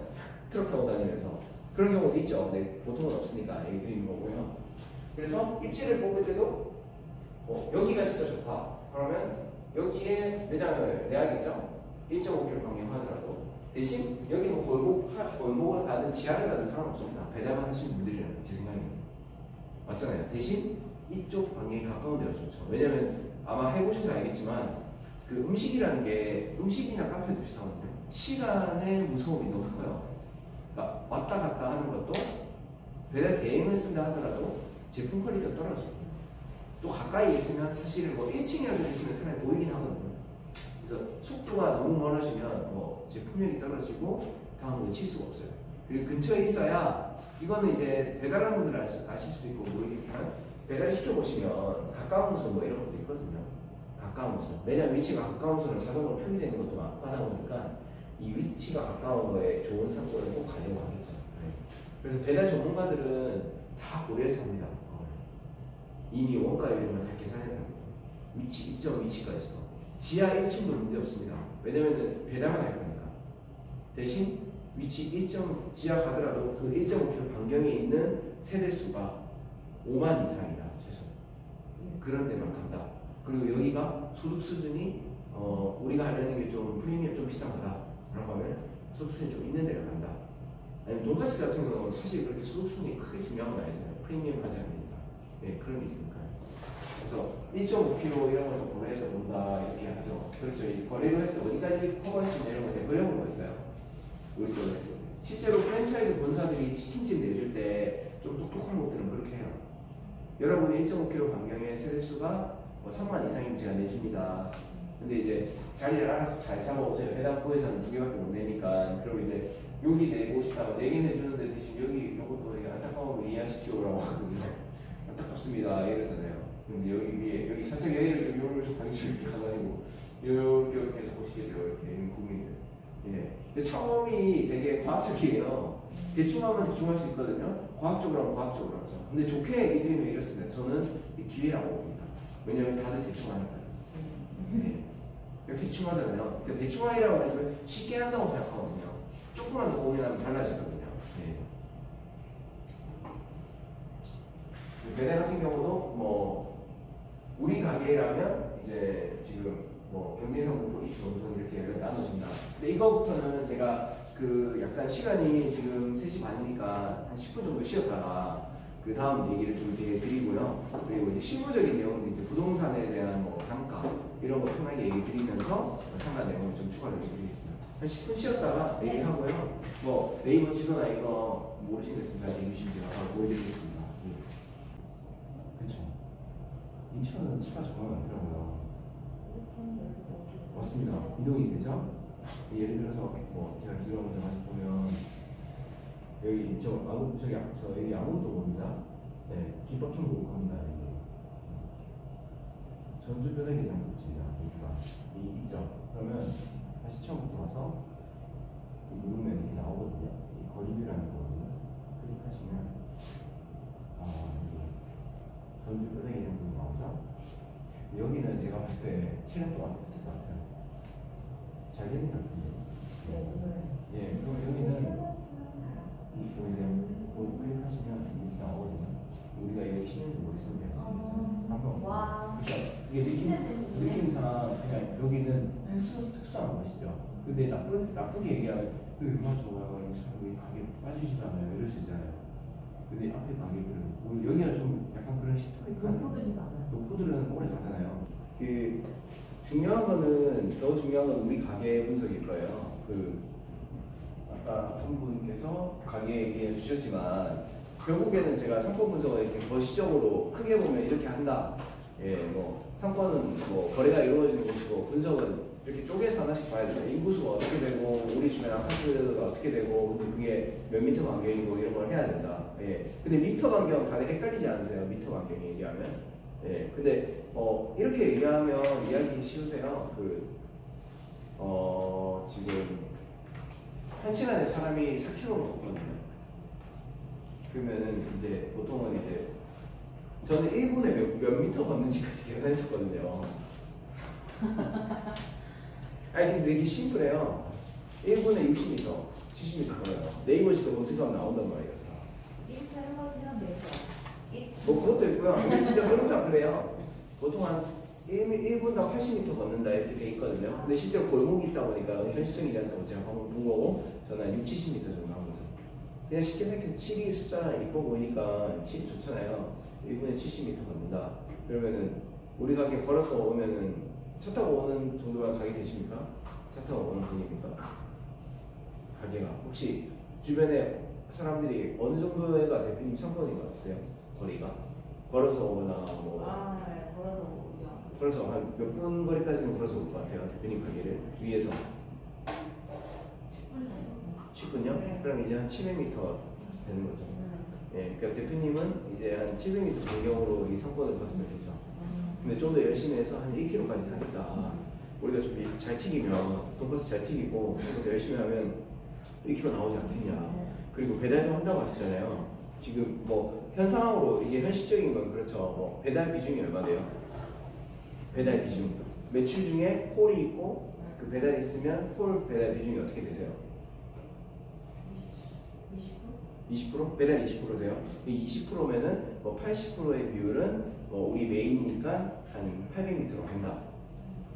트럭 타고 다니면서 그런 경우도 있죠. 근데 보통은 없으니까 얘기 드리는 거고요. 그래서 입지를 뽑을 때도 여기가 진짜 좋다. 그러면 여기에 매장을 내야겠죠. 1.5km 반경하더라도 대신 여기 뭐 골목을 가든 지하를 가든 상관없습니다. 배달만 하시는 분들이라는 제 생각입니다. 맞잖아요. 대신 이쪽 방향이 가까운 데가 좋죠. 왜냐면 아마 해보셔서 알겠지만 그 음식이라는 게 음식이나 카페도 비슷하거든요. 시간의 무서움이 너무 커요. 그러니까 왔다 갔다 하는 것도 배달 대행을 쓴다 하더라도 제품 퀄리티가 떨어져요. 또 가까이 있으면 사실은 1층이라도 있으면 사람이 보이긴 하거든요. 그래서 속도가 너무 멀어지면 제품력이 떨어지고 다음으로 칠 수가 없어요. 그리고 근처에 있어야 이거는 이제 배달하는 분들 아실 수도 있고 모르겠지만 배달 시켜보시면 가까운 곳은 이런 것도 있거든요. 가까운 곳은 매장 위치가 가까운 곳은 자동으로 표기되는 것도 많고 하다 보니까 이 위치가 가까운 거에 좋은 상권을 꼭 가려고 하겠죠. 네. 그래서 배달 전문가들은 다 고려해서 합니다. 이미 원가 이름을 다 계산해서 위치, 입점 위치까지도 지하 1층도 문제 없습니다. 왜냐면 배달만 할 거니까. 대신 위치 1점 지하 가더라도 그 1.5km 반경에 있는 세대수가 5만 이상이다. 최소. 그런 데만 간다. 그리고 여기가 소득 수준이 우리가 하려는 게 좀 프리미엄 좀 비싼거다 라고 하면 소득 수준이 좀 있는 데를 간다. 아니면 돈가스 같은 경우는 사실 그렇게 소득 수준이 크게 중요한 건 아니잖아요. 프리미엄 하지 않으니까. 네, 그런 게 있으니까. 그래서 1.5km 이런 것도 고려해서 본다 이렇게 하죠. 그렇죠. 이 거래를 했을 때 어디까지 커버할 수 있냐 이런 거 제가 그려본 거 있어요. 우리 쪽에 했을 때. 실제로 프랜차이즈 본사들이 치킨집 내줄 때 좀 똑똑한 곳들은 그렇게 해요. 여러분이 1.5km 반경의 세대수가 3만 이상이면 제가 내줍니다. 근데 이제 자리를 알아서 잘 잡아오세요. 배당부에서는 2개밖에 못 내니까. 그럼 이제 여기 내고 싶다고 4개 내주는데 대신 여기 이것도 우리가 안타까운 거 이해하십시오라고 하거든요. 안타깝습니다 이러잖아요. 근데 여기 위에 여기 살짝 여기를 좀 요를 좀 방식을 이렇게 가가지고 이렇게 해서 보시겠죠. 이렇게 있는 부분들. 예. 근데 창업이 되게 과학적이에요. 대충 하면 대충 할 수 있거든요. 과학적으로 하면 과학적으로 하죠. 근데 좋게 얘기 드리면 이렇습니다. 저는 기회라고 봅니다. 왜냐면 다들 대충 하니까. 예. 그러니까 대충 하잖아요. 그러니까 대충 하이라고 하면 쉽게 한다고 생각하거든요. 조금만 더 고민하면 달라지거든요. 예. 배달 같은 경우도 뭐 우리 가게라면 이제 지금 뭐 경리상품 우선 이렇게 연락 나눠준다. 근데 이거부터는 제가 그 약간 시간이 지금 3시 반이니까 한 10분 정도 쉬었다가 그 다음 얘기를 좀 드리고요. 그리고 이제 실무적인 내용은 이제 부동산에 대한 뭐 단가 이런 거 편하게 얘기 드리면서 상가 내용을 좀 추가로 얘기 드리겠습니다. 한 10분 쉬었다가 얘기하고요. 뭐 네이버 지도나 이거 모르시는 거 있으면 얘기 주시면 제가 바로 보여드리겠습니다. 그렇죠. 인천은 차가 정말 많더라고요. 맞습니다. 이동이 되죠? 예를 들어서 뭐 제가 들어오는 데 보면 여기 여기 아무것도 봅니다. 네, 김밥촌 보고 갑니다. 여기. 전주 뼈다귀장 복지가 여기가 있죠. 그러면 다시 처음부터 와서 누르면 이렇게 나오거든요. 이 거리뷰라는 거거든요. 클릭하시면 전주 뼈다귀장 복지 나오죠. 여기는 제가 봤을 때 7년 동안 했을 것 같아요. 잘 되는 것 같은데. 예, 그럼 여기는 보이세요? 클릭하시면 이렇게 나오거든요. 우리가 여기 10년 정도 있으면 될 수 있어요. 한번. 그러니까 이게 느낌상 그냥 여기는 특수한 것이죠. 근데 나쁘게 얘기하면 얼마나 좋아요. 우리 가게 빠지지도 않아요. 이럴 수 있잖아요. 근데 앞에 가게들은 오늘 여기가 좀 약간 그런 히스토릭한 노포들은 오래 가잖아요. 그 중요한 거는 더 중요한 건 우리 가게 분석일 거예요. 그 아까 한 분께서 가게 얘기해 주셨지만 결국에는 제가 상권 분석을 이렇게 거시적으로 크게 보면 이렇게 한다. 예, 뭐 상권은 뭐 거래가 이루어지는 곳이고 분석은 이렇게 쪼개서 하나씩 봐야 돼요. 인구수가 어떻게 되고 우리 주변 아파트가 어떻게 되고 근데 그게 몇 미터 간격이고 이런 걸 해야 된다. 예. 근데 미터 간격 다들 헷갈리지 않으세요? 미터 간격 얘기하면. 예. 근데 이렇게 얘기하면 이해하기 쉬우세요. 지금 1시간에 사람이 4km로 걷거든요. 그러면은 이제 보통은 이제 저는 1분에 몇 미터 걷는지까지 계산했었거든요. 아니 근데 되게 심플해요. 1분에 60m, 70m 걸어요. 네이버 지도 검색하면 나온단 말이에요. 1차 해보시면 되죠. 뭐 그것도 있고요. 근데 진짜 항상 그래요. 보통 한 1분당 80m 걷는다 이렇게 돼 있거든요. 근데 실제 골목이 있다 보니까 엄청 시청이잖아요. 제가 방금 본 거고 저는 한 60, 70m 정도 한 거죠. 그냥 쉽게 생각해서 7이 숫자 이뻐 보이니까 7이 좋잖아요. 1분에 70m 걷는다. 그러면은 우리 가게 걸어서 오면은 차 타고 오는 정도만 가게 되십니까? 차 타고 오는 분입니까? 가게가 혹시 주변에 사람들이 어느 정도가 대표님 상권인 것 같으세요? 거리가? 걸어서 오거나 뭐 네, 걸어서 오고요. 걸어서 한 몇 분 거리까지는 걸어서 올 것 같아요. 대표님 가게를 위에서 10분요? 네. 그럼 이제 한 700m 되는 거죠. 예, 그러니까 대표님은 이제 한 700m 반경으로 이 상권을 거두면 되죠. 근데 좀 더 열심히 해서 한 1km까지 하니까 우리가 좀 잘 튀기면 돈가스 잘 튀기고 더 열심히 하면 1km 나오지 않겠냐. 그리고 배달도 한다고 하시잖아요. 지금 뭐 현상으로 이게 현실적인 건 그렇죠. 뭐 배달 비중이 얼마 돼요? 배달 비중 매출 중에 홀이 있고 그 배달이 있으면 홀 배달 비중이 어떻게 되세요? 20%? 배달 20% 돼요. 20%면은 뭐 80%의 비율은 뭐 우리 메인이니까 한 800m로 간다.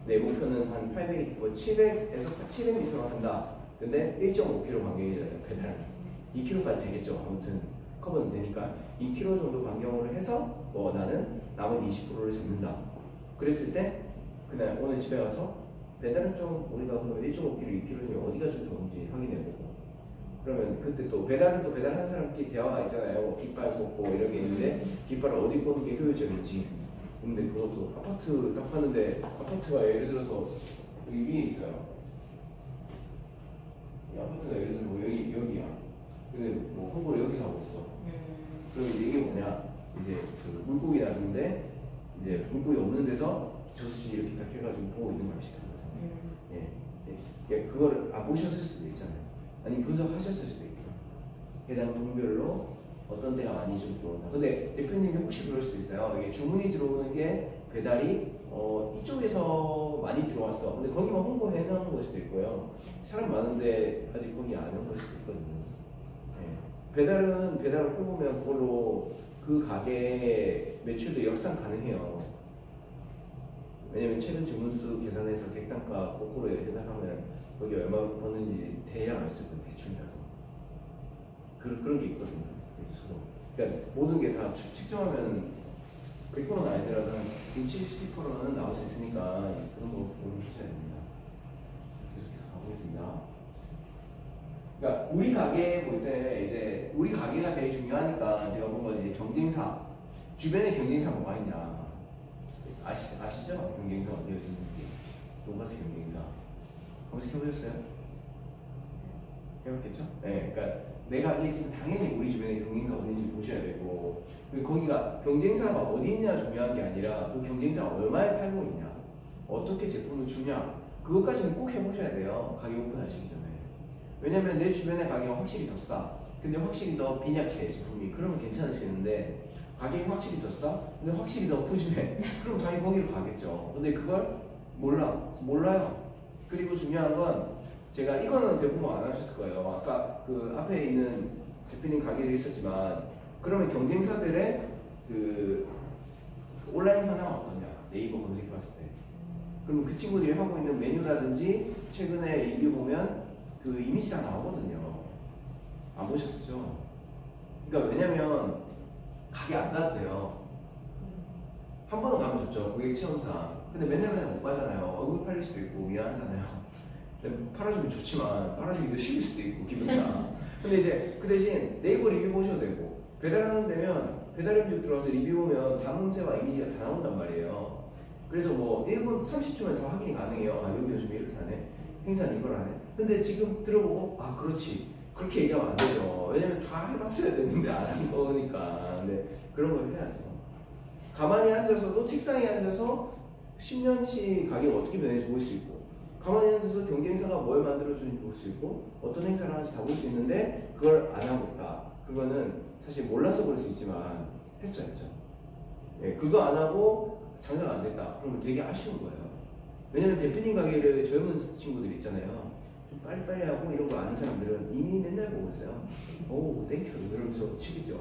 내 목표는 한 800, 뭐 700에서 700m로 간다. 근데 1.5km 반경이잖아요. 배달 2km까지 되겠죠. 아무튼 커버는 되니까 2km 정도 반경으로 해서 뭐 나는 나머지 20%를 잡는다. 그랬을 때 그날 오늘 집에 가서 배달은 좀 우리가 그럼 1.5km, 2km 중에 어디가 좀 좋은지 확인해보고 그러면 그때 또 배달은 또 배달하는 사람끼리 대화가 있잖아요. 뭐 깃발 꽂고 이런 게 있는데 깃발을 어디 꽂는 게 효율적인지. 근데 그것도 아파트 딱 봤는데 아파트가 예를 들어서 여기 위에 있어요. 이 아파트가 예를 들어 뭐 여기야. 근데 뭐 홍보를 여기서 하고 있어. 그럼 이제 이게 뭐냐? 이제 그 물고기 놨는데 이제 물고기 없는 데서 저수지 이렇게 딱 해가지고 보고 있는 거랑 비슷한 거죠. 예. 예. 그걸 안 보셨을 수도 있잖아요. 아니 분석하셨을 수도 있고 해당 동별로 어떤 데가 많이 좀 들어온다. 근데 대표님이 혹시 그럴 수도 있어요. 이게 주문이 들어오는 게 배달이 이쪽에서 많이 들어왔어. 근데 거기만 홍보해 놓은 걸 수도 있고요. 사람 많은데 아직 거기 안 온 걸 수도 있거든요. 예. 배달을 해보면 그걸로 그 가게 매출도 역산 가능해요. 왜냐면 최근 주문수 계산해서 객단가 거꾸로 계산하면 거기 얼마 버는지 대략 알 수 있거든요. 대충이라도. 그런 게 있거든요. 서로. 그러니까 모든 게 다 측정하면 100%는 아니더라도 한 60, 70%는 나올 수 있으니까 그런 거 고민하셔야 됩니다. 계속해서 가보겠습니다. 그러니까 우리 가게 볼 때 이제 우리 가게가 되게 중요하니까 제가 본 건 이제 경쟁사 주변에 경쟁사 뭐가 있냐 아시죠? 경쟁사 어디가 있는지 돈가스 경쟁사 검색해보셨어요? 해봤겠죠? 네, 그러니까 내 가게에 있으면 당연히 우리 주변에 경쟁사 어딘지 보셔야 되고 그리고 거기가 경쟁사가 어디 있냐 중요한 게 아니라 그 경쟁사가 얼마에 팔고 있냐 어떻게 제품을 주냐 그것까지는 꼭 해보셔야 돼요. 가게 오픈하시기 전에. 왜냐면 내 주변에 가게가 확실히 더 싸. 근데 확실히 더 빈약해 제품이. 그러면 괜찮으시겠는데 가격이 확실히 더 싸? 근데 확실히 더 푸짐해. 그럼 당연히 거기로 가겠죠. 근데 그걸 몰라요. 그리고 중요한 건 제가 이거는 대부분 안 하셨을 거예요. 아까 그 앞에 있는 대표님 가게도 있었지만 그러면 경쟁사들의 그 온라인 현황은 어떠냐? 네이버 검색해봤을 때. 그럼 그 친구들이 하고 있는 메뉴라든지 최근에 리뷰 보면 그 이미지 다 나오거든요. 안 보셨죠? 그러니까 왜냐면 가게 안 가도 돼요. 한 번은 가면 좋죠. 고객 체험상. 근데 맨날 못 가잖아요. 얼굴 팔릴 수도 있고 미안하잖아요. 팔아주면 좋지만 팔아주기도 싫을 수도 있고 기분상. 근데 이제 그 대신 네이버 리뷰 보셔도 되고 배달하는 데면 배달 리뷰 들어와서 리뷰 보면 담음새와 이미지가 다 나온단 말이에요. 그래서 뭐 1분 30초면 다 확인이 가능해요. 아 여기 요즘에 이렇게 하네. 행사는 이걸 하네. 근데 지금 들어보고 아 그렇지. 그렇게 얘기하면 안 되죠. 왜냐면 다 해봤어야 되는데 안 한 거니까. 근데 그런 걸 해야죠. 가만히 앉아서도 책상에 앉아서 10년치 가격 어떻게 변했는지 볼 수 있고 가만히 앉아서 경쟁사가 뭘 만들어주는지 볼 수 있고 어떤 행사를 하는지 다 볼 수 있는데 그걸 안 하고 있다. 그거는 사실 몰라서 그럴 수 있지만 했어야죠. 예, 그거 안 하고 장사가 안 됐다. 그러면 되게 아쉬운 거예요. 왜냐면 대표님 가게를 젊은 친구들 있잖아요. 좀 빨리빨리 하고 이런 거 아는 사람들은 이미 맨날 보고 있어요. 오, 땡큐. 이러면서 치겠죠.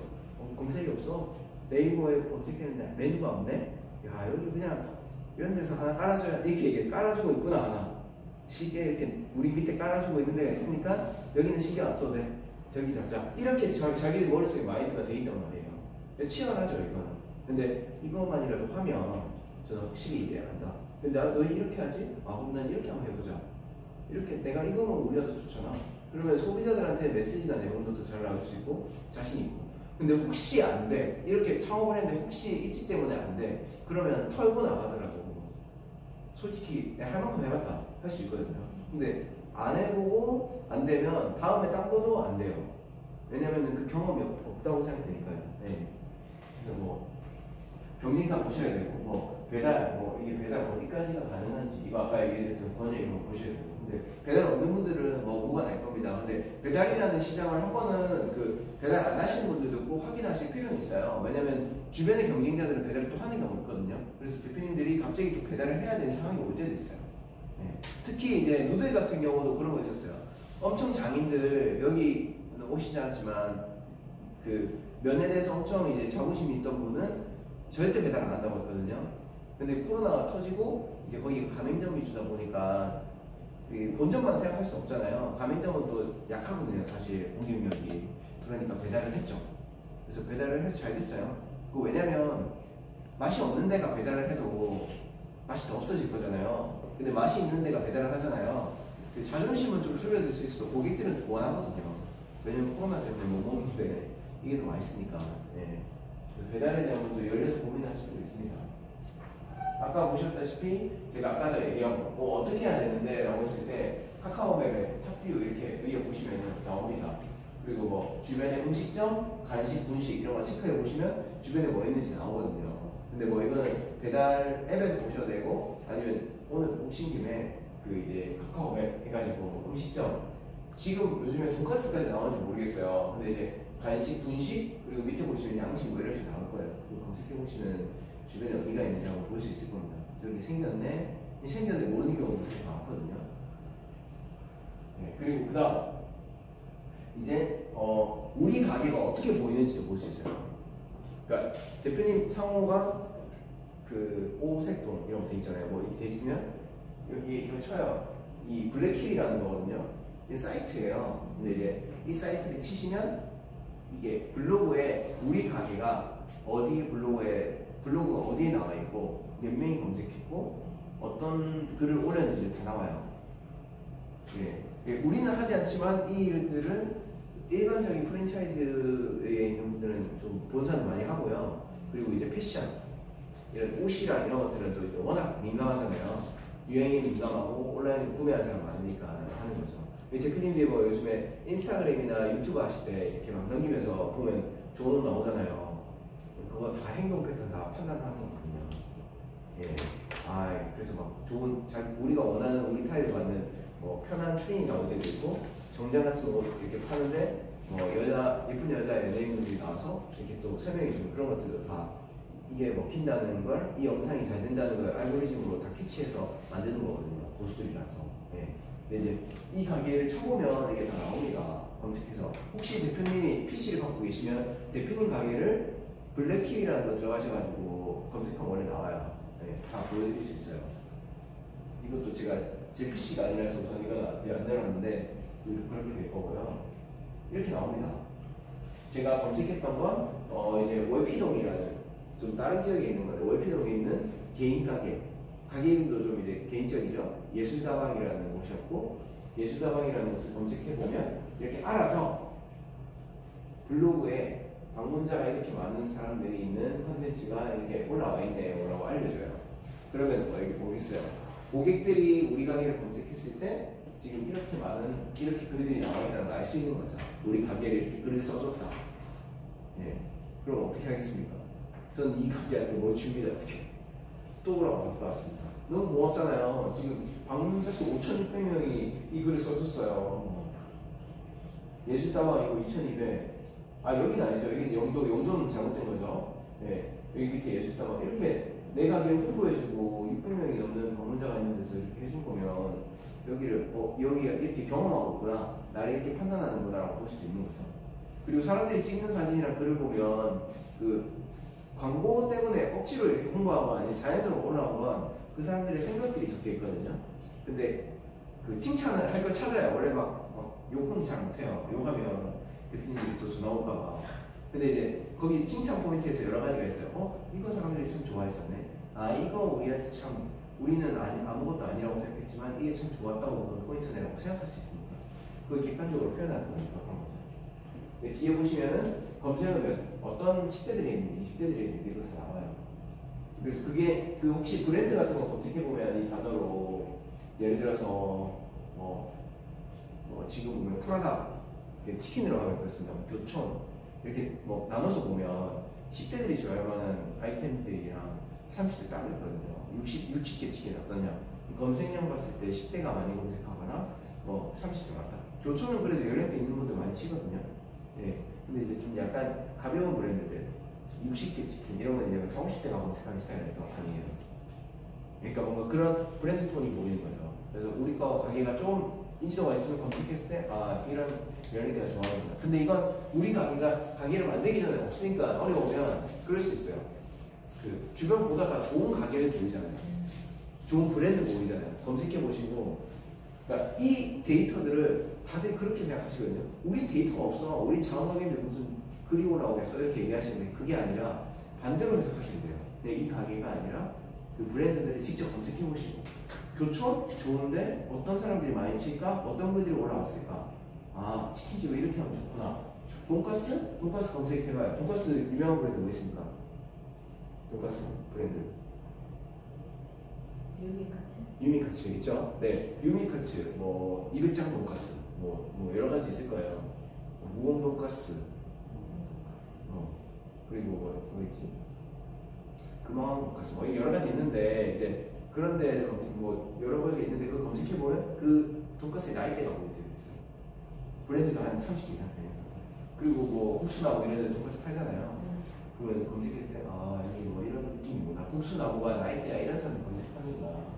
검색이 없어. 네이버에 검색했는데 메뉴가 없네? 야, 여기 그냥 이런 데서 하나 깔아줘야, 이렇게 얘기해. 깔아주고 있구나, 하나. 쉽게 이렇게 우리 밑에 깔아주고 있는 데가 있으니까 여기는 신경 안 써도 돼. 저기 잡자. 이렇게 자기 머릿속에 마인드가 돼 있단 말이에요. 치열하죠, 이거는. 근데 이것만이라도 하면 저는 확실히 이해한다. 근데 너 이렇게 하지? 아, 그럼 난 이렇게 한번 해보자. 이렇게 내가 이거면 우리가 더 좋잖아. 그러면 소비자들한테 메시지나 내용도 더 잘 나올 수 있고 자신 있고. 근데 혹시 안 돼. 이렇게 창업을 했는데 혹시 입지 때문에 안 돼. 그러면 털고 나가더라고. 솔직히 할 만큼 해봤다. 할 수 있거든요. 근데 안 해보고 안 되면 다음에 딴 거도 안 돼요. 왜냐면은 그 경험이 없다고 생각되니까요. 네. 그래서 뭐 경쟁사 보셔야 되고 뭐 배달 뭐 이게 배달 어디까지가 가능한지 이거 아까 얘기했던 번역 이런 거 보셔야 되고 근데 배달 없는 분들은 뭐 무가 날 겁니다. 근데 배달이라는 시장을 한 번은 그 배달 안 하시는 분들도 꼭 확인하실 필요는 있어요. 왜냐면 주변의 경쟁자들은 배달을 또 하는 경우가 있거든요. 그래서 대표님들이 갑자기 또 배달을 해야 되는 상황이 올 때도 있어요. 네. 특히 이제 누들 같은 경우도 그런 거 있었어요. 엄청 장인들 여기 오시지 않지만 그 면에 대해서 엄청 이제 자부심이 있던 분은 절대 배달 안 한다고 했거든요. 근데 코로나가 터지고 이제 거기 가맹점이 주다 보니까 그 본점만 생각할 수 없잖아요. 가맹점은 또 약하거든요, 사실 공격력이. 그러니까 배달을 했죠. 그래서 배달을 해서 잘 됐어요. 그 왜냐면 맛이 없는 데가 배달을 해도 맛이 더 없어질 거잖아요. 근데 맛이 있는 데가 배달을 하잖아요. 그 자존심은 좀 줄여들 수 있어도 고객들은 원하거든요. 왜냐면 코로나 때문에 못 먹는데 이게 더 맛있으니까. 네. 배달에 대한 것도 열려서 고민하실 수도 있습니다. 아까 보셨다시피 제가 아까도 얘기한 거 뭐 어떻게 해야 되는데 라고 했을 때 카카오맵에 탑뷰 이렇게 위에 보시면 나옵니다. 그리고 뭐 주변에 음식점, 간식, 분식 이런 거 체크해 보시면 주변에 뭐 있는지 나오거든요. 근데 뭐 이거는 배달 앱에서 보셔도 되고 아니면 오늘 오신 김에 그 이제 카카오맵 해가지고 음식점 지금 요즘에 돈까스까지 나오는지 모르겠어요. 근데 이제 간식, 분식 그리고 밑에 보시면 양식 뭐 이런 식으로 나올 거예요. 그거 검색해 보시면 주변에 어디가 있는지 한번 볼 수 있을 겁니다. 저렇게 생겼네. 생겼는데 모르는 경우도 되게 많거든요. 네, 그리고 그다음 이제 우리 가게가 어떻게 보이는지도 볼 수 있어요. 그러니까 대표님 상호가 그 오색돈 이런 거 돼 있잖아요. 뭐 이렇게 돼 있으면 여기 이거 쳐요. 이 블랙힐이라는 거거든요. 이 사이트예요. 근데 이제 이 사이트를 치시면 이게 블로그에 우리 가게가 어디 블로그가 어디에 나와 있고 몇 명이 검색했고 어떤 글을 올렸는지 다 나와요. 예. 우리는 하지 않지만 이 일들은 일반적인 프랜차이즈에 있는 분들은 좀 본사는 많이 하고요. 그리고 이제 패션, 이런 옷이랑 이런 것들은 또 이제 워낙 민감하잖아요. 유행에 민감하고 온라인 구매하는 사람 많으니까 하는 거죠. 대표님들이 뭐 요즘에 인스타그램이나 유튜브 하실 때 이렇게 막 넘기면서 보면 좋은 옷 나오잖아요. 그거 다 행동 패턴 다 판단하는 거거든요. 예. 그래서 막 좋은, 우리가 원하는 우리 타입에 맞는 뭐 편한 추리닝 나올 때도 있고, 정장 같은 옷 이렇게 파는데, 예쁜 여자 연예인분들이 나와서 이렇게 또 설명해주는 그런 것들도 다 이게 먹힌다는 걸, 이 영상이 잘 된다는 걸 알고리즘으로 다 캐치해서 만드는 거거든요. 고수들이라서. 예. 근데 이제 이 가게를 쳐보면 이게 다 나옵니다. 검색해서. 혹시 대표님이 PC를 갖고 계시면 대표님 가게를 블랙키위라는 거 들어가셔가지고 검색하면 원래 나와요. 네, 다 보여드릴 수 있어요. 이것도 제가 제 PC가 아니라서 우선 이건 안 내놨는데 그렇게 될 거고요. 이렇게 나옵니다. 제가 검색했던 건 이제 월피동이라는 좀 다른 지역에 있는 건데 월피동에 있는 개인 가게 이름도 좀 이제 개인적이죠. 예술다방이라는 곳이었고 예술다방이라는 곳을 검색해 보면 이렇게 알아서 블로그에 방문자가 이렇게 많은 사람들이 있는 컨텐츠가 이렇게 올라와 있네요라고 알려줘요. 그러면 여기 보겠어요. 고객들이 우리 가게를 검색했을 때 지금 이렇게 글들이 나와 있다는 걸 알 수 있는 거죠. 우리 가게를 이렇게 글을 써줬다. 예. 그럼 어떻게 하겠습니까? 저는 이 가게한테 뭘 줍니다. 어떻게? 또 오라고 받아왔습니다. 너무 고맙잖아요. 지금 방문자 수 5,600명이 이 글을 써줬어요. 예술다방이고 2,200. 여기는 아니죠. 여기 용도는 잘못된 거죠. 네. 여기 밑에 예술다방 이렇게 내 가게를 홍보해주고 600명이 넘는 방문자가 있는 데서 이렇게 해준 거면 여기를 여기가 이렇게 경험하고 있구나. 나를 이렇게 판단하는구나 라고 볼 수도 있는 거죠. 그리고 사람들이 찍는 사진이랑 글을 보면 그 광고 때문에 억지로 이렇게 홍보한 건 아니고 자연스럽게 올라온 건 그 사람들의 생각들이 적혀 있거든요. 근데 그 칭찬을 할 걸 찾아요. 원래 막 욕은 잘 못해요. 욕하면 대표님들이 또 전화 올까봐. 근데 이제 거기 칭찬 포인트에서 여러 가지가 있어요. 이거 사람들이 참 좋아했었네. 이거 우리한테 참 우리는 아무것도 아니라고 생각했지만 이게 참 좋았다고 그런 포인트네라고 생각할 수 있습니다. 그걸 객관적으로 표현하는 거니까 그런 거죠. 네, 뒤에 보시면은 검색은 어떤 10대들이 있는지 20대들이 있는지 이거 다 나와요. 그래서 그게 혹시 브랜드 같은 거 검색해 보면 이 단어로 예를 들어서 지금 보면 프라다 치킨으로 하면 그렇습니다. 교촌 이렇게 나눠서 보면 10대들이 좋아할 만한 아이템들이랑 30대 따로 있거든요. 60개 치킨 어떠냐? 검색량 봤을 때 10대가 많이 검색하거나 30대 맞다. 교촌은 그래도 연령대 있는 분들 많이 치거든요. 예. 근데 이제 좀 약간 가벼운 브랜드들 60개 치킨 이런 건 이제 40, 50대가 검색하는 스타일이 또 아니에요. 그러니까 뭔가 그런 브랜드 톤이 보이는 거죠. 그래서 우리 거 가게가 좀 인지도가 있으면 검색했을 때 이런 연령대가 좋아하는구나. 근데 이건 우리 가게가 가게를 만들기 전에 없으니까 어려우면 그럴 수 있어요. 그 주변 보다가 좋은 가게를 보이잖아요. 좋은 브랜드 보이잖아요. 검색해 보시고 그러니까 이 데이터들을 다들 그렇게 생각하시거든요. 우리 데이터가 없어. 우리 자원가게인데 무슨 글이 올라오겠어? 이렇게 얘기하시는데 그게 아니라 반대로 해석하시면 돼요. 근데 이 가게가 아니라 그 브랜드들을 직접 검색해 보시고 교촌? 좋은데 어떤 사람들이 많이 칠까? 어떤 글들이 올라왔을까? 치킨집을 이렇게 하면 좋구나. 돈가스? 돈가스 검색해봐요. 돈가스 유명한 브랜드 뭐 있습니까? 돈가스 브랜드 유미카츠 있죠? 네, 유미카츠, 이백장 돈가스, 여러 가지 있을 거예요. 무공 돈가스, 그리고 뭐 있지? 금방 돈가스 뭐 여러 가지 있는데 이제 그런데 뭐 여러 가지 있는데 그거 검색해 보면 그 돈가스의 나이대가 보여져 있어요. 브랜드가 한 30개 이상 돼요. 그리고 뭐 국수나무 이런 데 돈가스 팔잖아요. 그러면 검색했을 때 아 이게 뭐 이런 느낌이구나. 국수나무가 나이대야 이런 사람 검색하는구나.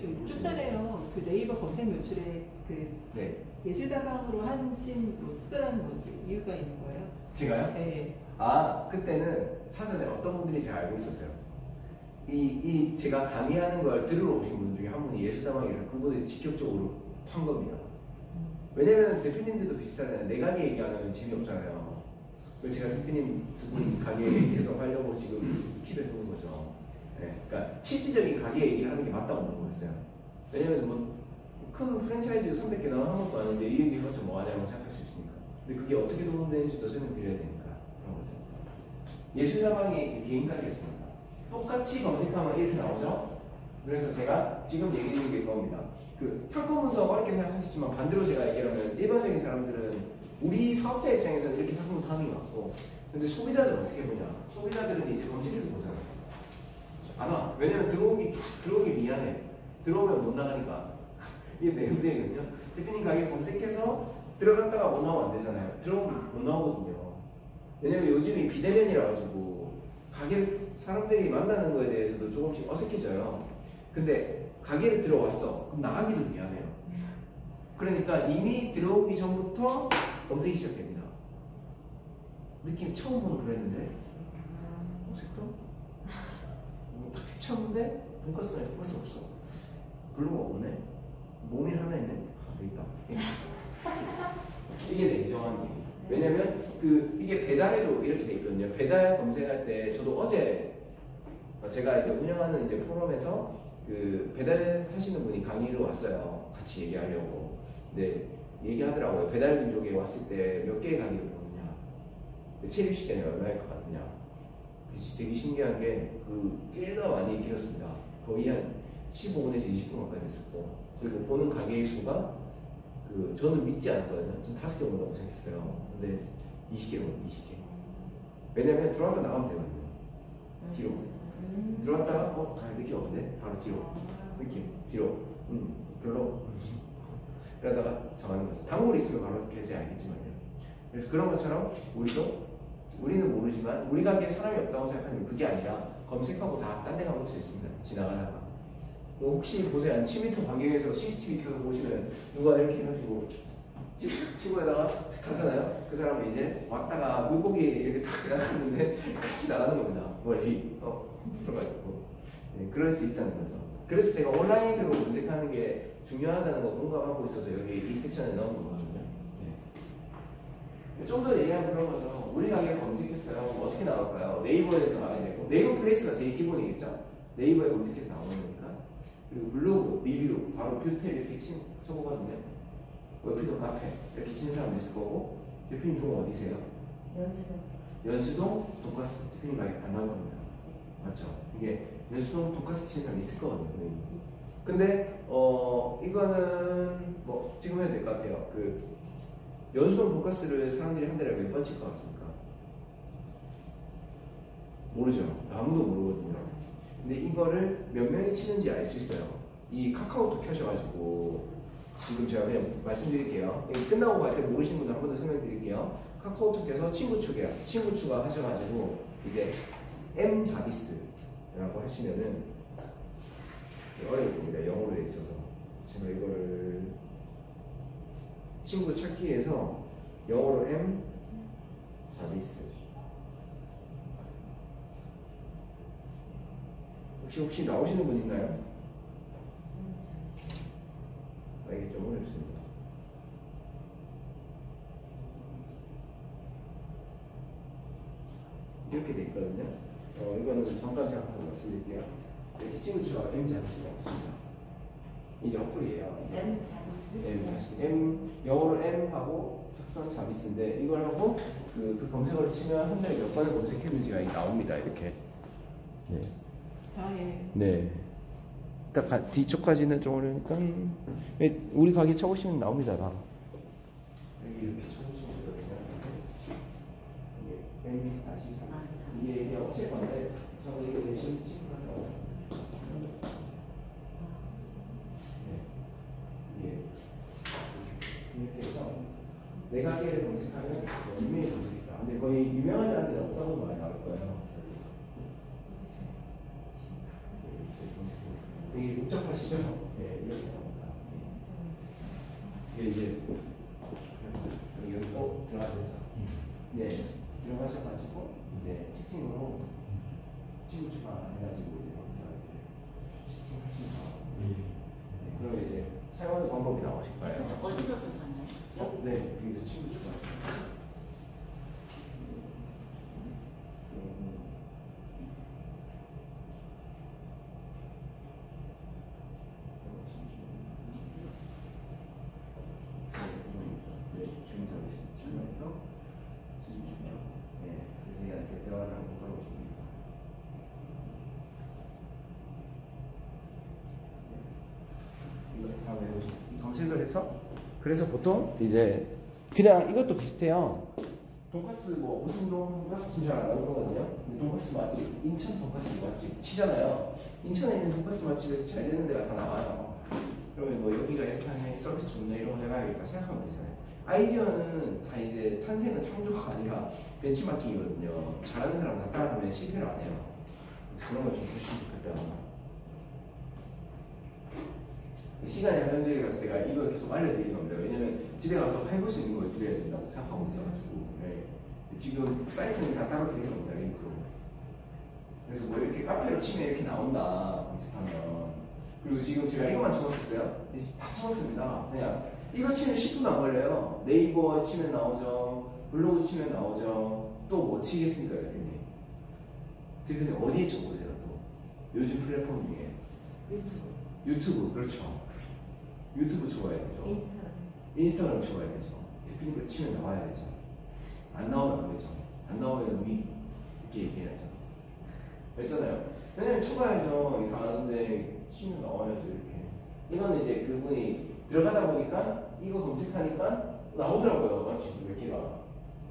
좀 전에요. 그 네이버 검색 노출에 그 네. 예술다방으로 하신 뭐 특별한 뭐 이유가 있는 거예요? 제가요? 네. 아 그때는 사전에 어떤 분들이 제가 알고 있었어요. 이 제가 강의하는 걸 들으러 오신 분 중에 한 분이 예술다방이라 그분이 직접적으로 판 겁니다. 왜냐면 대표님들도 비슷하잖아요. 내 가게 얘기하면 재미없잖아요. 그래서 제가 대표님 두 분 가게 계속 하려고 지금 피드해두는 거죠. 네, 그러니까 실질적인 가게 얘기를 하는 게 맞다고 보는 거였어요. 왜냐면 뭐 큰 프랜차이즈 300개 나온 한 것도 아닌데 이 얘기 해봤자 뭐 하냐고 생각할 수 있으니까. 근데 그게 어떻게 도움되는지도 설명드려야 되니까 그런 거죠. 예술다방이 개인 가게였습니다. 똑같이 검색하면 이렇게 나오죠. 그래서 제가 지금 얘기해 드린 게 겁니다. 그 상품 분석 어렵게 생각하시지만 반대로 제가 얘기하면 일반적인 사람들은 우리 사업자 입장에서는 이렇게 상품을 사는 게 맞고 근데 소비자들은 어떻게 보냐. 소비자들은 이제 검색해서 보잖아요. 안 와. 왜냐면 들어오기 미안해. 들어오면 못 나가니까. 이게 내 의견이거든요. 대표님 가게 검색해서 들어갔다가 못 나오면 안 되잖아요. 들어오면 못 나오거든요. 왜냐면 요즘이 비대면이라 가지고 가게 사람들이 만나는 거에 대해서도 조금씩 어색해져요. 근데 가게를 들어왔어. 그럼 나가기도 미안해요. 그러니까 이미 들어오기 전부터 검색이 시작됩니다. 느낌 처음 보는 그랬는데 색도 딱 쳤는데 돈가스가 없어. 블루가 없네. 몸이 하나 있네. 아, 돼 있다. 이게 냉정한 얘기. 왜냐면 이게 배달에도 이렇게 돼 있거든요. 배달 검색할 때 저도 어제 제가 이제 운영하는 이제 포럼에서 그 배달 하시는 분이 강의로 왔어요. 같이 얘기하려고. 근데 얘기하더라고요. 배달 민족에 왔을 때 몇 개의 강의를 보느냐. 체류 시간이 얼마일 것 같느냐. 되게 신기한 게 꽤나 많이 길었습니다. 거의 한 15분에서 20분 가까이 됐었고 그리고 보는 가게의 수가 저는 믿지 않았거든요. 지금 5개 온다고 생각했어요. 근데 20개 오면 20개. 왜냐면 들어왔다 나가면 되거든요. 뒤로. 들어왔다가 가게 느낌 없는데 바로 뒤로. 느낌 뒤로. 별로. 그러다가 정하는 거죠. 단골 있으면 바로 계좌 알겠지만요. 그래서 그런 것처럼 우리는 모르지만 우리 가게에 사람이 없다고 생각하면 그게 아니라 검색하고 다 딴 데 가볼 수 있습니다. 지나가다가. 혹시 보세요. 한 7m 반경에서 CCTV 켜서 보시면 누가 이렇게 해가지고 치고에다가 가잖아요. 그 사람은 이제 왔다가 물고기 이렇게 딱 나갔는데 같이 나가는 겁니다. 멀리 들어가지고 그럴 수 있다는 거죠. 그래서 제가 온라인으로 검색하는 게 중요하다는 거 공감하고 있어서 여기 이 섹션에 넣은 거거든요. 좀 더 얘기하면 그런 거죠. 우리 가게 검색했어요. 어떻게 나올까요? 네이버에서 나와야 되고 네이버 플레이스가 제일 기본이겠죠. 네이버에 검색해서 나오는 거니까. 그리고 블로그, 리뷰, 바로 뷰티 이렇게 쳐보거든요. 웹피도 카페 이렇게 치는 사람도 있을 거고. 대표님 종 어디세요? 연수동 돈가스. 대표님 가게 안 나온 겁니다. 맞죠? 이게 연수동 돈가스 치는 사람 있을 거거든요. 근데 이거는 뭐 지금 해도 될 것 같아요. 연수동 돈가스를 사람들이 한 달에 몇 번 칠 것 같습니까? 모르죠. 아무도 모르거든요. 근데 이거를 몇 명이 치는지 알 수 있어요. 이 카카오톡 켜셔가지고 지금 제가 그냥 말씀드릴게요. 끝나고 갈 때 모르시는 분들 한 번 더 설명드릴게요. 카카오톡에서 친구 추가 하셔가지고 이제 m자비스라고 하시면은 어려울 겁니다. 영어로 돼 있어서 제가 이거를 친구 찾기에서 영어로 m자비스 혹시 나오시는 분 있나요? 이게 좀 어렵습니다. 이렇게 돼 있거든요. 이거는 잠깐 제가 한번 말씀드릴게요. 이렇게 친구 추가 m자비스가 없습니다. 이게 어플이에요. M 영어로 M하고 sakson 자비스인데 이걸 하고 그 검색어를 치면 한 달에 몇 번을 검색했는지가 나옵니다. 이렇게. 네. 네. 딱 뒤쪽까지는 좀 어려우니까 우리 가게 쳐보시면 나옵니다. 다. 여기 이렇게 쳐보시면 되거든요. 이게 M 다시 자비스. 이게 업체 건데 저거 이거 대신 친구라고 예. 이렇게 해서 내가게를 검색하면 유명히 검색이다. 근데 거의 유명한 사람들이 없다고 많이 나올 거예요. 되게 복잡하시죠? 네, 이렇게 나옵니다. 이게 이제 여기 들어가셨죠? 네, 들어가셔가지고 이제 채팅으로 친구 추가해가지고 이제 거기서 이제 채팅하시면 네, 그럼 이제 사용하는 방법이 나오실 거예요. 어디서 들어갔나요? 네, 여기서 친구 추가. 검색을 해서 그래서 보통 이제 그냥 이것도 비슷해요. 돈가스 뭐 무슨동 돈가스 진짜 안 나오는 거거든요. 근데 돈가스 맛집 인천 돈가스 맛집 치잖아요. 인천에 있는 돈가스 맛집에서 잘 되는 데가 다 나와요. 그러면 뭐 여기가 이렇게 하네 서비스 좋네 이런 거 해봐야겠다 생각하면 되잖아요. 아이디어는 다 이제 탄생은 창조가 아니라 벤치마킹이거든요. 잘하는 사람 다 따라하면 실패를 안 해요. 그래서 그런 걸 좀 보시면 좋겠다. 시간이 한정적이라서 내가 이걸 계속 알려드리는 겁니다. 왜냐면 집에 가서 해볼 수 있는 걸 드려야 된다고 생각하고 있어가지고 네. 지금 사이트는 다 따로 드리는 겁니다. 링크로. 그래서 뭐 이렇게 카페로 치면 이렇게 나온다 검색하면. 그리고 지금 제가 이것만 적었었어요. 다 적었습니다. 그냥 이거 치면 10분도 안 걸려요. 네이버 치면 나오죠. 블로그 치면 나오죠. 또 뭐 치겠습니까 대표님? 대표님 어디에 적으세요 또? 요즘 플랫폼 중에 유튜브 그렇죠. 유튜브 좋아야 되죠. 인스타그램 좋아야 되죠. 대표님 거 치면 나와야 되죠. 안 나오면 안 되죠. 안 나오면 위 이렇게 얘기해야죠. 그랬잖아요. 왜냐면 쳐봐야죠. 이거 아는데 치면 나와야죠 이렇게. 이거는 이제 그분이 들어가다 보니까 이거 검색하니까 나오더라고요. 마치 몇 개가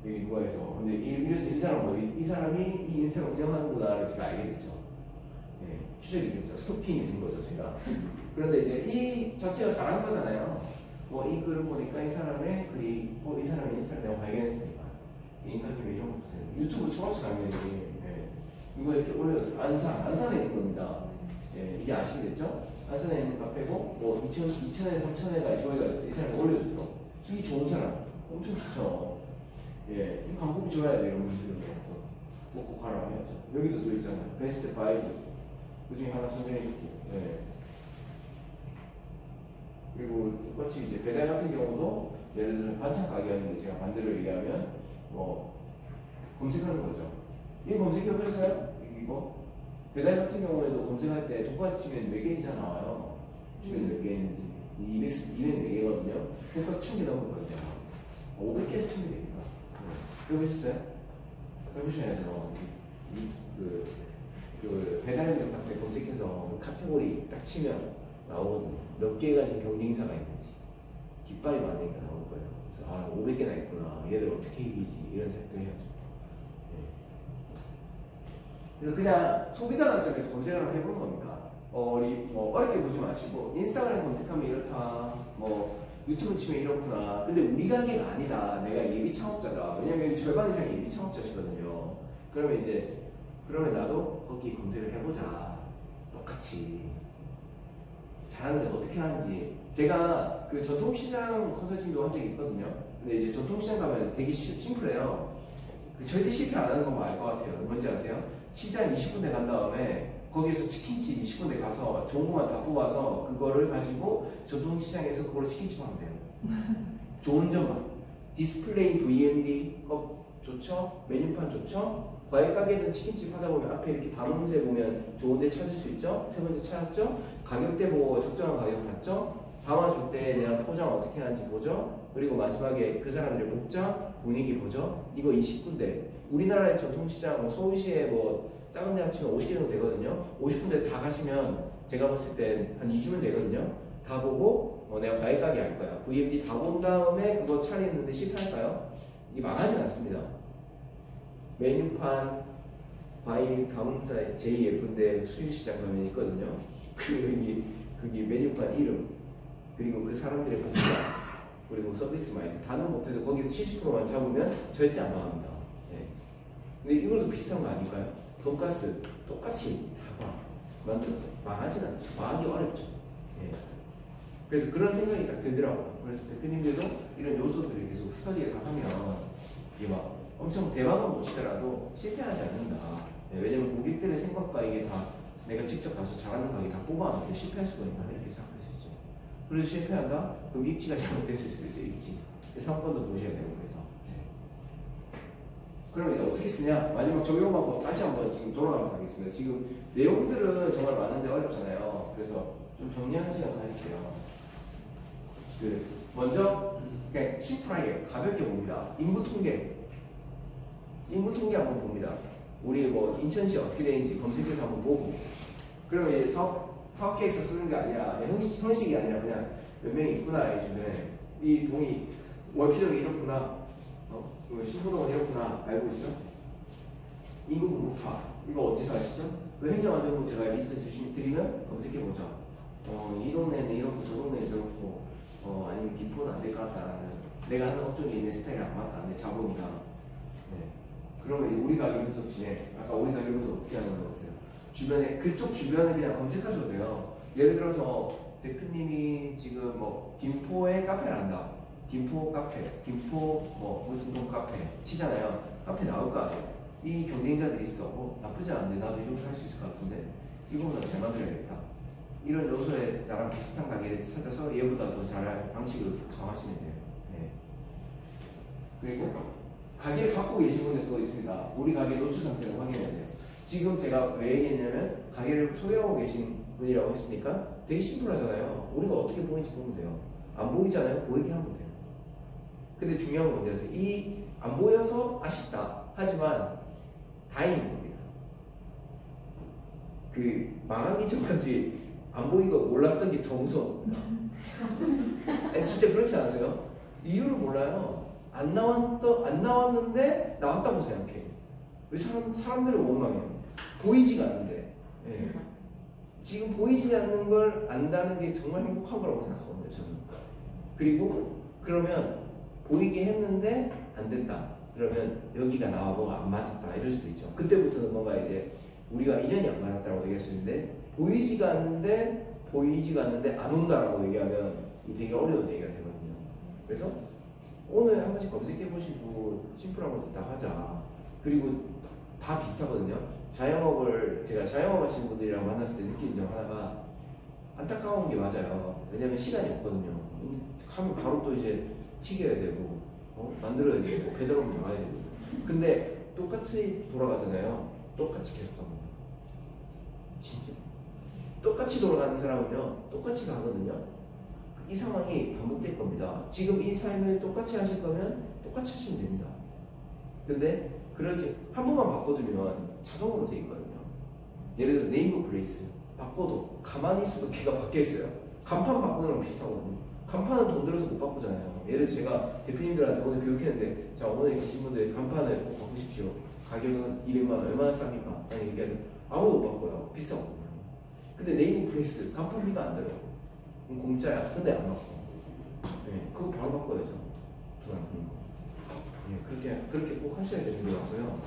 여기 누가 해서. 근데 이래서 이 사람이 이 인스타를 운영하는구나를 제가 알게 됐죠. 예, 추적이 됐죠. 스토킹이 된 거죠 제가. 그런데 이제 이 자체가 잘한 거잖아요. 뭐 이 글을 보니까 이 사람의 글이 이 사람의 인스타를 내가 발견했으니까 인터뷰 이런 거 유튜브 초반에 당연히 예. 이거 이렇게 올려도 안산에 있는 겁니다. 예, 이제 아시겠죠? 안산에 있는 카페고 뭐 2,000에 3,000에가 조회가 됐어. 이 사람이 올려줬어. 이 좋은 사람 엄청 좋죠. 예, 이 광고비 줘야 돼 이런 분들은. 그래서 먹고 가라 해야죠. 여기도 또 있잖아요. 베스트 5 그 중에 하나 선정해 있고. 예. 그리고 똑같이 이제 배달 같은 경우도 예를 들어 반찬 가게였는데 제가 반대로 얘기하면 뭐 검색하는 거죠. 이거 검색해 보셨어요? 이거 배달 같은 경우에도 검색할 때 돈가스 치면 몇 개 이상 나와요. 주변에 몇 개 있는지 204개거든요. 돈가스 1000개 넘었거든요. 500개에서 1000개 해보셨어요? 해보셔야죠. 그 배달앱 같은 데 검색해서 카테고리 딱 치면 나오거든요. 몇 개가 지금 경쟁사가 있는지 깃발이 많으니까 나올 거예요. 그래서 500개나 있구나. 얘들 어떻게 이기지? 이런 생각도 해야죠. 네. 그래서 그냥 소비자 관점에서 검색을 해보는 겁니다. 어렵게 보지 마시고 인스타그램 검색하면 이렇다. 뭐 유튜브 치면 이렇구나. 근데 우리 가게가 아니다. 내가 예비 창업자다. 왜냐면 절반 이상이 예비 창업자시거든요. 그러면 나도 거기 검색을 해보자. 똑같이. 잘하는데 어떻게 하는지. 제가 그 전통시장 컨설팅도 한 적이 있거든요. 근데 이제 전통시장 가면 되게 심플해요. 절대 실패 안 하는 건 알 것 같아요. 뭔지 아세요? 시장 20군데 간 다음에 거기에서 치킨집 20군데 가서 좋은 것만 다 뽑아서 그거를 가지고 전통시장에서 그걸로 치킨집 하면 돼요. 좋은 점만. 디스플레이 VMD 좋죠? 메뉴판 좋죠? 과일 가게든 치킨집 하다 보면 앞에 이렇게 단음새 보면 좋은 데 찾을 수 있죠? 세 번째 찾았죠? 가격대 보고 적정한 가격 봤죠? 담아줄 때 내가 포장 어떻게 하는지 보죠? 그리고 마지막에 그 사람들의 목장, 분위기 보죠? 이거 20군데. 우리나라의 전통시장, 서울시에 작은 데 합치면 50개 정도 되거든요. 50군데 다 가시면 제가 봤을 때 한 2주면 되거든요. 다 보고 내가 과일 가게 할 거야. VMD 다 본 다음에 그거 차리는데 실패할까요? 이게 망하진 않습니다. 메뉴판, 과일 다음사 JF인데 수일 시작하면 있거든요. 그리고 거기 메뉴판 이름, 그리고 그 사람들의 복장, 그리고 서비스 마인드 다는 못해도 거기서 70%만 잡으면 절대 안 망합니다. 네. 근데 이걸도 비슷한 거 아닐까요? 돈가스 똑같이 다 만들어서 망하진 않죠. 망하기 어렵죠. 네. 그래서 그런 생각이 딱 들더라고요. 그래서 대표님들도 이런 요소들을 계속 스터디를 다 하면 이게 막 엄청 대박은 못 치더라도 실패하지 않는다. 네, 왜냐면 고객들의 생각과 이게 다 내가 직접 가서 잘하는 가게 다 뽑아놨는데 실패할 수가 있나 이렇게 생각할 수 있죠. 그래서 실패한다? 그럼 입지가 잘못됐을 수도 있죠. 입지. 상권도 보셔야 되고 그래서. 네. 그럼 이제 어떻게 쓰냐? 마지막 적용하고 다시 한번 지금 돌아가면서 하겠습니다. 지금 내용들은 정말 많은데 어렵잖아요. 그래서 좀 정리하는 시간 가질게요. 먼저 그냥 심플하게 가볍게 봅니다. 인구 통계 한번 봅니다. 우리 뭐 인천시 어떻게 되는지 검색해서 한번 보고, 그러면 이제 사업 케이스 쓰는 게 아니라 형식이 아니라 그냥 몇 명이 있구나 이 주변에 이 동이 월피동이 이렇구나, 신부동은 이렇구나 알고 있죠? 인구 분포파 이거 어디서 아시죠? 그 행정안전부 제가 리스트 드리면 검색해 보죠. 이 동네는 이렇고 저 동네는 저렇고, 아니면 김포는 안 될 것 같다. 내가 하는 업종에 있는 스타일이 안 맞다. 내 자본이랑. 네. 그러면 우리 가게 분석 진행. 아까 우리 가게 분석 어떻게 하는 거 보세요. 주변에 그쪽 주변을 그냥 검색하셔도 돼요. 예를 들어서 대표님이 지금 뭐 김포에 카페를 한다. 김포 카페, 김포 뭐 무슨 동 카페 치잖아요. 카페 나올 거 아니에요. 이 경쟁자들이 있어. 나쁘지 않은데 나도 이렇게 할 수 있을 것 같은데 이거보다 잘 만들어야겠다. 이런 요소에 나랑 비슷한 가게를 찾아서 얘보다 더 잘할 방식을 정하시면 돼요. 네. 그리고 가게를 갖고 계신 분들 또 있습니다. 우리 가게 노출 상태를 확인해야 돼요. 지금 제가 왜 얘기했냐면 가게를 소유하고 계신 분이라고 했으니까 되게 심플하잖아요. 우리가 어떻게 보이는지 보면 돼요. 안 보이잖아요. 보이게 하면 돼요. 근데 중요한 건 뭔지 아세요? 이 안 보여서 아쉽다. 하지만 다행인 겁니다. 그 망하기 전까지 안 보이고 몰랐던 게 더 무서워요. 아니 진짜 그렇지 않으세요? 이유를 몰라요. 안 나왔는데 나왔다고 생각해. 왜 사람들은 원망해요. 보이지가 않는데. 네. 지금 보이지 않는 걸 안다는 게 정말 행복한 거라고 생각하거든요. 저는. 그리고 그러면 보이게 했는데 안 된다. 그러면 여기가 나와 뭐가 안 맞았다. 이럴 수도 있죠. 그때부터는 뭔가 이제 우리가 인연이 안 맞았다고 얘기했었는데 보이지가 않는데 안 온다라고 얘기하면 되게 어려운 얘기가 되거든요. 그래서 오늘 한 번씩 검색해 보시고 심플한 것도 다 하자. 그리고 다 비슷하거든요. 제가 자영업 하시는 분들이랑 만났을 때 느낀 점 하나가 안타까운 게 맞아요. 왜냐면 시간이 없거든요. 하면 바로 또 이제 튀겨야 되고 만들어야 되고 배달오면 나가야 되고. 근데 똑같이 돌아가잖아요. 똑같이 계속 갑니다. 진짜 똑같이 돌아가는 사람은요 똑같이 가거든요. 이 상황이 반복될 겁니다. 지금 이 삶을 똑같이 하실 거면 똑같이 하시면 됩니다. 근데 그렇게 한 번만 바꿔두면 자동으로 돼 있거든요. 예를 들어 네이버 플레이스 바꿔도 가만히 있으면 걔가 바뀌어 있어요. 간판 바꾸는 거랑 비슷하거든요. 간판은 돈 들어서 못 바꾸잖아요. 예를 들어 제가 대표님들한테 오늘 교육했는데 자 오늘 계신 분들 간판을 꼭 바꾸십시오. 가격은 200만 원 얼마나 쌉니까? 아니 얘기하면 아무도 못 바꿔요. 비싸거든요. 근데 네이버 플레이스 간판비가 안 들어요. 공짜야. 근데 안 바꿔. 네, 그거 바로 바꿔야죠. 그렇게 꼭 하셔야 되는 것 같고요.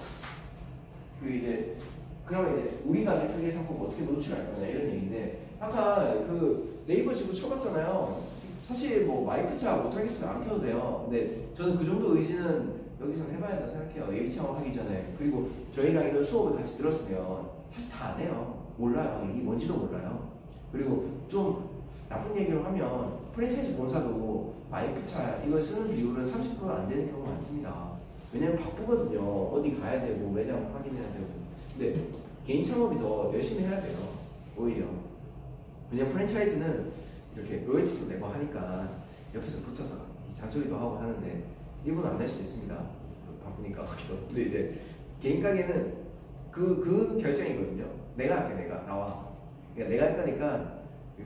그러면 이제 우리가 대표의 상품 어떻게 노출할 거냐 이런 얘기인데 아까 그 네이버 지금 쳐봤잖아요. 사실 뭐 마이크차 못하겠으면 안 켜도 돼요. 근데 저는 그 정도 의지는 여기서 해봐야 된다 생각해요. 예비 창업하기 전에. 그리고 저희랑 이런 수업을 같이 들었으면 사실 다 안 해요. 몰라요. 이게 뭔지도 몰라요. 그리고 좀 나쁜 얘기를 하면 프랜차이즈 본사도 마이크차 이걸 쓰는 비율은 30% 안 되는 경우가 많습니다. 왜냐면 바쁘거든요. 어디 가야 되고 매장 확인해야 되고. 근데 개인 창업이 더 열심히 해야 돼요. 오히려. 왜냐면 프랜차이즈는 이렇게 로열티도 내고 하니까 옆에서 붙어서 잔소리도 하고 하는데 이분 안 낼 수도 있습니다. 바쁘니까 하기도. 근데 이제 개인 가게는 그 결정이거든요. 내가 할게. 내가 나와. 그러니까 내가 할 거니까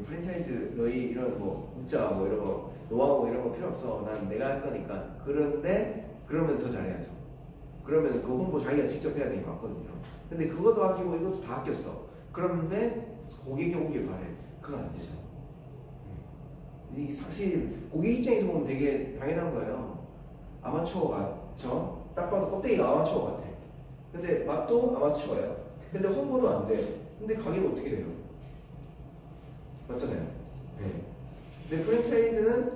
프랜차이즈 너희 이런 뭐 문자 뭐 이런 거 노하우 이런 거 필요 없어. 난 내가 할 거니까. 그런데 그러면 더 잘해야죠. 그러면 그 홍보 자기가 직접 해야 되는 게 맞거든요. 근데 그것도 아끼고 이것도 다 아꼈어. 그런데 고객이 오길 바래. 그건 안 되죠. 이 사실 고객 입장에서 보면 되게 당연한 거예요. 아마추어 같죠? 딱 봐도 껍데기가 아마추어 같아. 근데 맛도 아마추어예요. 근데 홍보도 안 돼. 근데 가격이 어떻게 돼요? 맞잖아요. 네. 근데 프랜차이즈는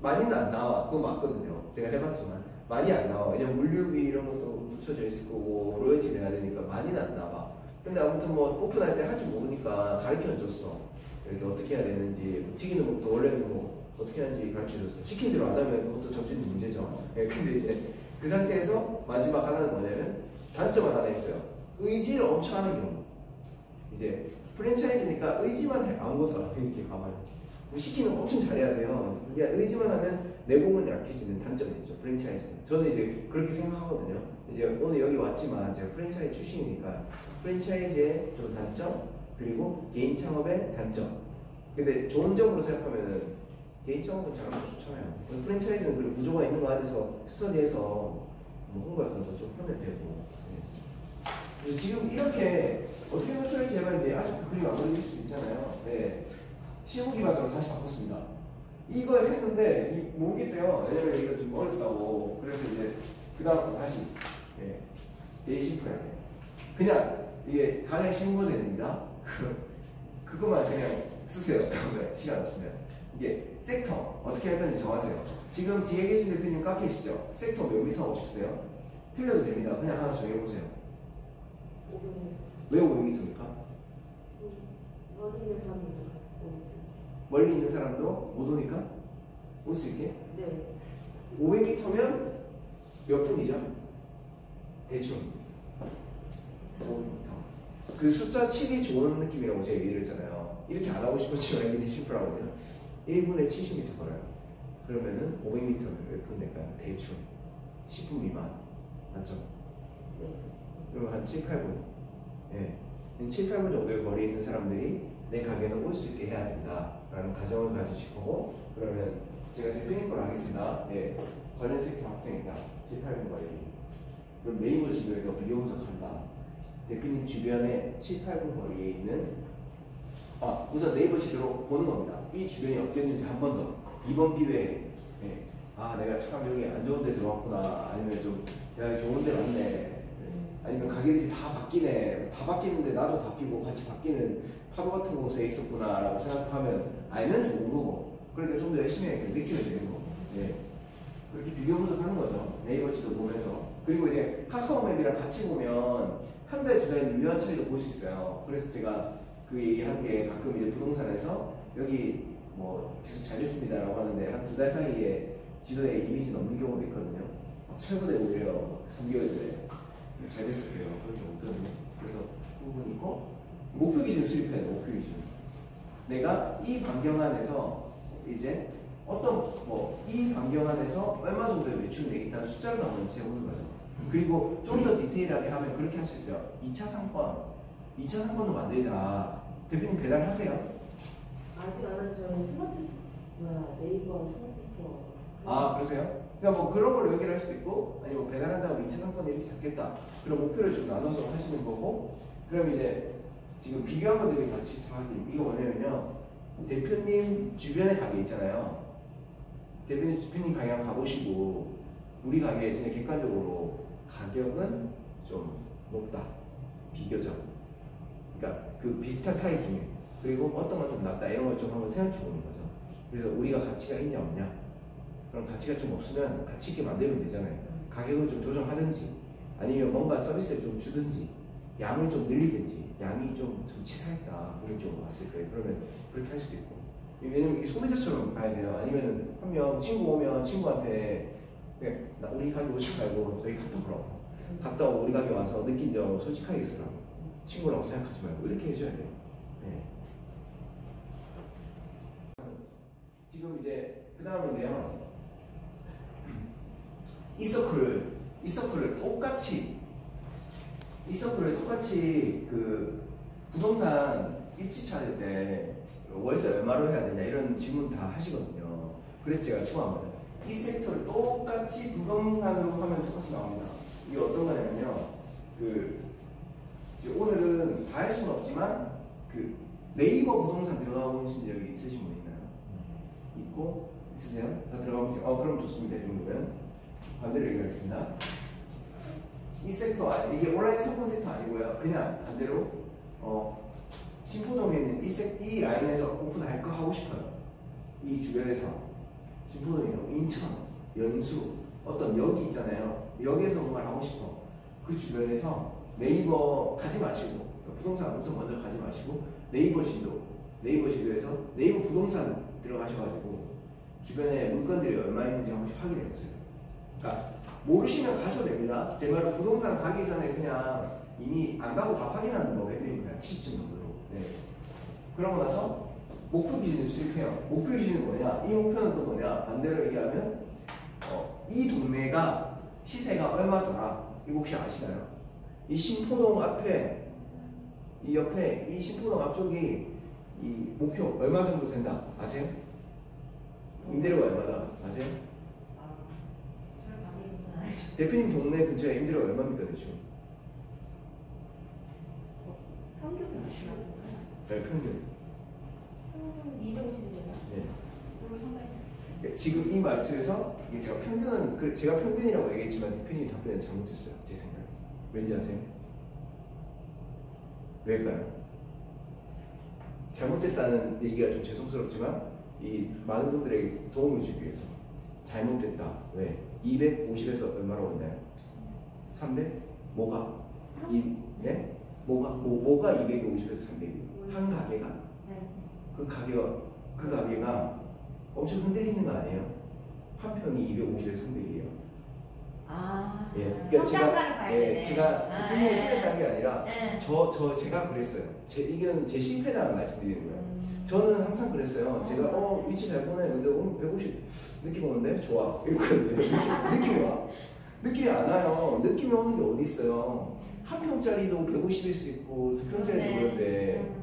많이는 안 나와. 그건 맞거든요. 제가 해봤지만 많이 안 나와. 왜냐면 물류비 이런 것도 붙여져 있을 거고 로열티 내야 되니까 많이는 안 나와. 근데 아무튼 뭐 오픈할 때 할 줄 모르니까 가르쳐 줬어. 이렇게 어떻게 해야 되는지, 뭐 튀기는 것도 원래는 뭐 어떻게 하는지 가르쳐 줬어. 시킨 대로 안 하면 그것도 점점 문제죠. 네, 근데 이제 그 상태에서 마지막 하나는 뭐냐면 단점 하나 있어요. 의지를 엄청 하는 경우. 이제 프랜차이즈니까 의지만 해. 아무것도 안 해. 이렇게 가만히. 뭐 시키는 거 엄청 잘해야 돼요. 그냥 의지만 하면 내공은 약해지는 단점이 있죠. 프랜차이즈는. 저는 이제 그렇게 생각하거든요. 이제 오늘 여기 왔지만 제가 프랜차이즈 출신이니까 프랜차이즈의 좀 단점 그리고 개인 창업의 단점. 근데 좋은 점으로 생각하면은 개인 창업은 잘하면 좋잖아요. 프랜차이즈는 그리고 구조가 있는 거 안에서 스터디해서 뭐 홍보 약간 더 좀 하면 되고. 네. 지금 이렇게 어떻게 노출할지 해봤는데 아직 그 그림 안 그려질 수 있잖아요. 네. 시험 기반으로 다시 바꿨습니다. 이걸 했는데 모르겠대요. 왜냐면 이거 좀 어렵다고. 그래서 이제 그 다음 다시 제일 심플하게 그냥 이게 가장 쉬운 모델입니다. 그것만 그냥 쓰세요. 다음에 시간 없으면 이게 섹터 어떻게 할 건지 정하세요. 지금 뒤에 계신 대표님 카페시죠? 섹터 몇 미터 하고 싶으세요? 틀려도 됩니다. 그냥 하나 정해보세요. 왜 500m입니까? 멀리 있는 사람도 못 오니까 올 수 있게? 네. 500m면 몇 분이죠? 대충 500m. 그 숫자 7이 좋은 느낌이라고 제가 얘기를 했잖아요. 이렇게 안 하고 싶었지만 이게 심플하거든요. 1분에 70m 걸어요. 그러면은 500m면 몇 분 될까요? 대충 10분 미만. 맞죠? 그러면 한 7, 8분. 예. 7, 8분 정도의 거리에 있는 사람들이 내 가게는 올 수 있게 해야 된다 라는 가정을 가지실 거고, 그러면 제가 대표님 걸 하겠습니다. 예. 관련 섹터 확정이다. 7, 8분 거리. 그럼 네이버 지도에서 비교 분석한다. 대표님 주변에 7, 8분 거리에 있는 우선 네이버 지도로 보는 겁니다. 이 주변이 어땠는지 한 번 더. 이번 기회에 내가 참 여기 안 좋은 데 들어왔구나. 아니면 좀 야 좋은 데 왔네. 아니면 가게들이 다 바뀌네. 다 바뀌는데 나도 바뀌고 같이 바뀌는 파도 같은 곳에 있었구나 라고 생각하면 알면 좋은 거고, 그러니까 좀 더 열심히 해야 느끼면 되는 거고. 그렇게 비교 분석하는 거죠. 네이버 지도 보면서. 그리고 이제 카카오맵이랑 같이 보면 한 달, 두 달 미묘한 차이도 볼 수 있어요. 그래서 제가 그 얘기한 게 가끔 이제 부동산에서 여기 뭐 계속 잘 됐습니다 라고 하는데 한 두 달 사이에 지도에 이미지 넘는 경우도 있거든요. 최근에 오히려 3개월에 잘 됐을게요. 그런 경우 없거든요. 그래서 그 부분이 있고, 목표 기준 수립해야 돼요. 목표 기준. 내가 이 반경 안에서 이제 어떤 이 반경 안에서 얼마 정도의 매출을 내겠다는 숫자를 한번 재보는 거죠. 그리고 좀 더 디테일하게 하면 그렇게 할 수 있어요. 2차 상권, 2차 상권을 만들자. 대표님 배달하세요? 아직 안 하죠. 네이버 스마트 스토어. 그러세요? 그러니까 뭐 그런 걸로 연결할 수도 있고, 아니면 뭐 배달한다고 2차 상권을 이렇게 잡겠다. 그런 목표를 좀 나눠서 하시는 거고, 그럼 이제 지금 비교한 것들이 같이 사장님 이거 뭐냐면요. 대표님 주변에 가게 있잖아요. 대표님 가게 한번 가보시고 우리 가게 진짜 객관적으로 가격은 좀 높다. 비교적. 그러니까 그 비슷한 타입 중에. 그리고 어떤 건 좀 낫다. 이런 걸 좀 한번 생각해 보는 거죠. 그래서 우리가 가치가 있냐 없냐. 그럼 가치가 좀 없으면 가치 있게 만들면 되잖아요. 가격을 좀 조정하든지 아니면 뭔가 서비스를 좀 주든지 양을 좀 늘리든지. 양이 좀 치사했다. 그런 쪽으로 왔을 거예요. 그러면 그렇게 할 수도 있고. 왜냐면 이게 소비자처럼 가야 돼요. 아니면 한 명 친구 오면 친구한테 나 우리 가게 오지 말고 저희 갔다 오라고. 갔다 오고 우리 가게 와서 느낀 점 솔직하게 쓰라고. 친구라고 생각하지 말고 이렇게 해줘야 돼요. 지금 이제 그 다음인데요. 이 서클을 똑같이 그 부동산 입지 찾을 때 월세 얼마로 해야 되냐 이런 질문 다 하시거든요. 그래서 제가 추가한 거예요. 이 섹터를 똑같이 부동산으로 하면 똑같이 나옵니다. 이게 어떤 거냐면요. 이제 오늘은 다 할 수는 없지만 그 네이버 부동산 들어가 보신 적이 있으신 분 있나요? 있고 있으세요? 다 들어가 보시죠. 그럼 좋습니다. 이 정도면 반대로 얘기하겠습니다. 이 섹터 이게 온라인 상권 섹터 아니고요. 그냥 반대로 신포동에 있는 이 라인에서 오픈할 거 하고 싶어요. 이 주변에서 신포동이나 인천, 연수 어떤 역이 있잖아요. 역에서 뭔가를 하고 싶어. 그 주변에서 네이버 가지 마시고 부동산 우선 먼저 가지 마시고 네이버 지도에서 네이버 부동산 들어가셔가지고 주변에 물건들이 얼마 있는지 한 번씩 확인해 보세요. 그러니까 모르시면 가셔도 됩니다. 제 말은 부동산 가기 전에 그냥 이미 안 가고 다 확인하는 거 해드리는 거야. 시점 정도로. 네. 그러고 나서 목표 기준을 수립해요. 목표 기준은 뭐냐? 이 목표는 또 뭐냐? 반대로 얘기하면 이 동네가 시세가 얼마더라? 이거 혹시 아시나요? 이 신포동 앞에 이 옆에 이 신포동 앞쪽이 이 목표 얼마 정도 된다? 아세요? 임대료가 얼마다? 아세요? 대표님 동네 근처에 임대료가 얼마입니까 대충? 평균 아시나요? 네, 평균. 평균 250이요. 네. 그걸 상관이 지금 이 말투에서 이게 제가 평균은 제가 평균이라고 얘기했지만 대표님 답변은 잘못했어요. 제 생각에. 왠지 아세요? 왜일까요? 잘못됐다는 얘기가 좀 죄송스럽지만 이 많은 분들에게 도움을 주기 위해서 잘못됐다. 왜? 250에서 얼마로 왔나요? 300? 뭐가? 네? 뭐가 250에서 300이에요? 한 가게가 그 가게가 엄청 흔들리는 거 아니에요? 한 평이 250에서 300이에요. 예, 그러니까 제가 분명히 틀렸다는 게 아니라 제가 그랬어요. 이건 제 실패담을 말씀드리는 거예요. 저는 항상 그랬어요. 제가 위치 잘 보내. 근데 오늘 150 느낌 오는데 좋아. 이러거든요. 느낌이 와. 느낌이 안 와요. 느낌이 오는 게 어디 있어요. 한 평짜리도 150일 수 있고 2평짜리도 그런데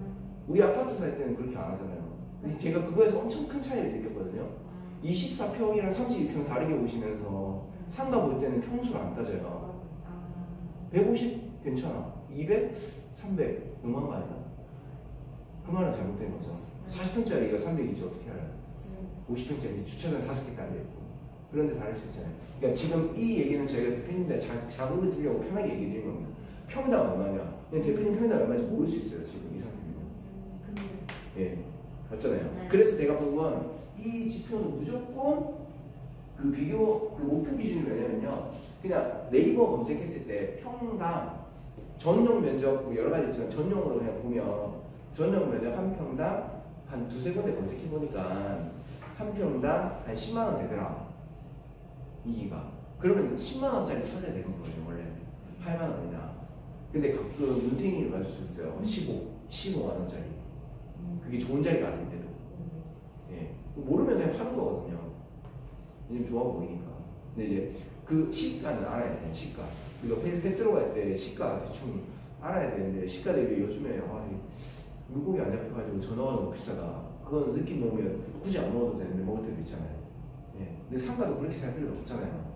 우리 아파트 살 때는 그렇게 안 하잖아요. 근데 제가 그거에서 엄청 큰 차이를 느꼈거든요. 24평이랑 32평 다르게 보시면서 상가 볼 때는 평수를 안 따져요. 150 괜찮아. 200, 300 너무한 거 아니야? 그 말은 잘못된 거죠. 40평짜리가 300이지 어떻게 알아요? 50평짜리 주차장 5개 깔려있고 그런데 다를 수 있잖아요. 그러니까 지금 이 얘기는 저희가 대표님들 자극을 드리려고 편하게 얘기 드리는 겁니다. 평당 얼마냐? 그냥 대표님 평당 얼마인지 모를 수 있어요. 지금 이 상태면. 예, 맞잖아요. 그래서 제가 본 건 이 지표는 무조건 그 목표 기준이 뭐냐면요. 그냥 네이버 검색했을 때 평당 전용 면적 뭐 여러 가지 있지만 전용으로 그냥 보면 전용 면적 한 평당 한 두세 군데 검색해 보니까 한 평당 한 10만 원 되더라. 이기가. 그러면 10만 원짜리 찾아야 되는 거예요 원래. 8만 원이나. 근데 가끔 눈탱이를 맞을 수 있어요. 15만 원짜리. 그게 좋은 자리가 아닌데도. 예. 모르면 그냥 파는 거거든요. 왜냐면 좋아 보이니까. 근데 이제 그 시가는 알아야 돼요. 시가. 이거 회 들어갈 때 시가 대충 알아야 되는데 시가 대비 요즘에 물고기 안 잡혀가지고 전화가 너무 비싸다. 그건 느낌 먹으면 굳이 안 먹어도 되는데 먹을 때도 있잖아요. 예. 근데 상가도 그렇게 살 필요가 없잖아요.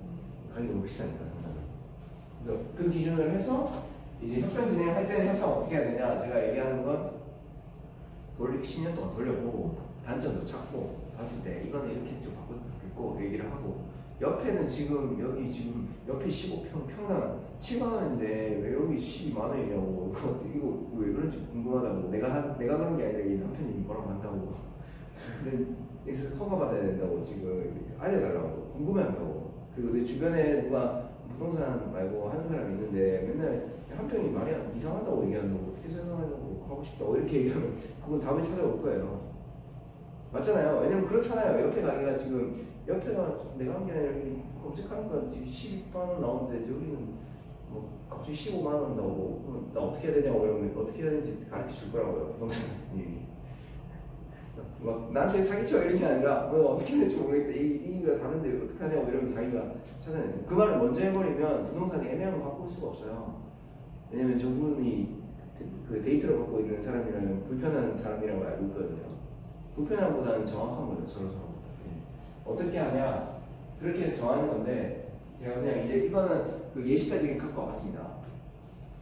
가격이 너무 비싸니까 상가는. 그래서 그 기준을 해서 이제 협상 진행할 때는 협상 어떻게 해야 되냐. 제가 얘기하는 건 10년 동안 돌려보고 단점도 찾고 봤을 때 이거는 이렇게 좀 바꾸면 좋겠고 얘기를 하고 옆에는 지금 여기 지금 옆에 15평 평당 7만 원인데 왜 여기 12만 원이냐고 이거 왜 그런지 궁금하다고 내가 그런 게 아니라 이 남편이 뭐라고 한다고 그래서 허가받아야 된다고 지금 알려달라고 궁금해한다고. 그리고 내 주변에 누가 부동산 말고 하는 사람이 있는데 맨날 한 평이 말이 이상하다고 얘기하는 거 어떻게 설명하냐고 하고 싶다고 이렇게 얘기하면 그건 답을 찾아올 거예요. 맞잖아요. 왜냐면 그렇잖아요. 옆에 가게가 지금 옆에가 내가 한 게 아니라 여기 검색하니까 지금 12만 원 나오는데 여기는 뭐 갑자기 15만 원 나오고 그럼 나 어떻게 해야 되냐고 그러면 어떻게 해야 되는지 가르쳐 줄 거라고요. 부동산님이. 막 나한테 사기쳐 이런 게 아니라 너 어떻게 해야 될지 모르겠다. 이거 다른데 어떻게 하냐고 이러면 자기가 찾아내는. 그 말을 먼저 해버리면 부동산이 애매한 걸 바꿀 수가 없어요. 왜냐면 저분이 그 데이터를 갖고 있는 사람이라면 불편한 사람이라고 알고 있거든요. 불편함보다는 정확한 거죠, 서로. 어떻게 하냐, 그렇게 해서 정하는 건데, 제가 그냥 이제 이거는 그 예시까지 갖고 와봤습니다.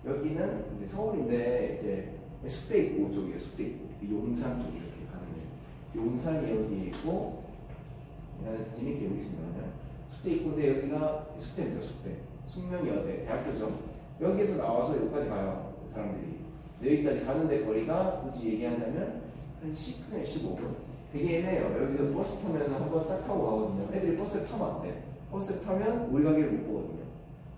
여기는 이제 서울인데 이제 숙대입구 쪽이에요. 숙대입구. 용산 쪽 이렇게 가는 데. 용산이 여기 있고, 재밌게 여기 있습니다. 숙대입구인데 여기가 숙대입니다. 숙대. 숙명여대 대학교죠. 여기에서 나와서 여기까지 가요. 사람들이. 여기까지 가는데 거리가 굳이 얘기하자면 한 10분에 15분. 되게 애매해요. 여기서 버스 타면 한번 딱 타고 가거든요. 애들이 버스를 타면 안 돼. 버스를 타면 우리 가게를 못 보거든요.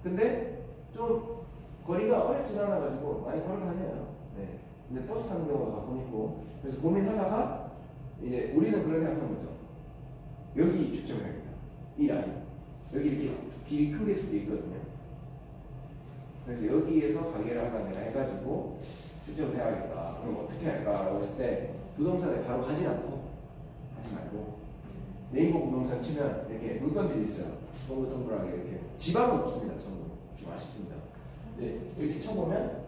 근데 좀 거리가 어렵진 않아가지고 많이 걸어다녀요. 네. 근데 버스 타는 경우가 가끔 있고. 그래서 고민하다가 이제 우리는 그런 생각하는 거죠. 여기 출점을 합니다. 이 라인. 여기 이렇게 길이 크게 두 개 있거든요. 그래서 여기에서 가게를 하나 내가 해가지고 출점을 해야겠다. 그럼 어떻게 할까라고 했을 때 부동산에 바로 가진 않고 하지 말고 네이버 부동산 치면 이렇게 물건들이 있어요. 동글동글하게 이렇게 지방은 없습니다. 저는 좀 아쉽습니다. 네, 이렇게 쳐보면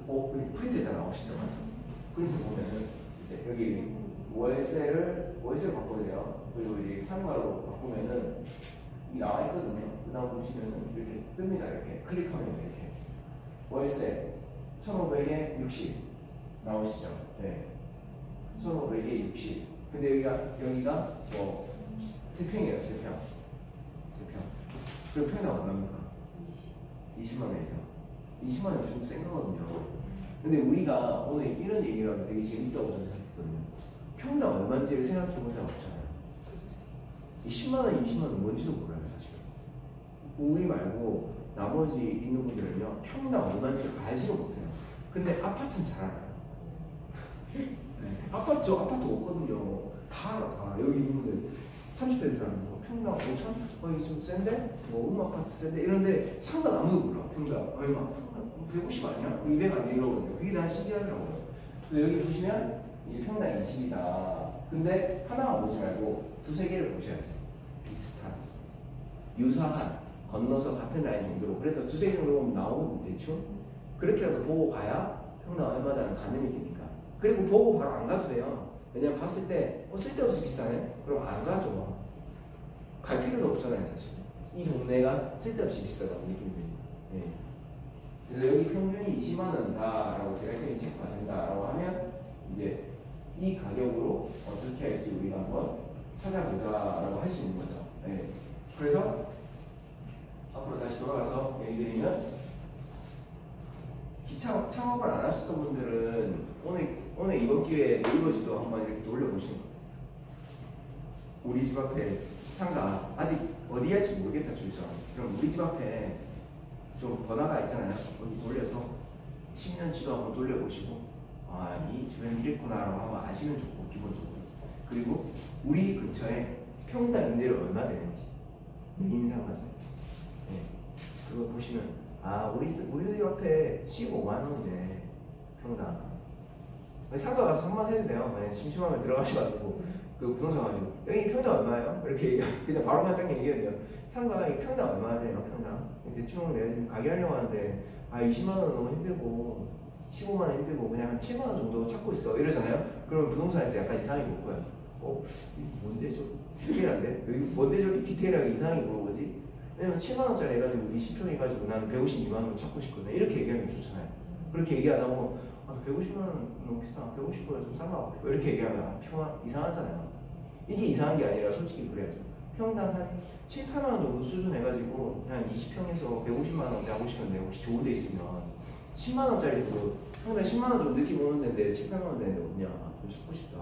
여기 프린트에다 나오시죠, 맞죠? 프린트 보면은 이제 여기 월세를 바꿔줘요. 그리고 이제 상가로 바꾸면은 이 나와 있거든요. 그 다음 보시면은 이렇게 뜹니다. 이렇게 클릭하면 이렇게 월세 1,500에 60 나오시죠? 네. 1,500에 60. 근데 여기가 뭐 3평이에요, 3평. 그럼 평당 얼마입니까? 20만 원이죠. 20만 원이 좀 센 거거든요. 근데 우리가 오늘 이런 얘기를 하면 되게 재밌다고 저는 생각했거든요. 평당 얼마인지를 생각해 본 적 없잖아요. 이 10만 원, 20만 원 뭔지도 몰라요, 사실. 우리 말고 나머지 있는 분들은요, 평당 얼마인지를 알지도 못해요. 근데 아파트는 잘 알아요. 네. 아파트 없거든요. 다 알아, 다. 여기 있는 분들 30대들 하는 거. 평당 5천? 이게 좀 센데? 뭐 음아파트 센데? 이런데 상관 아무도 몰라. 평당 얼마? 150 아니야? 200 아니야? 이러거든요. 그게 다 신기하더라고요. 그래서 여기 보시면 이게 평당 20이다. 근데 하나만 보지 말고 두세 개를 보셔야지. 비슷한, 유사한, 건너서 같은 라인 정도로. 그래도 두세 개 정도 보면 나오거든요, 대충. 그렇게라도 보고 가야 평당 얼마다는 가늠이 되니까. 그리고 보고 바로 안 가도 돼요. 왜냐면 봤을 때 쓸데없이 비싸네? 그럼 안 가죠. 갈 필요도 없잖아요, 사실. 이 동네가 쓸데없이 비싸다고 느낌이 듭니다. 예. 그래서 여기 평균이 20만 원이다라고 대략적인 체크가 된다라고 하면 이제 이 가격으로 어떻게 할지 우리가 한번 찾아보자라고 할 수 있는 거죠. 예. 그래서 앞으로 다시 돌아가서 얘기 드리면 기차 창업을 안 하셨던 분들은 오늘 이번 기회에 네이버 지도 한번 이렇게 돌려보시는 거예요. 우리 집 앞에 상가 아직 어디 할지 모르겠다 주죠. 그럼 우리 집 앞에 좀 번화가 있잖아요. 거기 돌려서 10년치도 한번 돌려보시고 이 주변 이랬구나라고 한번 아시면 좋고 기본적으로. 그리고 우리 근처에 평당 임대료 얼마 되는지 메인 상가죠. 네. 그거 보시면 우리 옆에 15만 원인데 평당. 상가가 3만 해도 돼요. 만약 심심하면 들어가지 마시고 그 부동산 가지고 여기 평당 얼마예요? 이렇게 그냥 바로 그냥 딱 얘기해야 돼요. 상가가 평당 얼마 돼요? 평당 대충 내가 지금 가게 하려고 하는데 20만 원 너무 힘들고 15만 원 힘들고 그냥 한 7만 원 정도 찾고 있어 이러잖아요. 그러면 부동산에서 약간 이상하게 볼 거예요. 이거 뭔데 저 디테일한데? 여기 뭔데 저렇게 디테일하게 이상하게 보는 거지? 왜냐면 7만 원짜리 해가지고 20평 해가지고 나는 152만 원 찾고 싶거든. 이렇게 얘기하면 좋잖아요. 그렇게 얘기 안 하고 150만 원 너무 비싸. 150보다 좀 싼가? 이렇게 얘기하면 평화 이상하잖아요. 이게 이상한 게 아니라 솔직히 그래야죠. 평당 한 7, 8만 원 정도 수준 해가지고 한 20평에서 150만 원대 하고 싶은데 혹시 좋은 데 있으면 10만 원짜리도 평당 10만 원 정도 느낌 오는 데인데 7, 8만 원 되는데 없냐? 좀 찾고 싶다.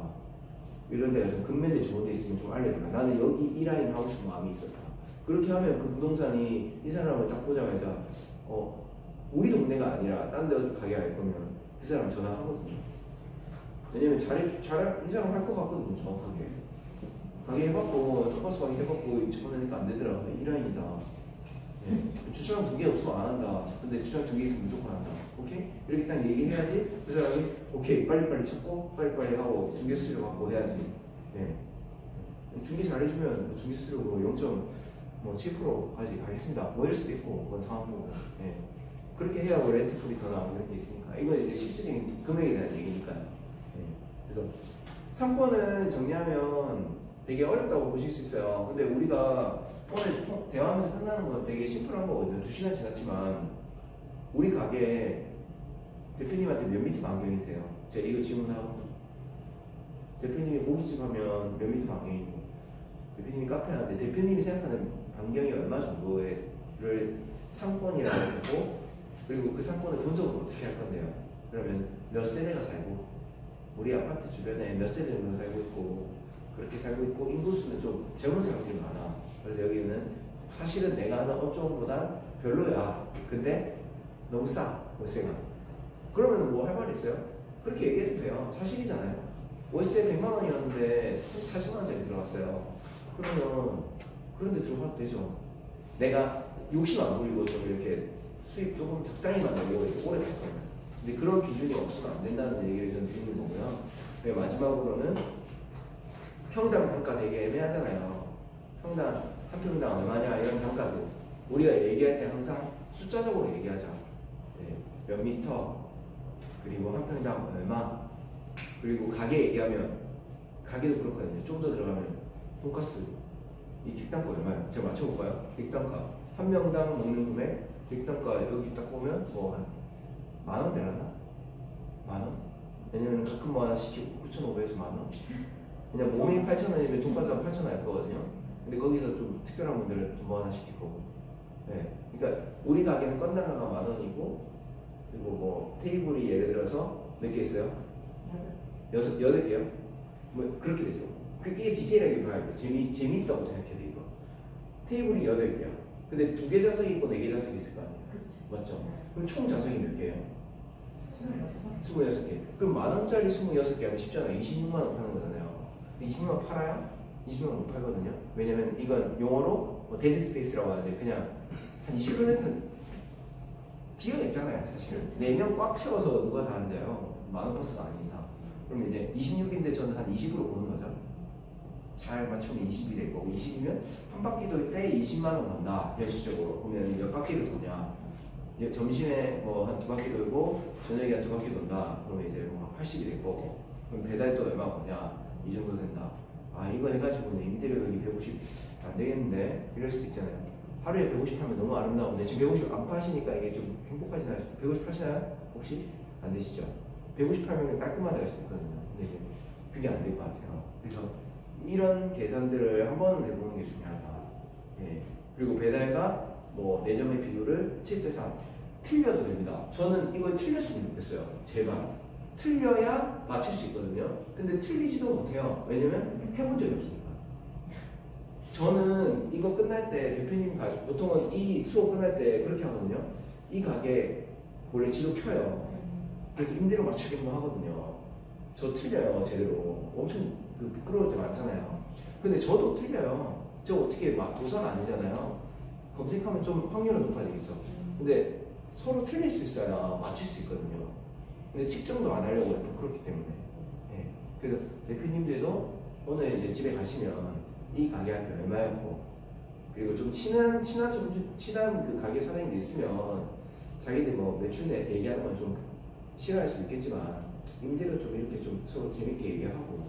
이런 데가 좀 금매대 좋은 데 있으면 좀 알려줘라. 나는 여기 이 라인 하고 싶은 마음이 있었다. 그렇게 하면 그 부동산이 이 사람을 딱 보자마자 우리 동네가 아니라 딴 데 가게 할 거면 그 사람 전화하거든요. 왜냐면 이 사람 할 것 같거든요, 정확하게. 가게 해봤고, 버스 가게 해봤고, 접근하니까 안 되더라. 이 라인이다. 예. 주차장 2개 없으면 안 한다. 근데 주차장 2개 있으면 무조건 한다. 오케이? 이렇게 딱 얘기해야지 그 사람이 오케이, 빨리빨리 찾고, 빨리빨리 하고, 중개 수수료 받고 해야지. 예. 중개 잘해주면 중개 수수료 0.7%까지 가겠습니다. 뭐 이럴 수도 있고, 그건 상황 보고. 예. 그렇게 해야 뭐 렌트풀이 더 나오고 이런 게 있으니까. 이건 이제 실질적인 금액에 대한 얘기니까요. 예. 그래서 상권을 정리하면 되게 어렵다고 보실 수 있어요. 근데 우리가 오늘 대화하면서 끝나는 건 되게 심플한 거거든요. 2시간 지났지만 우리 가게 대표님한테 몇 미터 반경이세요? 제가 이거 질문하고 대표님이 고깃집 하면 몇 미터 반경이고 대표님이 카페 하는데 대표님이 생각하는 반경이 얼마 정도를 상권이라고 하고 그리고 그 상권을 분석을 어떻게 할 건데요? 그러면 몇 세대가 살고 우리 아파트 주변에 몇 세대 정도 살고 있고 그렇게 살고 있고 인구수는 좀 젊은 사람들이 많아. 그래서 여기는 사실은 내가 하는 업종보다 별로야. 근데 너무 싸 월세가. 그러면 뭐 할 말 있어요? 그렇게 얘기해도 돼요. 사실이잖아요. 월세 100만 원이었는데 40만 원짜리 들어갔어요. 그러면 그런데 들어가도 되죠. 내가 욕심 안 부리고 좀 이렇게 수입 조금 적당히 만들려고 이렇게 오래 갈 거예요. 근데 그런 기준이 없으면 안 된다는 얘기를 전 드리는 거고요. 그리고 마지막으로는 평당 평가 되게 애매하잖아요. 평당 한 평당 얼마냐 이런 평가도 우리가 얘기할 때 항상 숫자적으로 얘기하자. 네, 몇 미터 그리고 한 평당 얼마 그리고 가게 얘기하면 가게도 그렇거든요. 좀 더 들어가면 돈가스 이 객단가 얼마예요? 제가 맞춰볼까요? 객단가 한 명당 먹는 금액 객단가 여기 딱 보면 뭐 한 만원 되려나? 만원? 왜냐면 가끔 뭐 하나 시키고 9,500에서 만원? 그냥 몸이 8,000원이면 돈가스가 8,000원이었거든요. 근데 거기서 좀 특별한 분들은 좀 뭐 하나 시킬 거고. 네. 그러니까 우리 가게는 건당가가 만원이고 그리고 뭐 테이블이 예를 들어서 몇 개 있어요? 8개요? 뭐 그렇게 되죠. 그게 디테일하게 봐야 돼요. 재미있다고 생각해야 돼 이거. 테이블이 8개야. 근데 2개 좌석이 있고 4개 좌석이 있을 거 아니에요. 맞죠? 그럼 총 좌석이 몇 개예요? 26개. 그럼 만원짜리 26개 하면 쉽잖아요. 26만 원 파는 거잖아요. 20만 원 팔아요? 20만 원 못 팔거든요. 왜냐면 이건 용어로 뭐 데드 스페이스라고 하는데 그냥 한 20%는 비어있잖아요. 사실 4명 꽉 채워서 누가 다 앉아요. 만원 버스가 아닌 이상. 그럼 이제 26인데 저는 한 20으로 보는 거죠. 잘 맞추면 20이 될 거고 20이면 한 바퀴 돌 때 20만 원 번다. 현실적으로 보면 몇 바퀴를 도냐. 점심에 뭐 한 2바퀴 돌고 저녁에 한 2바퀴 돈다. 그러면 이제 뭐 80이 될 거고. 그럼 배달도 얼마 버냐. 이 정도 된다. 아 이거 해가지고는 임대료 여기 150 안 되겠는데 이럴 수도 있잖아요. 하루에 150 하면 너무 아름다운데 지금 150 안 파시니까 이게 좀 행복하시나요? 150 파시나요? 혹시? 안 되시죠? 150 하면 깔끔하다 할 수도 있거든요. 근데 이제 그게 안 될 것 같아요. 그래서 이런 계산들을 한 번은 해보는 게 중요하다. 예. 그리고 배달과 뭐 내점의 비율을 7대3 틀려도 됩니다. 저는 이걸 틀렸으면 좋겠어요. 제발 틀려야 맞출 수 있거든요. 근데 틀리지도 못해요. 왜냐면 해본 적이 없으니까. 저는 이거 끝날 때 대표님 보통은 이 수업 끝날 때 그렇게 하거든요. 이 가게 원래 지도 켜요. 그래서 임대료 맞추기만 하거든요. 저 틀려요 제대로. 엄청 부끄러울 때 많잖아요. 근데 저도 틀려요. 저 어떻게 막 도사가 아니잖아요. 검색하면 좀 확률은 높아지겠죠. 근데 서로 틀릴 수 있어야 맞출 수 있거든요. 근데 측정도 안 하려고 해요. 부끄럽기 때문에. 네. 그래서 대표님들도 오늘 이제 집에 가시면 이 가게한테 얼마였고 그리고 좀 친한 그 가게 사장님도 있으면 자기들 뭐 매출 내 얘기하는 건 좀 싫어할 수 있겠지만 임대료 좀 이렇게 좀 서로 재밌게 얘기하고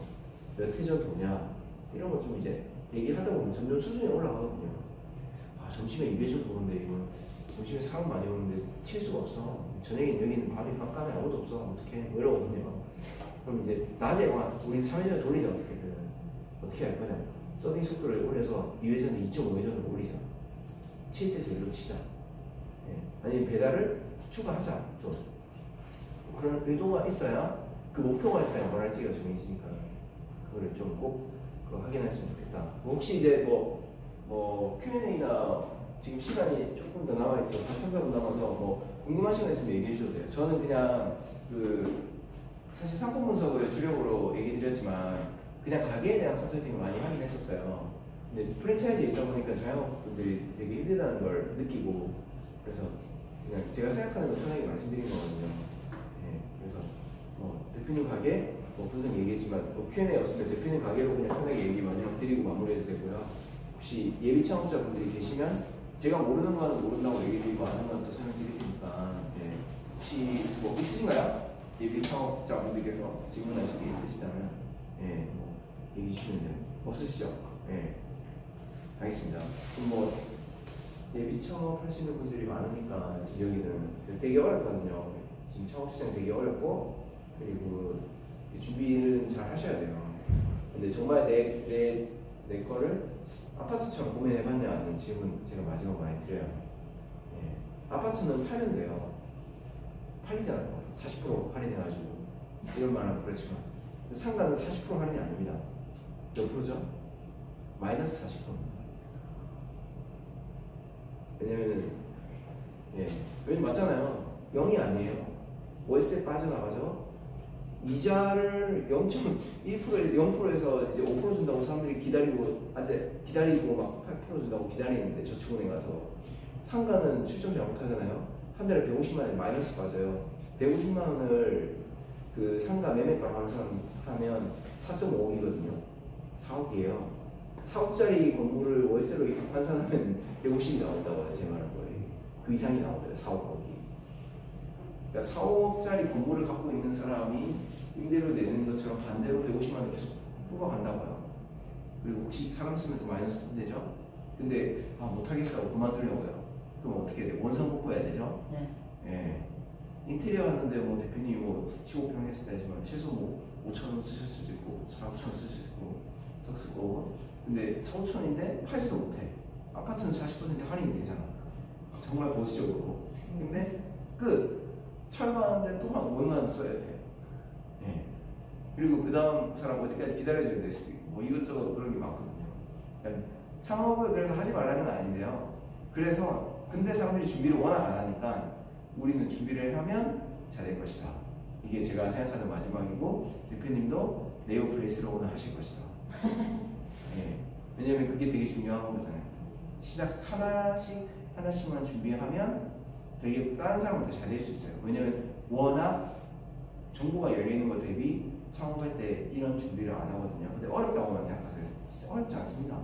몇 회전 도냐 이런 거 좀 이제 얘기하다 보면 점점 수준이 올라가거든요. 아 점심에 2회전 도는데 이건 점심에 사람 많이 오는데 칠 수가 없어. 저녁에 여기는 밤이 깜깜해 아무도 없어. 어떡해 뭐 이러거든요. 그럼 이제 낮에 와 우리 3회전 돌리자 어떻게든 어떻게 할 거냐. 서빙 속도를 올려서 2회전에 2.5회전을 올리자. 7대에서 1로 치자. 예. 아니면 배달을 추가하자. 좀. 그런 의도가 있어야 그 목표가 있어야 뭘 할지가 정해지니까 그거를 좀 꼭 확인했으면 좋겠다. 혹시 이제 뭐 Q&A나 지금 시간이 조금 더 남아있어. 한 3, 4분 남아서 뭐 궁금하신 거 있으면 얘기해 주셔도 돼요. 저는 그냥 사실 상품 분석을 주력으로 얘기 드렸지만 그냥 가게에 대한 컨설팅을 많이 하긴 했었어요. 근데 프랜차이즈에 있다 보니까 자영업분들이 되게 힘들다는 걸 느끼고 그래서 그냥 제가 생각하는 걸 편하게 말씀드린 거거든요. 네, 그래서 뭐 대표님 가게 뭐 분석 얘기했지만 뭐 Q&A 없으면 대표님 가게로 그냥 편하게 얘기 마지막 드리고 마무리해도 되고요. 혹시 예비 창업자분들이 계시면 제가 모르는 거는 모른다고 얘기 드리고 아는 건 또 설명드릴 테니까 네. 혹시 뭐 있으신가요? 예비 창업자분들께서 질문하실 게 있으시다면 네, 뭐 얘기해 주시면 돼요. 없으시죠? 네. 알겠습니다. 그럼 뭐 예비 창업하시는 분들이 많으니까 지금 여기는 되게 어렵거든요. 지금 창업 시장 되게 어렵고 그리고 준비는 잘 하셔야 돼요. 근데 정말 내 거를 아파트처럼 고민해봤냐는 질문 제가 마지막으로 많이 드려요. 예. 아파트는 팔면 돼요. 팔리잖아요. 40% 할인해가지고 이런 말은 그렇지만 상가는 40% 할인이 아닙니다. 몇 프로죠? 마이너스 40%입니다. 왜냐면은 왜냐면 맞잖아요. 0이 아니에요. 월세 빠져나가죠. 이자를 0.1%에서 0%에서 이제 5% 준다고 사람들이 기다리고 막 8% 준다고 기다리는데 저축은행 가서 상가는 출점 잘못하잖아요. 한 달에 150만 원 마이너스 빠져요. 150만 원을 그 상가 매매가 환산하면 4.5억이거든요. 4억이에요. 4억짜리 건물을 월세로 환산하면 150이 나온다고요. 제 말은 거예요. 그 이상이 나오더라고요. 4억이. 그러니까 4억짜리 건물을 갖고 있는 사람이 임대료 내는 것처럼 반대로 150만 원 계속 뽑아간다고요. 그리고 혹시 사람 쓰면 또 마이너스 되죠? 근데 못하겠어 그만두려고요. 그럼 어떻게 해야 돼? 원상 복구해야 되죠? 네. 예. 인테리어 하는데 뭐 대표님 뭐 15평 했을 때지만 최소 뭐 5천 원 쓰실 수도 있고 4, 5천 원 쓰실 수 있고 썼을 거고 근데 4, 5천인데 팔지도 못해. 아파트는 40% 할인이 되잖아. 정말 보수적으로. 근데 철거하는데 또 한 5만 원 써야 돼. 예. 그리고 그 다음 사람 어디까지 기다려줘야 될 수도 있고 뭐 이것저것 그런 게 많거든요. 그러니까 창업을 그래서 하지 말라는 건 아닌데요. 그래서 근데 사람들이 준비를 워낙 안 하니까 우리는 준비를 하면 잘 될 것이다. 이게 제가 생각하는 마지막이고 대표님도 네오플레이스로 하실 것이다. 예. 왜냐면 그게 되게 중요한 거잖아요. 시작 하나씩만 준비하면 되게 다른 사람한테 잘 될 수 있어요. 왜냐면 워낙 정보가 열려있는 것 대비 창업할 때 이런 준비를 안 하거든요. 근데 어렵다고만 생각하세요. 진짜 어렵지 않습니다.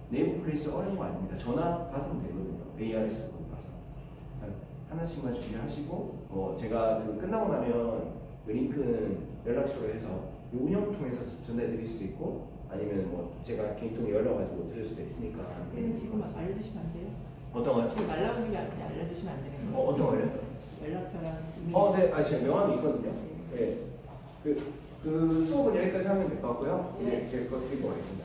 네이버플레이스 어려운 거 아닙니다. 전화 받으면 되거든요. ARS 거기 가서 하나씩만 준비하시고 제가 끝나고 나면 그 링크는 연락처로 해서 운영 통해서 전달드릴 수도 있고 아니면 뭐 제가 개인통에 열어가지고 드릴 수도 있으니까. 지금 알려주시면 안 돼요? 어떤 거요? 지금 말 나오는 게 아닌데 알려주시면 안 되는 거예요? 어떤 거요? 연락처랑 네. 제가 명함이 있거든요. 네. 그 수업은 여기까지 하면 될 것 같고요. 이제 제 거 드리고 가겠습니다.